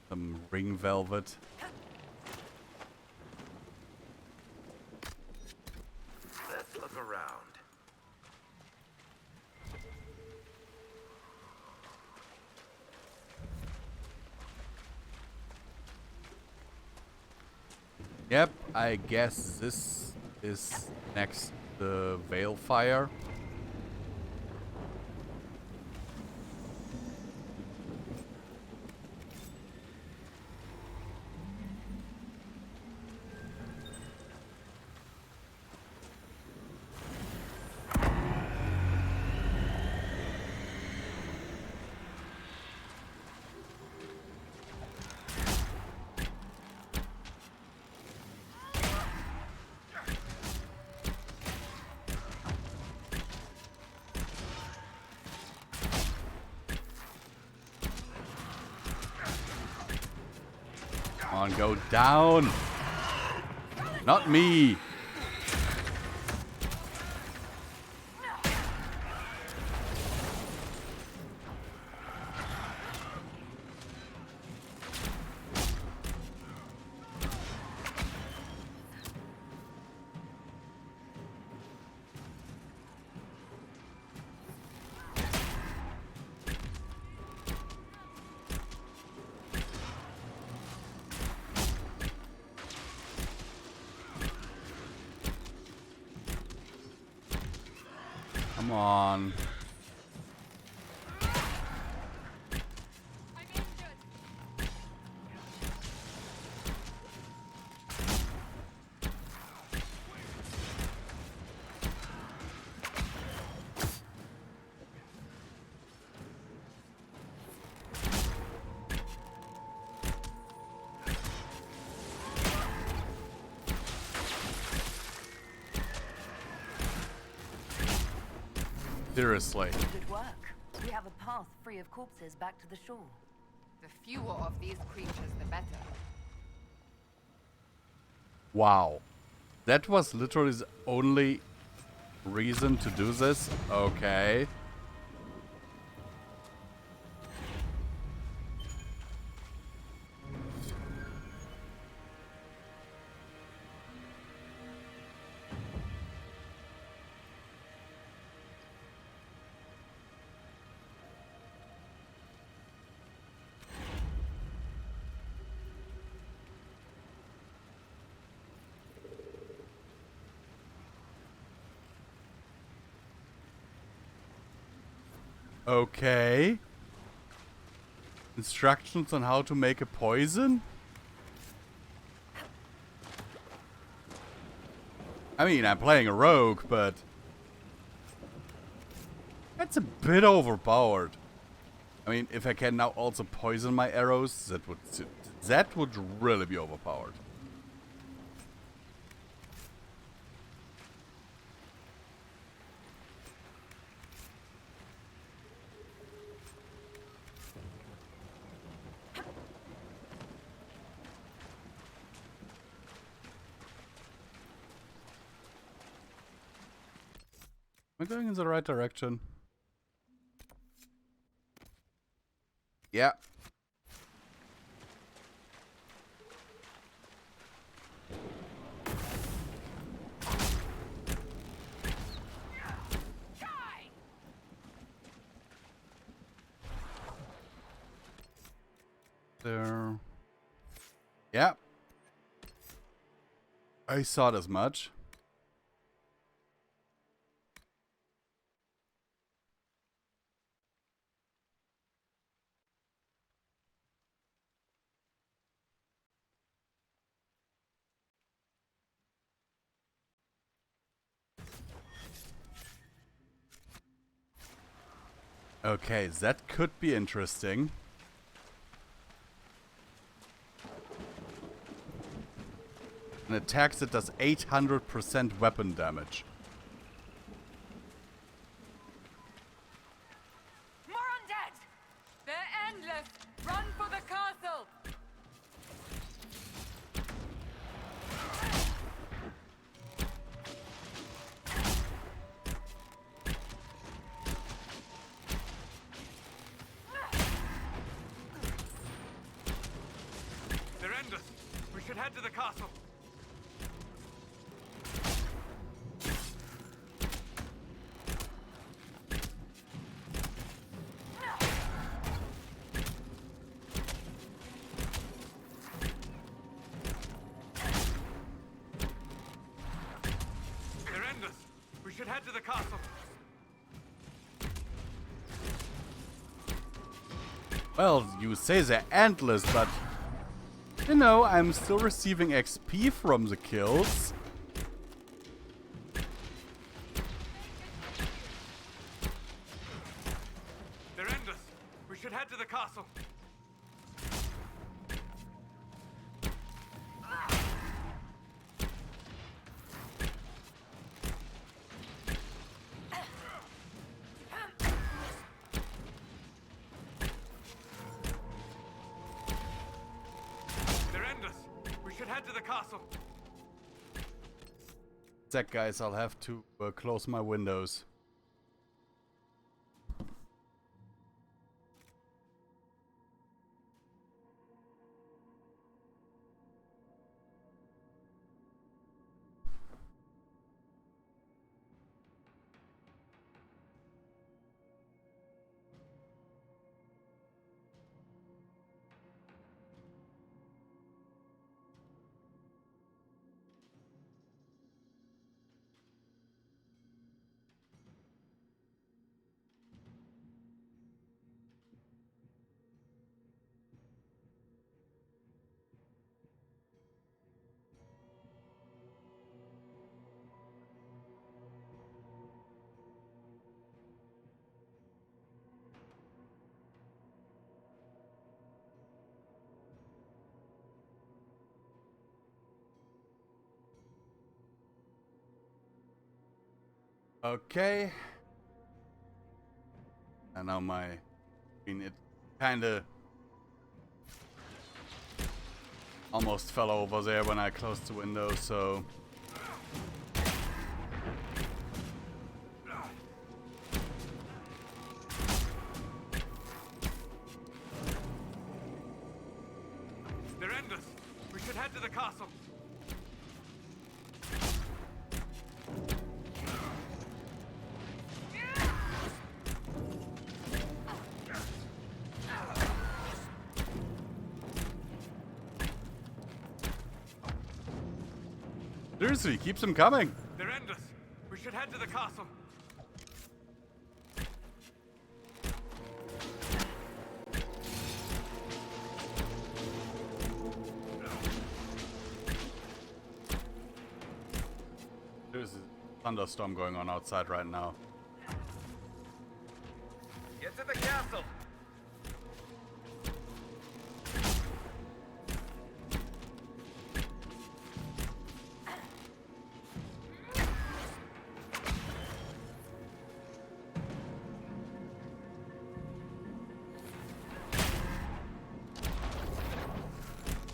Some ring velvet. Let's look around. Yep, I guess this is next the Veil Fire. Come on, go down. Not me. Come on. Seriously. Good work. We have a path free of corpses back to the shore. The fewer of these creatures, the better. Wow. That was literally the only reason to do this? Okay. Okay. Instructions on how to make a poison? I mean, I'm playing a rogue, but that's a bit overpowered. I mean, if I can now also poison my arrows, that would really be overpowered. Am I going in the right direction? Yeah. There. Yeah. I thought as much. Okay, that could be interesting. An attack that does 800% weapon damage. More undead! They're endless! Run for the castle! They're endless. We should head to the castle. They're endless. We should head to the castle. Well, you say they're endless, but you know, I'm still receiving XP from the kills. They're endless. We should head to the castle. They're endless. We should head to the castle. That guys, I'll have to close my windows. Okay. And now I mean, it kinda almost fell over there when I closed the window, so They're endless. We should head to the castle. seriously, keeps them coming. They're endless. We should head to the castle. thunderstorm going on outside right now. Get to the castle!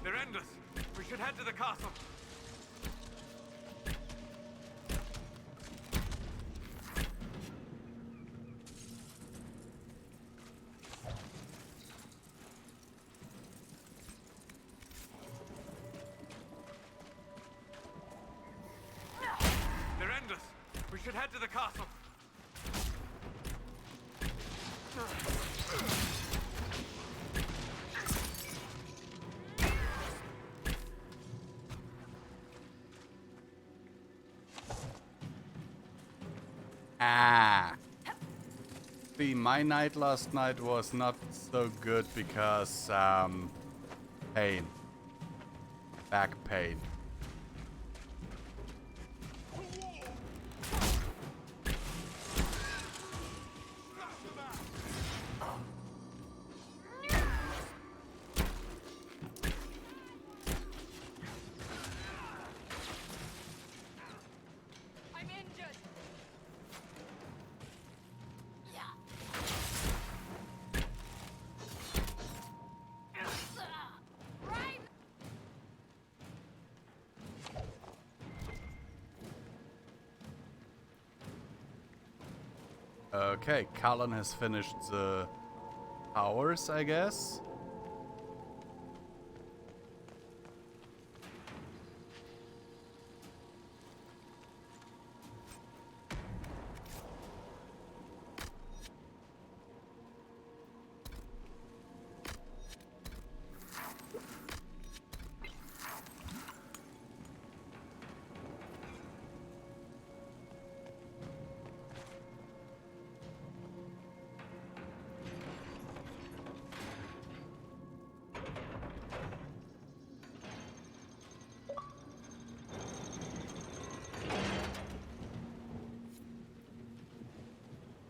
They're endless. We should head to the castle. They're endless. We should head to the castle. Ah. See, my night last night was not so good because, pain. Back pain. I'm injured. Right. Okay, Cullen has finished the towers, I guess.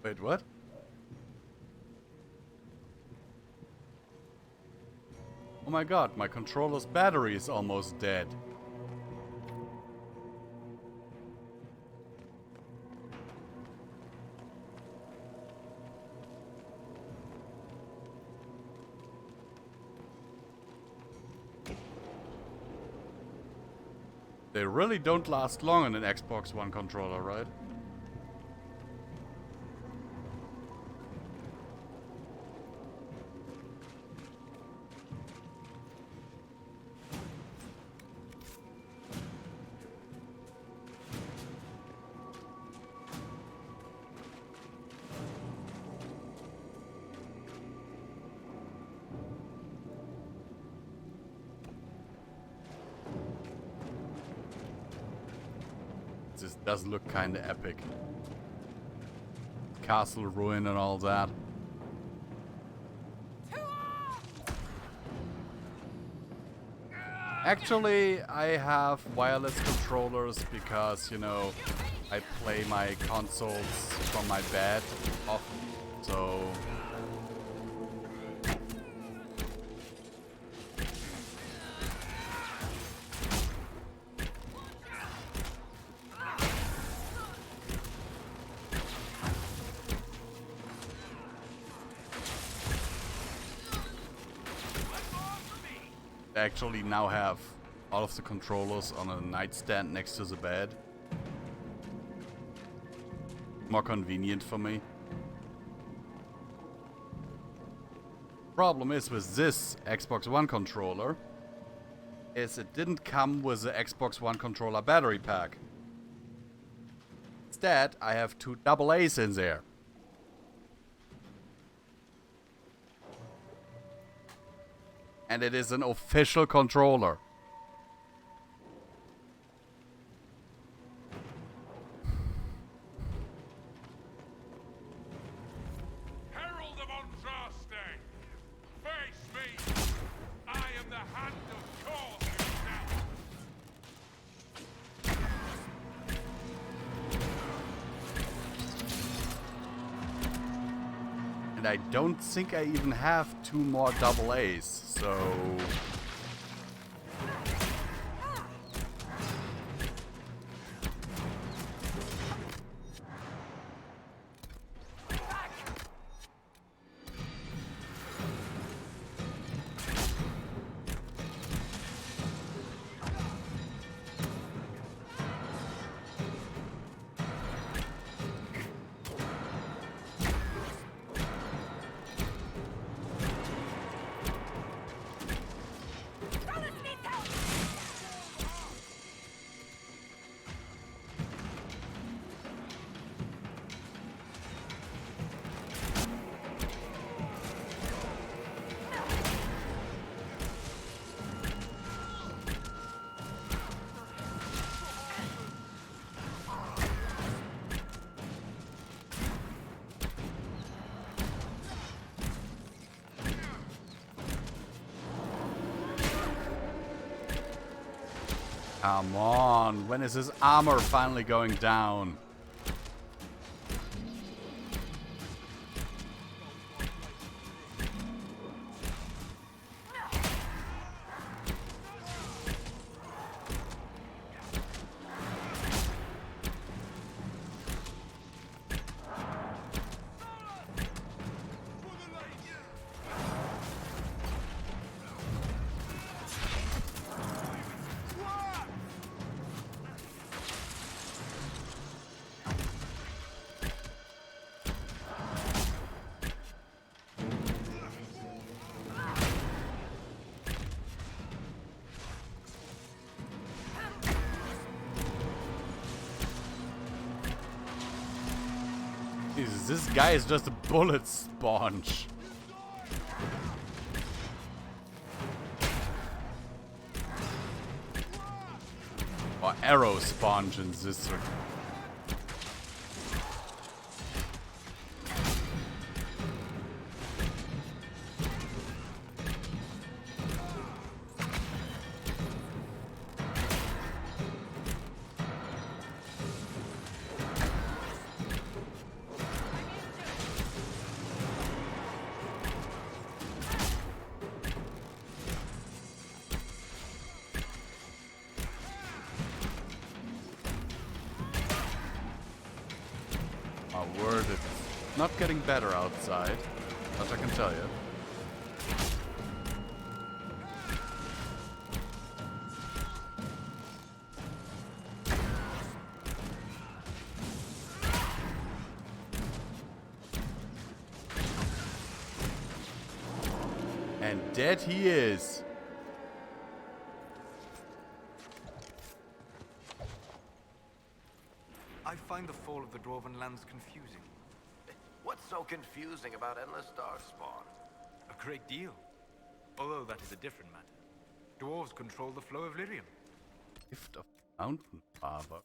Wait, what? Oh my god, my controller's battery is almost dead. They really don't last long in an Xbox One controller, right? This does look kinda epic. Castle ruin and all that. Actually, I have wireless controllers because, you know, I play my consoles from my bed often, so... I actually now have all of the controllers on a nightstand next to the bed. More convenient for me. Problem is with this Xbox One controller is it didn't come with the Xbox One controller battery pack. Instead, I have two AA's in there. And it is an official controller. Herald of Andraste, face me! I am the hand of Thor himself! I don't think I even have 2 more double A's, so... Come on, when is his armor finally going down? Jesus, this guy is just a bullet sponge. Or arrow sponge in this. Word, it's not getting better outside, that I can tell you. And dead he is. I find the fall of the Dwarven lands confusing. What's so confusing about Endless Darkspawn? A great deal. Although that is a different matter. Dwarves control the flow of lyrium. Gift of Mountain Father.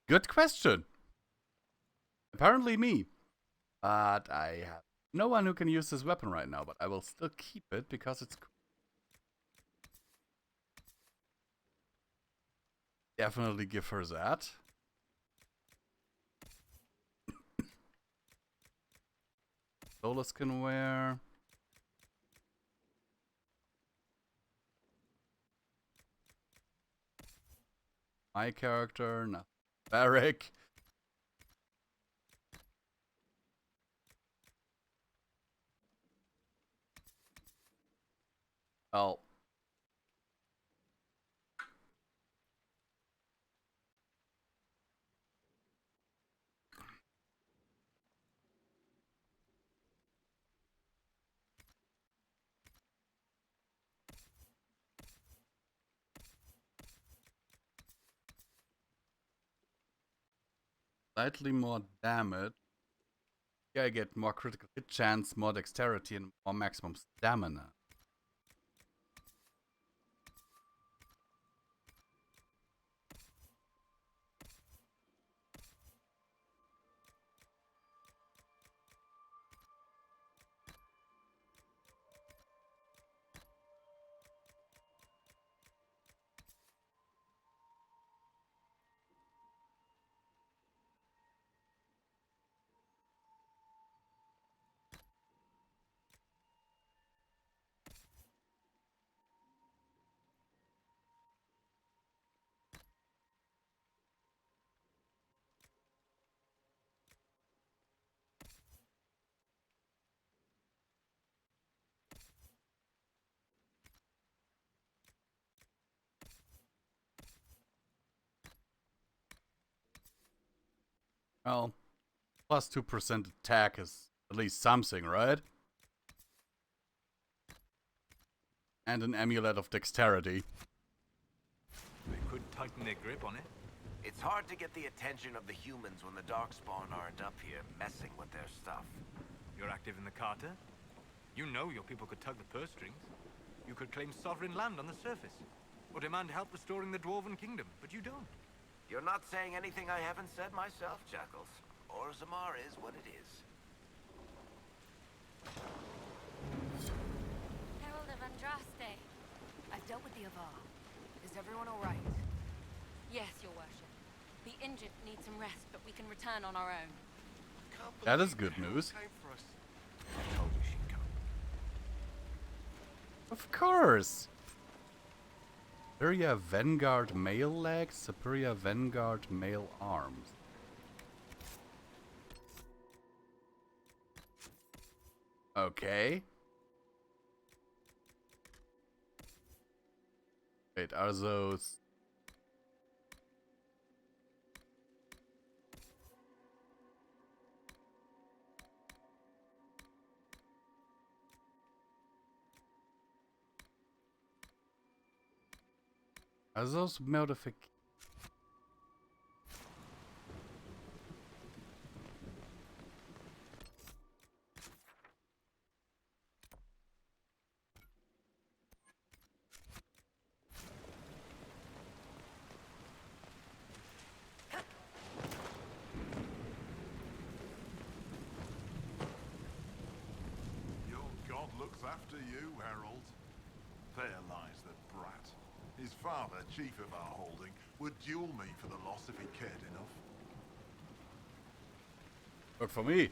Good question. Apparently me. But I have no one who can use this weapon right now, but I will still keep it because it's cool. Definitely give her that. Solus can wear. My character, no. Barrick. Well. Slightly more damage. Here I get more critical hit chance, more dexterity, and more maximum stamina. Well, plus 2% attack is at least something, right? And an amulet of dexterity. They could tighten their grip on it. It's hard to get the attention of the humans when the Darkspawn aren't up here messing with their stuff. You're active in the Carter? You know your people could tug the purse strings. You could claim sovereign land on the surface, or demand help restoring the Dwarven Kingdom, but you don't. You're not saying anything I haven't said myself, Jackals. Orzammar is what it is. Herald of Andraste. I've dealt with the Avar. Is everyone all right? Yes, your worship. The injured need some rest, but we can return on our own. That is good news. I told you she'd come. Of course! Superior Vanguard male legs, Superior Vanguard male arms. Okay. Wait, are those... Are those modifications? Your god looks after you, Herald. There lies the brat. His father, chief of our holding, would duel me for the loss if he cared enough. Work for me.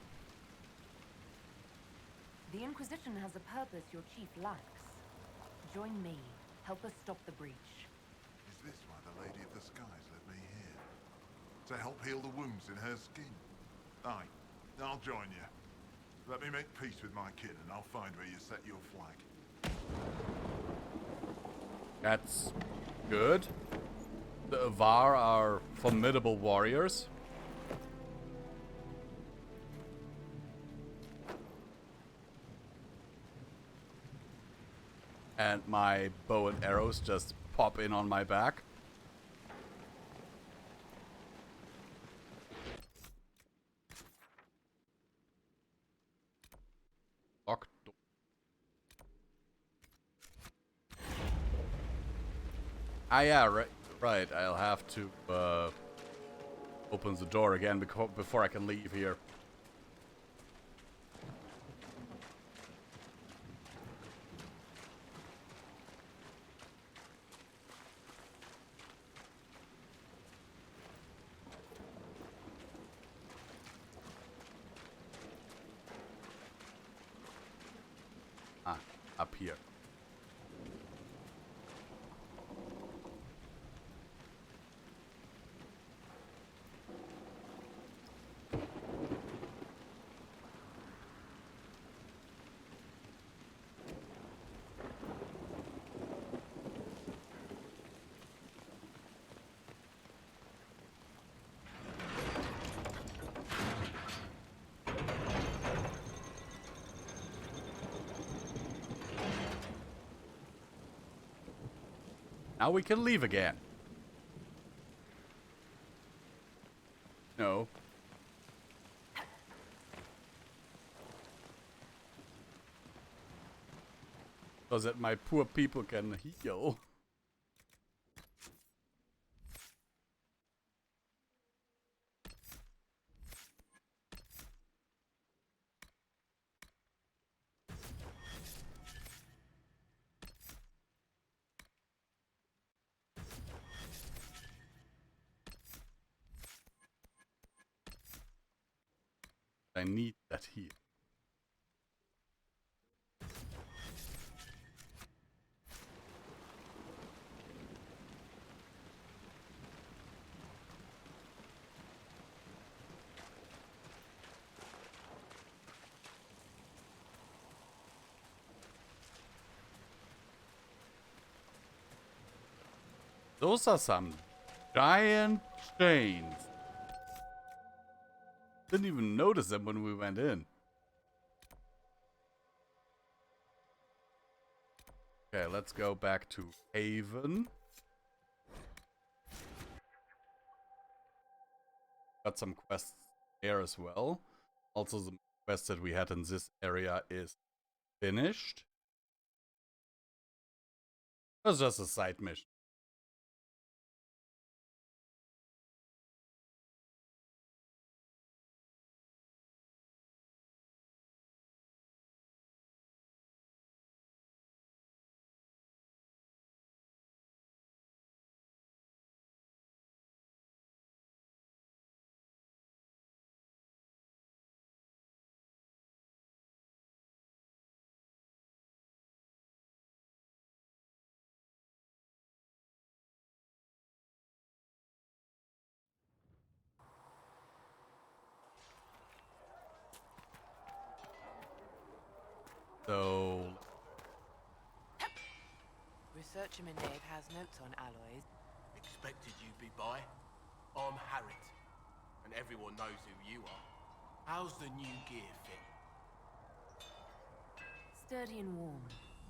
The Inquisition has a purpose your chief lacks. Join me. Help us stop the breach. Is this why the Lady of the Skies led me here? To help heal the wounds in her skin? Aye, I'll join you. Let me make peace with my kin and I'll find where you set your flag. That's good. The Avar are formidable warriors. And my bow and arrows just pop in on my back. Locked door. Ah, yeah, right. I'll have to open the door again before I can leave here. Ah, up here. Now we can leave again. No. So that my poor people can heal. I need that here. Those are some giant chains. Didn't even notice them when we went in. Okay, let's go back to Haven. Got some quests there as well. Also, the quest that we had in this area is finished. It was just a side mission. So, Researcher Menave has notes on alloys. Expected you'd be by. I'm Harriet, and everyone knows who you are. How's the new gear fit? Sturdy and warm.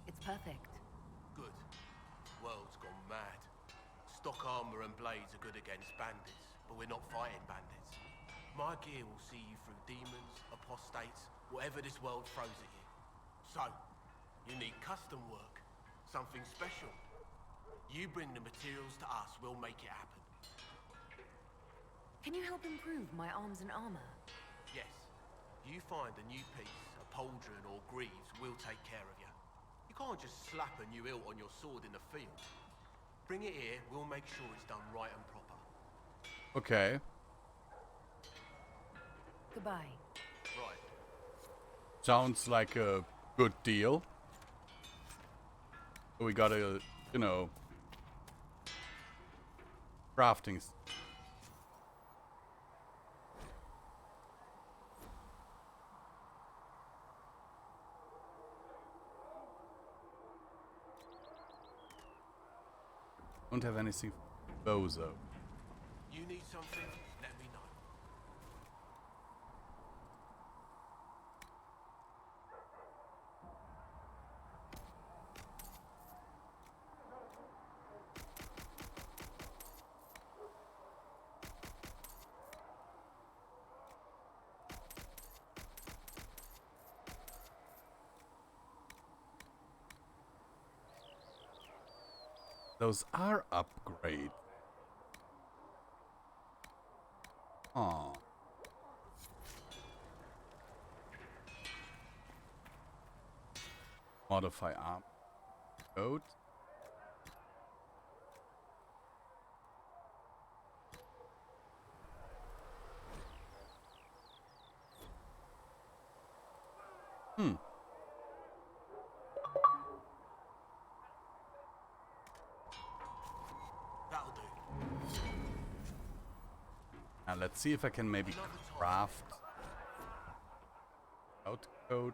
It's perfect. Good. World's gone mad. Stock armor and blades are good against bandits, but we're not fighting bandits. My gear will see you through demons, apostates, whatever this world throws at you. So, you need custom work. Something special. You bring the materials to us, we'll make it happen. Can you help improve my arms and armor? Yes. You find a new piece, a pauldron or greaves, we'll take care of you. You can't just slap a new hilt on your sword in the field. Bring it here, we'll make sure it's done right and proper. okay. Goodbye. Right. Sounds like a good deal. We gotta, you know, crafting. Don't have anything for Bozo. You need something, let me know. Those are upgrades. Aw. Modify arm code. That'll do. Now let's see if I can maybe craft outcoat.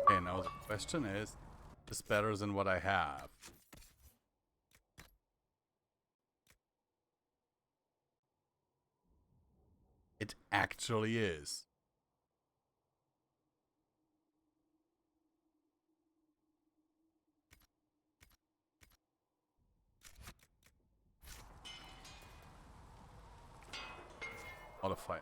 Okay, now the question is better than what I have? It actually is. Modify.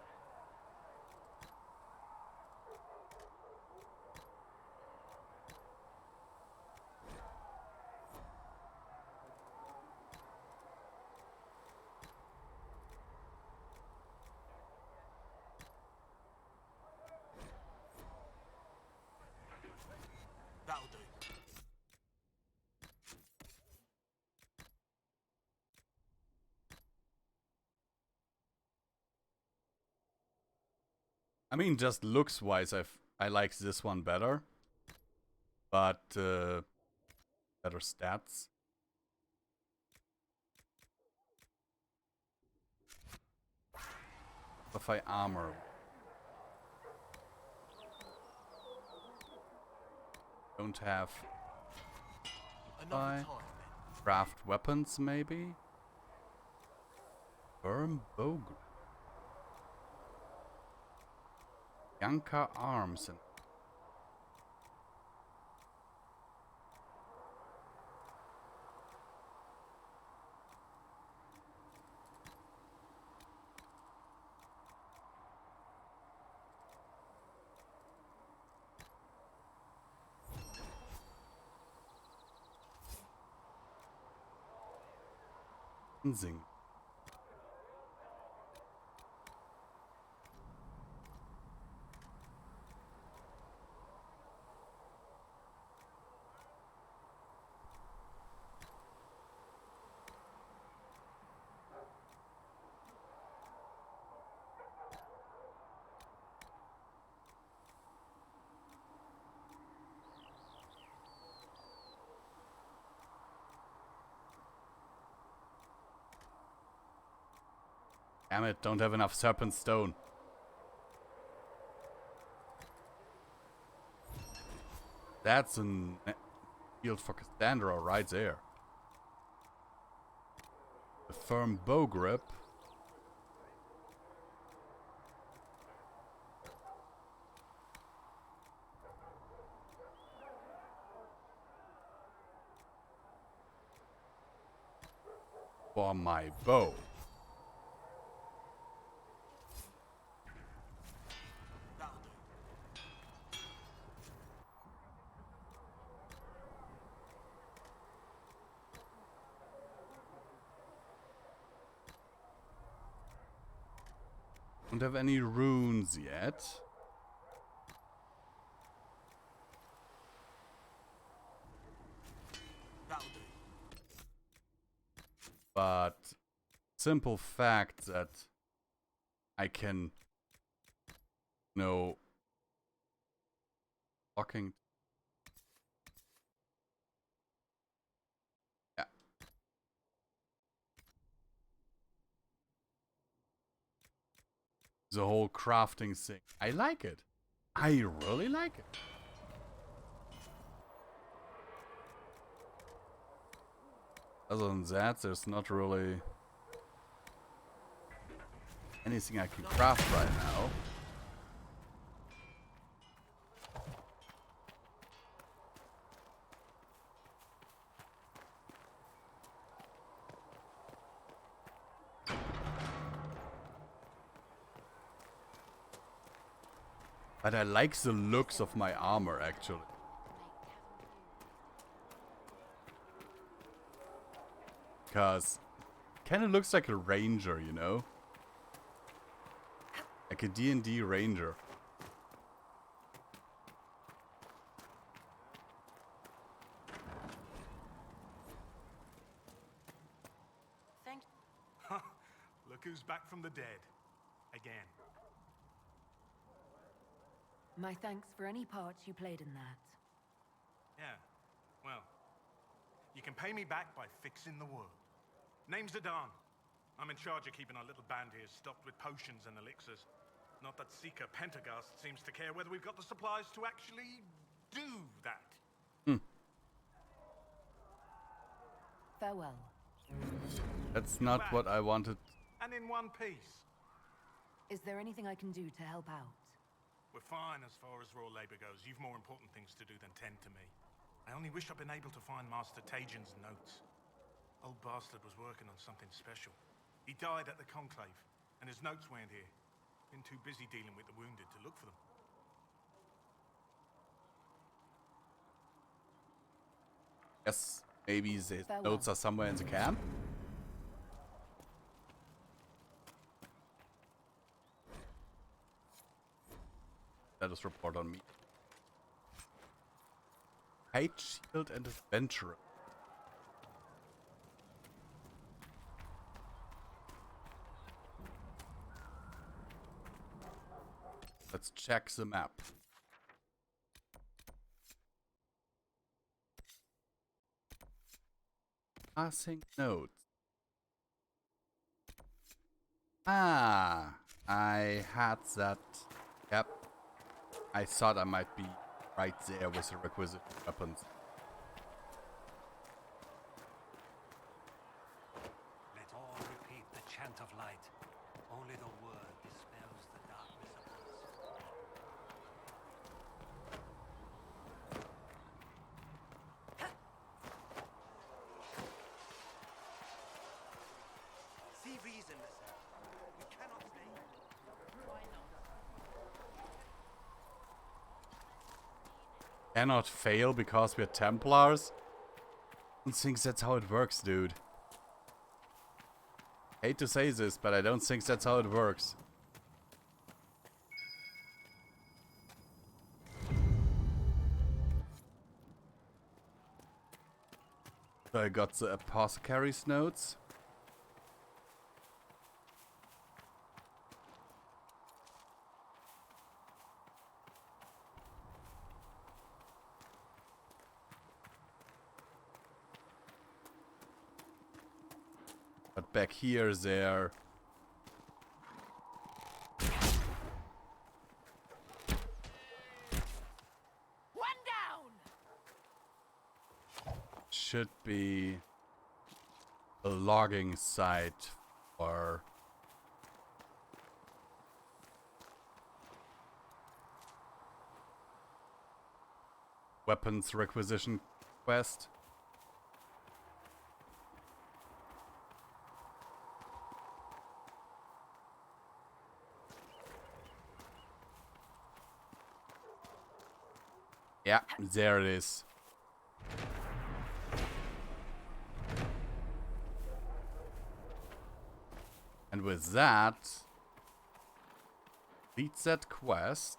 That'll do. I mean, just looks-wise, I like this one better. But, better stats. If I armor. Don't have... Another time. Craft weapons, maybe? Firm bow grip. Yanka arms and... Zing. Damn it, don't have enough serpent stone. That's an field for Cassandra right there. The firm bow grip. For my bow. Don't have any runes yet. But simple fact that I can know blocking. Yeah. The whole crafting thing. I like it. I really like it. Other than that, there's not really anything I can craft right now. But I like the looks of my armor, actually. Because it kind of looks like a ranger, you know? Like a D&D ranger. Thank you. Look who's back from the dead. Again. My thanks for any part you played in that. Yeah, well, you can pay me back by fixing the world. Name's Adan. I'm in charge of keeping our little band here stocked with potions and elixirs. Not that Seeker Pentagast seems to care whether we've got the supplies to actually do that. Farewell. That's not what I wanted. And in one piece. Is there anything I can do to help out? We're fine as far as raw labor goes. You've more important things to do than tend to me. I only wish I'd been able to find Master Tajin's notes. Old bastard was working on something special. He died at the Conclave, and his notes weren't here. Been too busy dealing with the wounded to look for them. Yes, maybe the notes are somewhere in the camp. Let us report on me. Hate Shield and Adventurer. Let's check the map. Passing notes. Ah, I had that. Yep. I thought I might be right there with the requisite weapons. Let all repeat the chant of light. Only the word dispels the darkness of See reason, listen. We cannot stay. Why not? Cannot fail because we're Templars? I don't think that's how it works, dude. Hate to say this, but I don't think that's how it works. So I got the apothecary's notes. But back here, there. One down. Should be a logging site or weapons requisition quest. Yeah, there it is. And with that, beats that quest.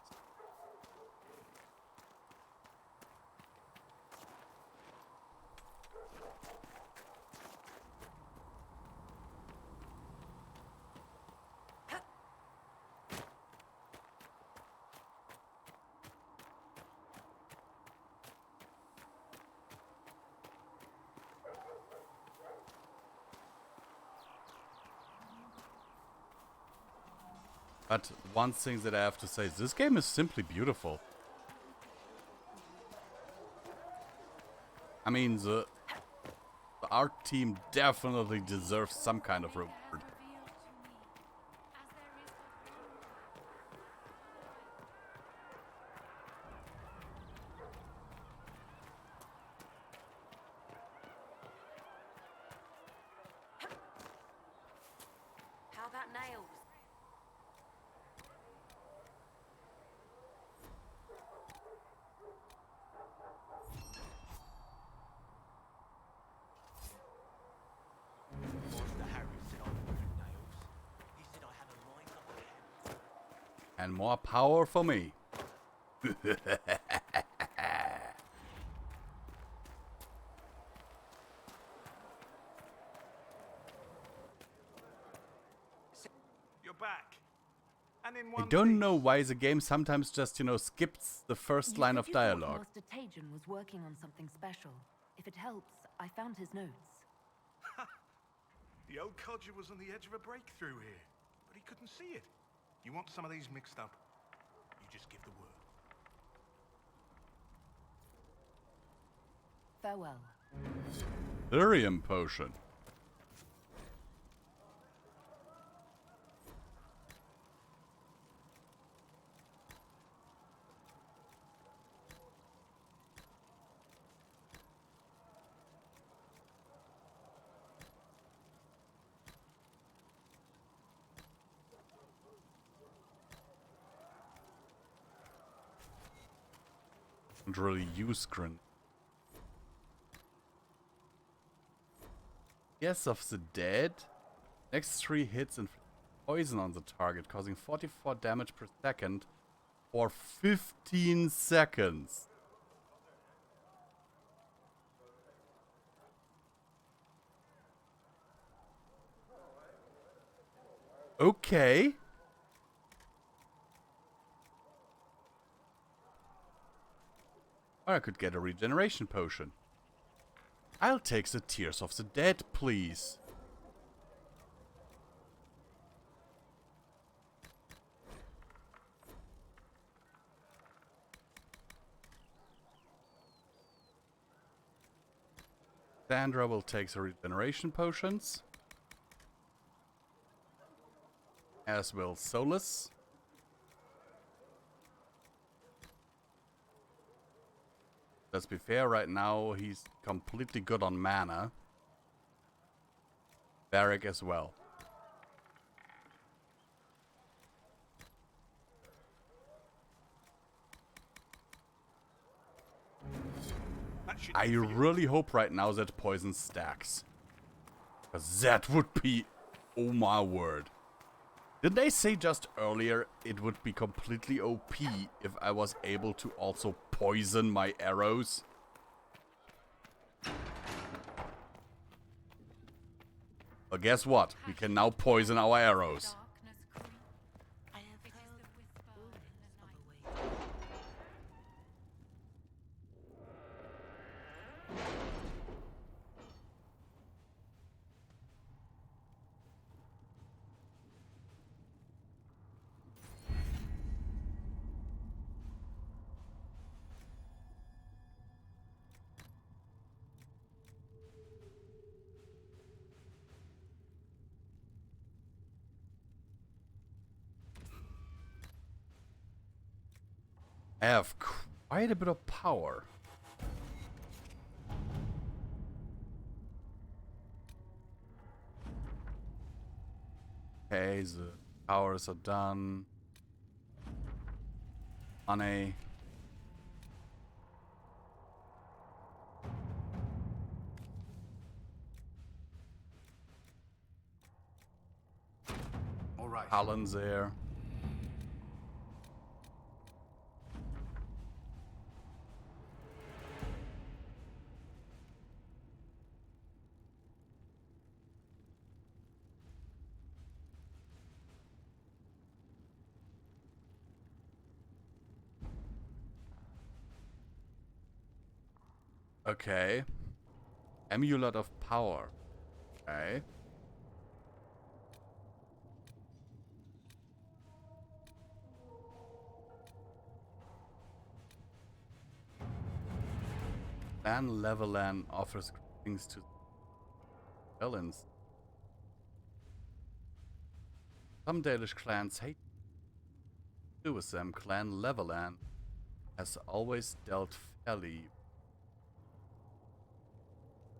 But one thing that I have to say, this game is simply beautiful. I mean, the art team definitely deserves some kind of reward. How about nails? And more power for me. You're back. And in I one don't piece. know why the game sometimes just, you know, skips the first line of dialogue. Master Tajan was working on something special. If it helps, I found his notes. The old codger was on the edge of a breakthrough here, but he couldn't see it. You want some of these mixed up? You just give the word. Farewell. Lyrium potion. Don't really use grenade. Yes, of the dead. Next 3 hits and poison on the target, causing 44 damage per second for 15 seconds. Okay. Or I could get a regeneration potion. I'll take the Tears of the Dead, please. Sandra will take the regeneration potions. As will Solus. Let's be fair, right now he's completely good on mana. Varric as well. I really hope right now that poison stacks. Because that would be... Oh my word. Didn't they say just earlier it would be completely OP if I was able to also poison my arrows? Well, guess what? We can now poison our arrows. I have quite a bit of power. Okay, the powers are done. Money. All right. Alan's there. Okay. Amulet of Power. Okay. Clan Leveland offers things to villains. Some Dalish clans hate to do with them. Clan Leveland has always dealt fairly.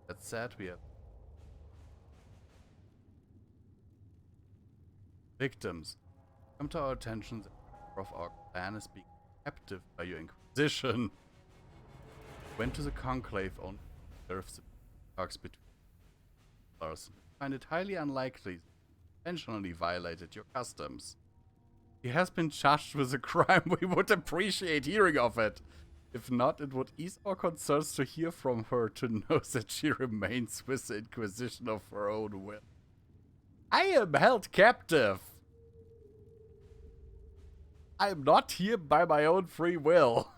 That said, we have victims. Come to our attention that the member of our clan is being captive by your Inquisition. Went to the Conclave on serves the talks between us. Find it highly unlikely that intentionally violated your customs. He has been charged with a crime. We would appreciate hearing of it. If not, it would ease our concerns to hear from her to know that she remains with the Inquisition of her own will. I am held captive. I am not here by my own free will.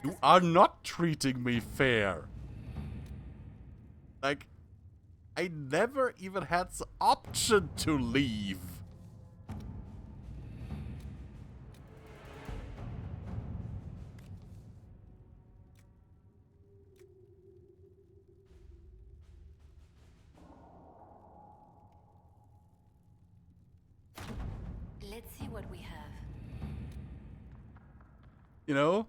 You are not treating me fair. Like, I never even had the option to leave. Let's see what we have. You know?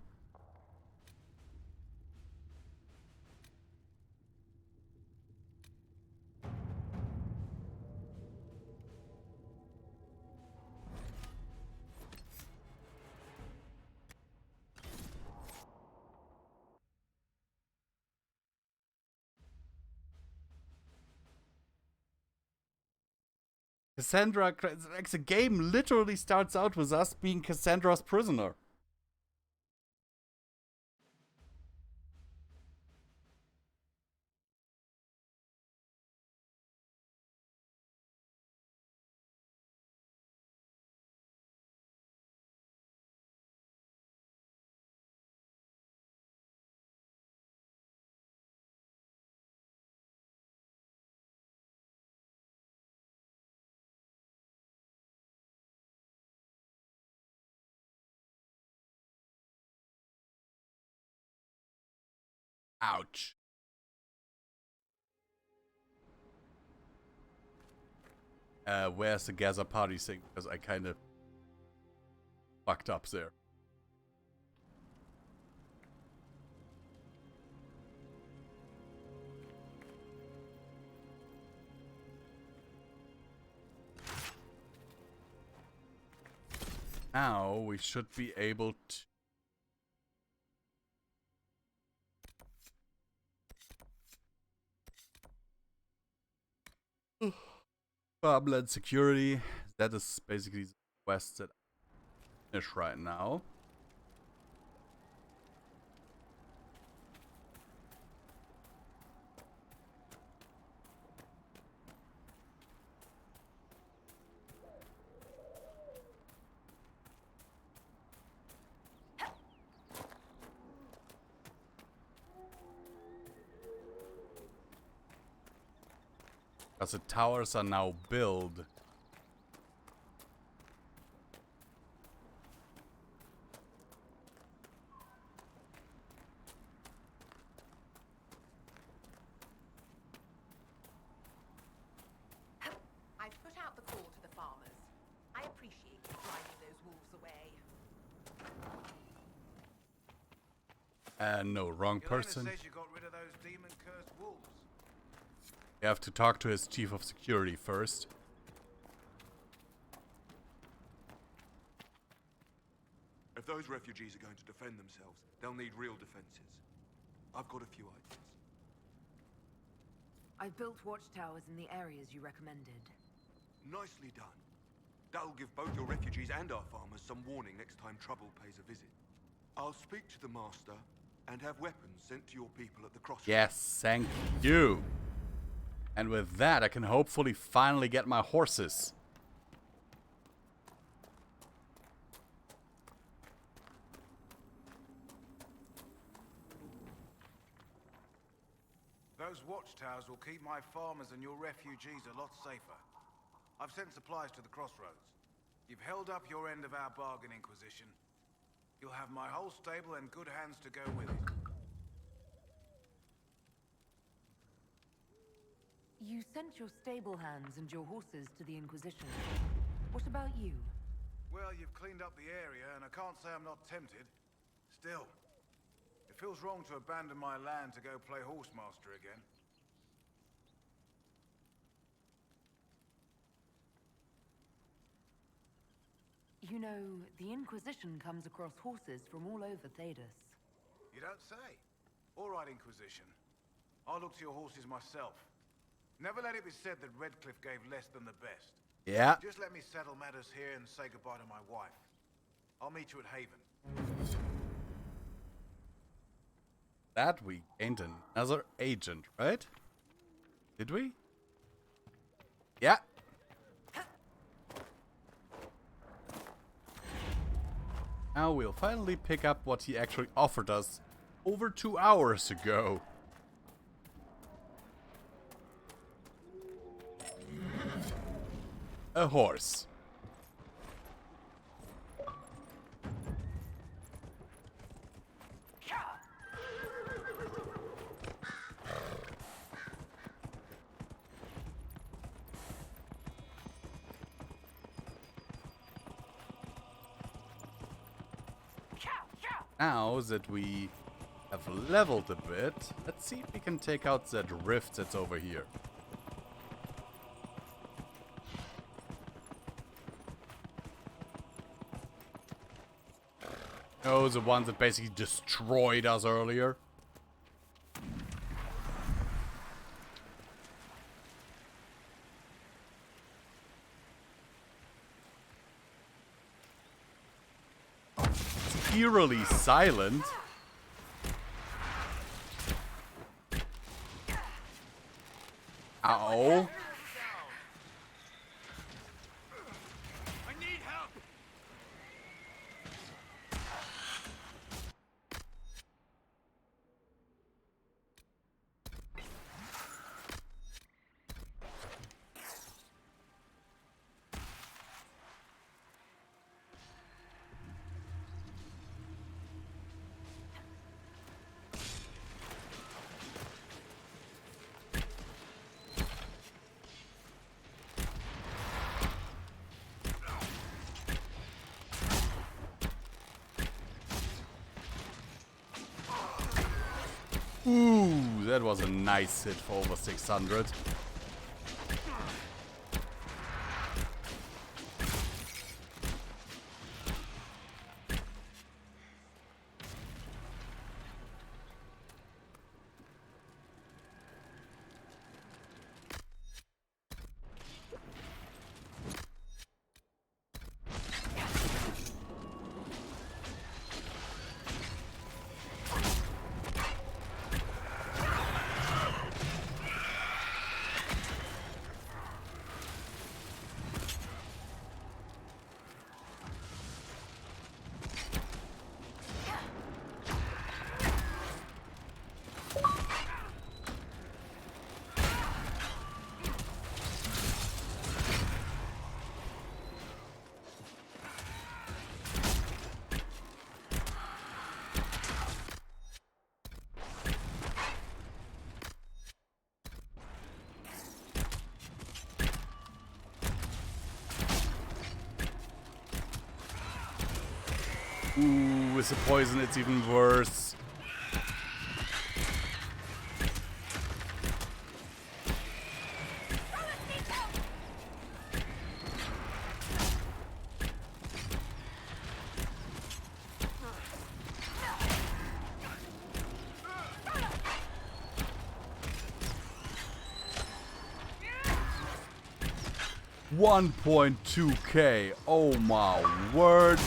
Cassandra, like the game literally starts out with us being Cassandra's prisoner. Ouch. Where's the gather party thing? Because I kind of fucked up there. Now we should be able to farmland security. That is basically the quest that I finish right now. Because the towers are now built. I've put out the call to the farmers. I appreciate you driving those wolves away. No, wrong person. Says you got rid of those demon-cursed wolves. You have to talk to his chief of security first. If those refugees are going to defend themselves, they'll need real defenses. I've got a few ideas. I've built watchtowers in the areas you recommended. Nicely done. That'll give both your refugees and our farmers some warning next time trouble pays a visit. I'll speak to the master and have weapons sent to your people at the crossroads. Yes, thank you. And with that, I can hopefully finally get my horses. Those watchtowers will keep my farmers and your refugees a lot safer. I've sent supplies to the crossroads. You've held up your end of our bargain, Inquisition. You'll have my whole stable and good hands to go with it. You sent your stable hands and your horses to the Inquisition. What about you? Well, you've cleaned up the area, and I can't say I'm not tempted. Still, it feels wrong to abandon my land to go play horsemaster again. You know, the Inquisition comes across horses from all over Thedas. You don't say. All right, Inquisition. I'll look to your horses myself. Never let it be said that Redcliff gave less than the best. Yeah. Just let me settle matters here and say goodbye to my wife. I'll meet you at Haven. That we gained another agent, right? Did we? Yeah. Now we'll finally pick up what he actually offered us over 2 hours ago. A horse. Now that we have leveled a bit, let's see if we can take out that rift that's over here. Oh, the one that basically destroyed us earlier. eerily silent. Ow. I need help. Ooh, that was a nice hit for over 600. Ooh, with the poison it's even worse. $1.2K. Oh my word.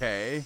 Okay.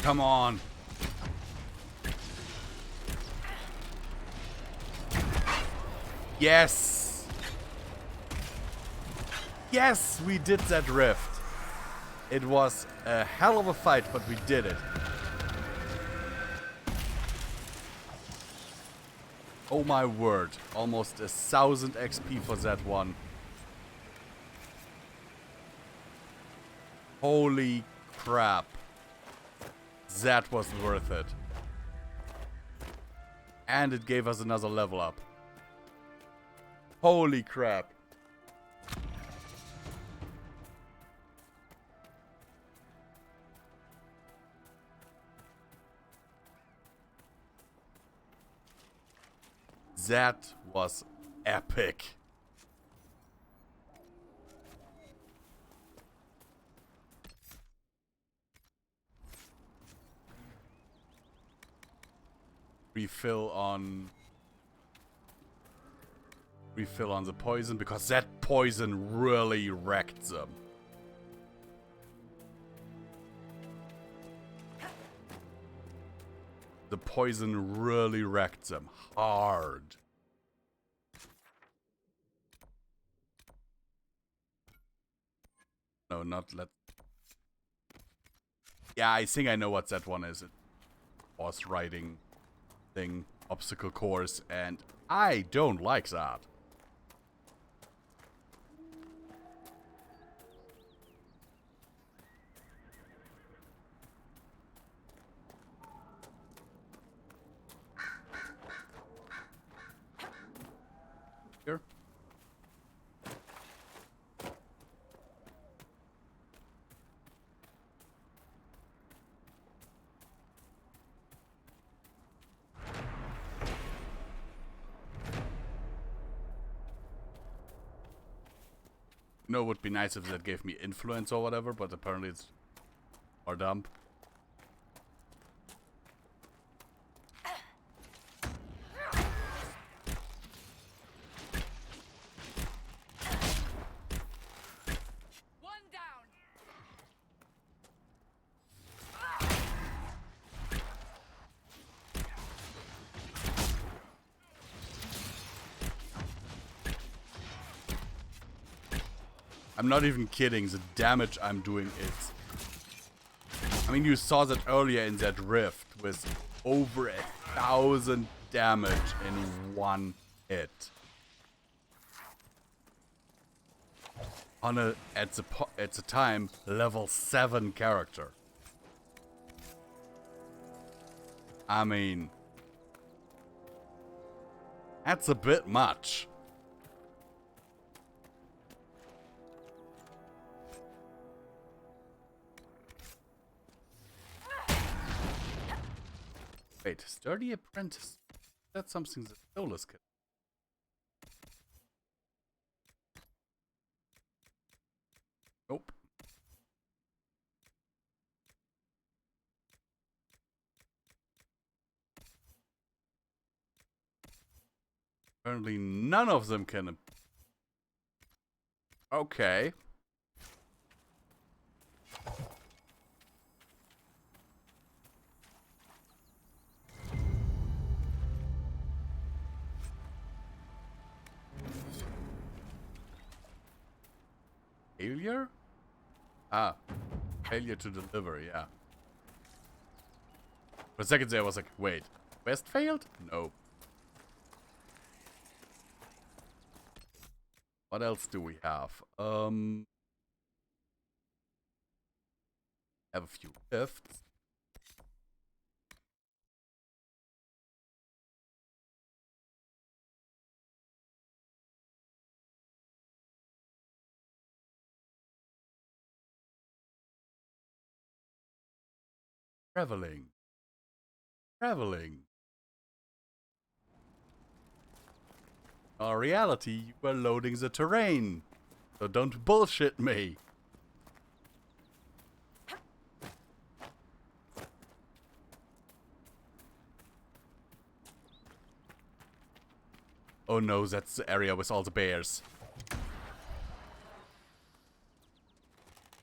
Come on. Yes. Yes, we did that rift. It was a hell of a fight, but we did it. Oh my word. Almost 1,000 XP for that one. Holy crap. That was worth it. And it gave us another level up. Holy crap. That was epic. Refill on the poison, because that poison really wrecked them. The poison really wrecked them hard. No, not let. Yeah, I think I know what that one is. Horse riding thing, obstacle course, and I don't like that. Here. You know, it would be nice if that gave me influence or whatever, but apparently it's or dump. I'm not even kidding, the damage I'm doing is... I mean, you saw that earlier in that rift with over 1,000 damage in one hit. On a, at the time, level 7 character. I mean... That's a bit much. Wait, sturdy apprentice. That's something that Solus can. Nope. Apparently none of them can. Okay. Failure? Ah. Failure to deliver, yeah. For a second there I was like, wait. Quest failed? No. What else do we have? Have a few rifts. Traveling. Traveling. In reality, you were loading the terrain. So don't bullshit me. Oh no, that's the area with all the bears.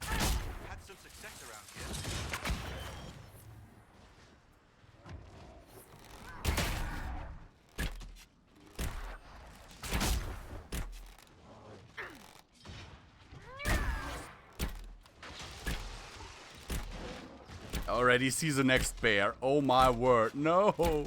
Had some success around here. Already see the next bear. Oh my word, no!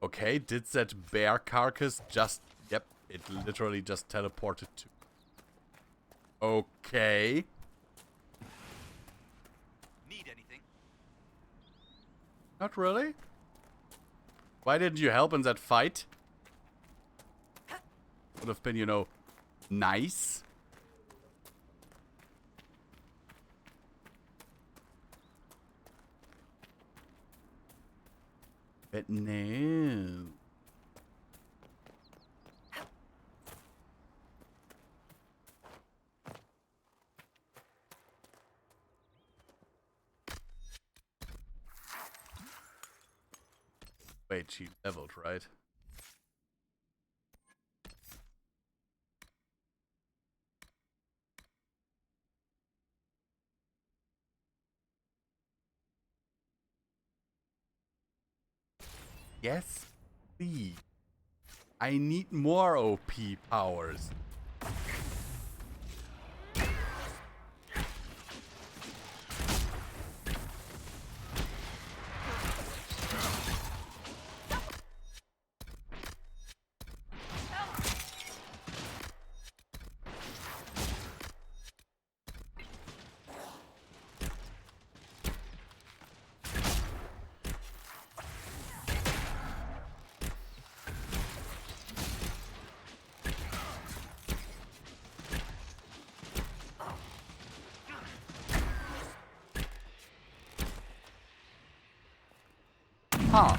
Okay, did that bear carcass just... Yep, it literally just teleported to... Okay. Need anything? Not really. Why didn't you help in that fight? Would have been, you know, Nice. But no. Wait, she leveled, right? Yes, please. I need more OP powers. Huh.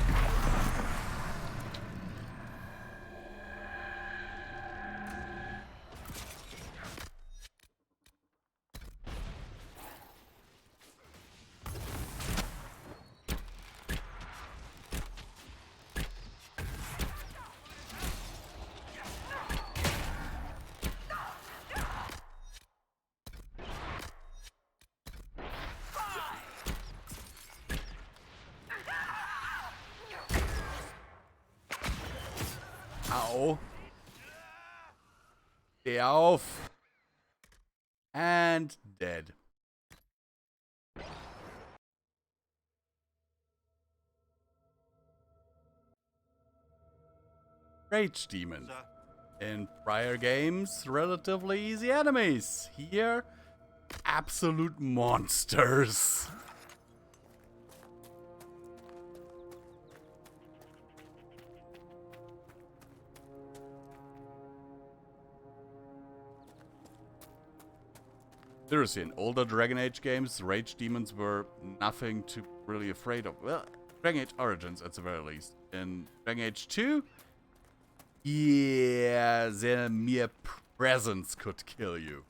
Au. Steh auf. And dead. Rage demon. In prior games, relatively easy enemies. Here, absolute monsters. Seriously, in older Dragon Age games, rage demons were nothing to really afraid of. Well, Dragon Age Origins at the very least. In Dragon Age 2, yeah, their mere presence could kill you.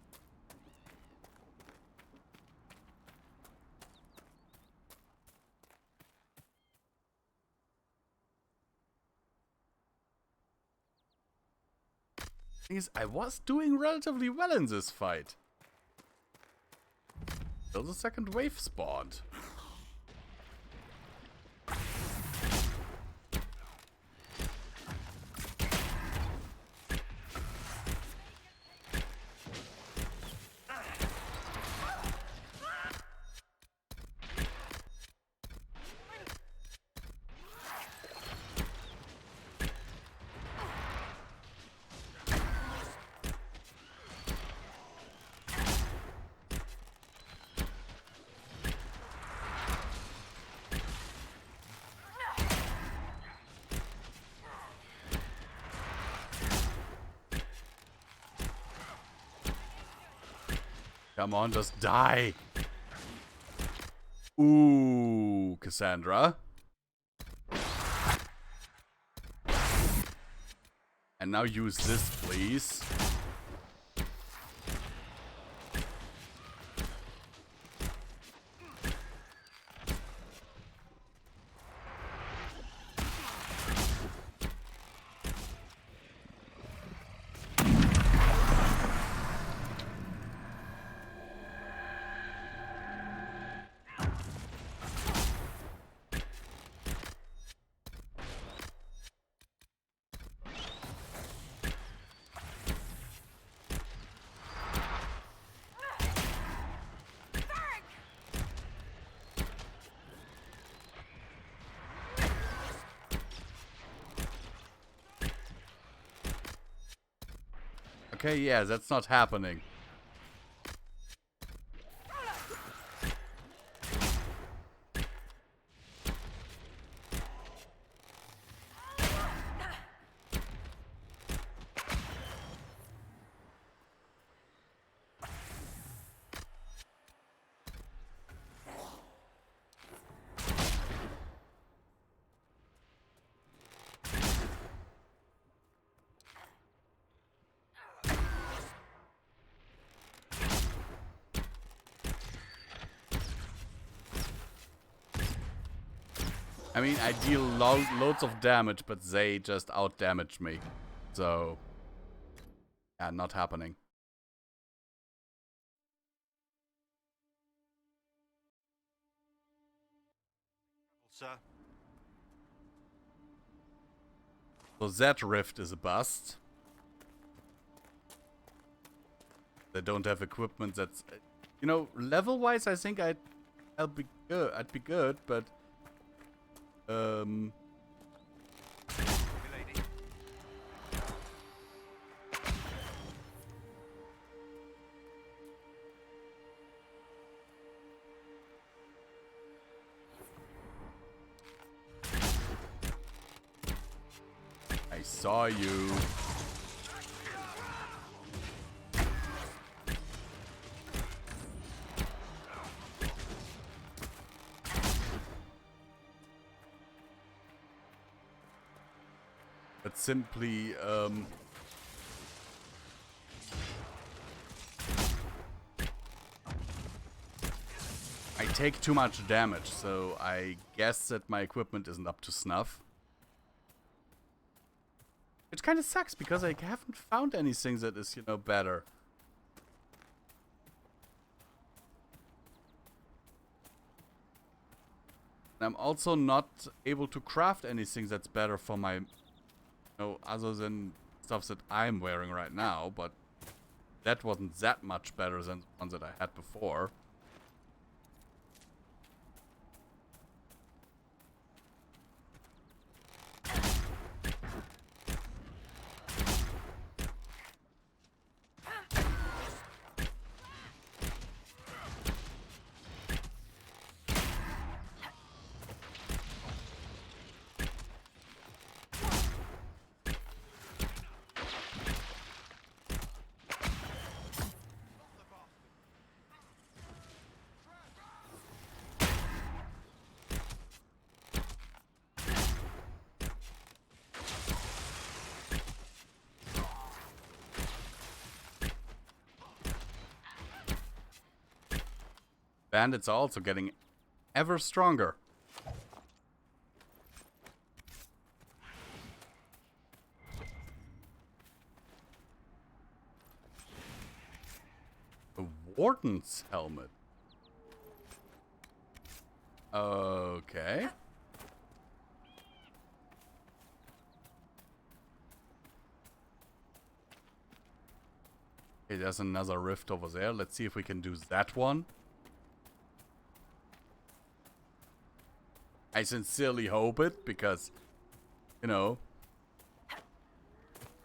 Thing is, I was doing relatively well in this fight. Till the second wave spawned. Come on, just die. Ooh, Cassandra. And now use this, please. Okay, yeah, that's not happening. I mean, I deal loads of damage, but they just out-damage me. So, yeah, not happening. Sir. So that rift is a bust. They don't have equipment that's... You know, level-wise, I think I'd be good, but... I saw you. But simply, I take too much damage, so I guess that my equipment isn't up to snuff. Which kind of sucks, because I haven't found anything that is, you know, better. And I'm also not able to craft anything that's better for my... No, other than stuff that I'm wearing right now, but that wasn't that much better than the ones that I had before. Bandits are also getting ever stronger. A warden's helmet. Okay. Okay, there's another rift over there. Let's see if we can do that one. I sincerely hope it, because, you know,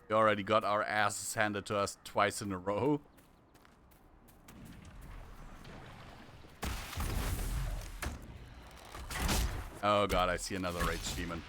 we already got our asses handed to us twice in a row. Oh god, I see another rage demon.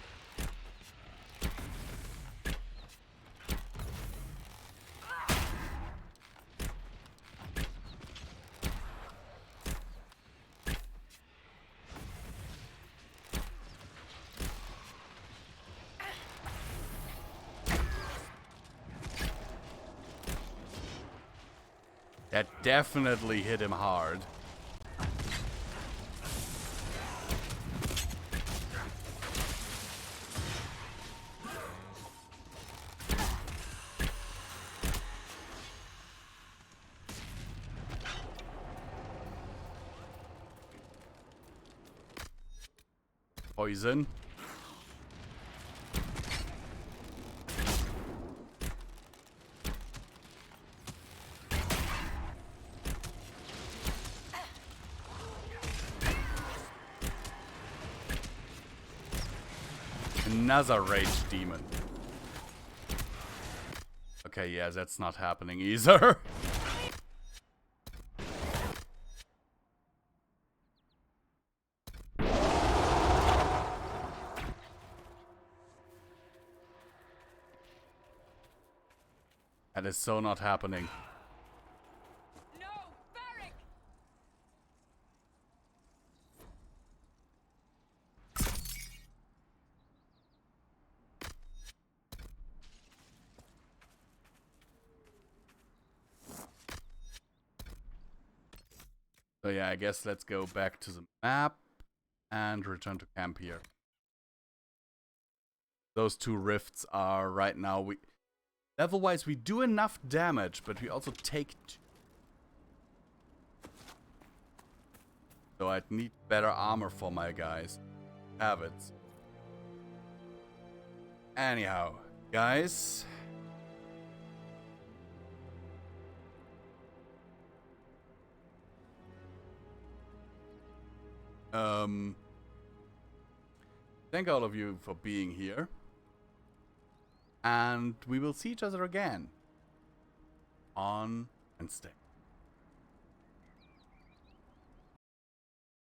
That definitely hit him hard. Poison. Another rage demon. Okay, yeah, that's not happening either. That is so not happening. So yeah, I guess let's go back to the map and return to camp here. those two rifts are right now. Level-wise, we do enough damage, but we also take so I'd need better armor for my guys. Have it. Anyhow, guys. Thank all of you for being here. And we will see each other again on Wednesday.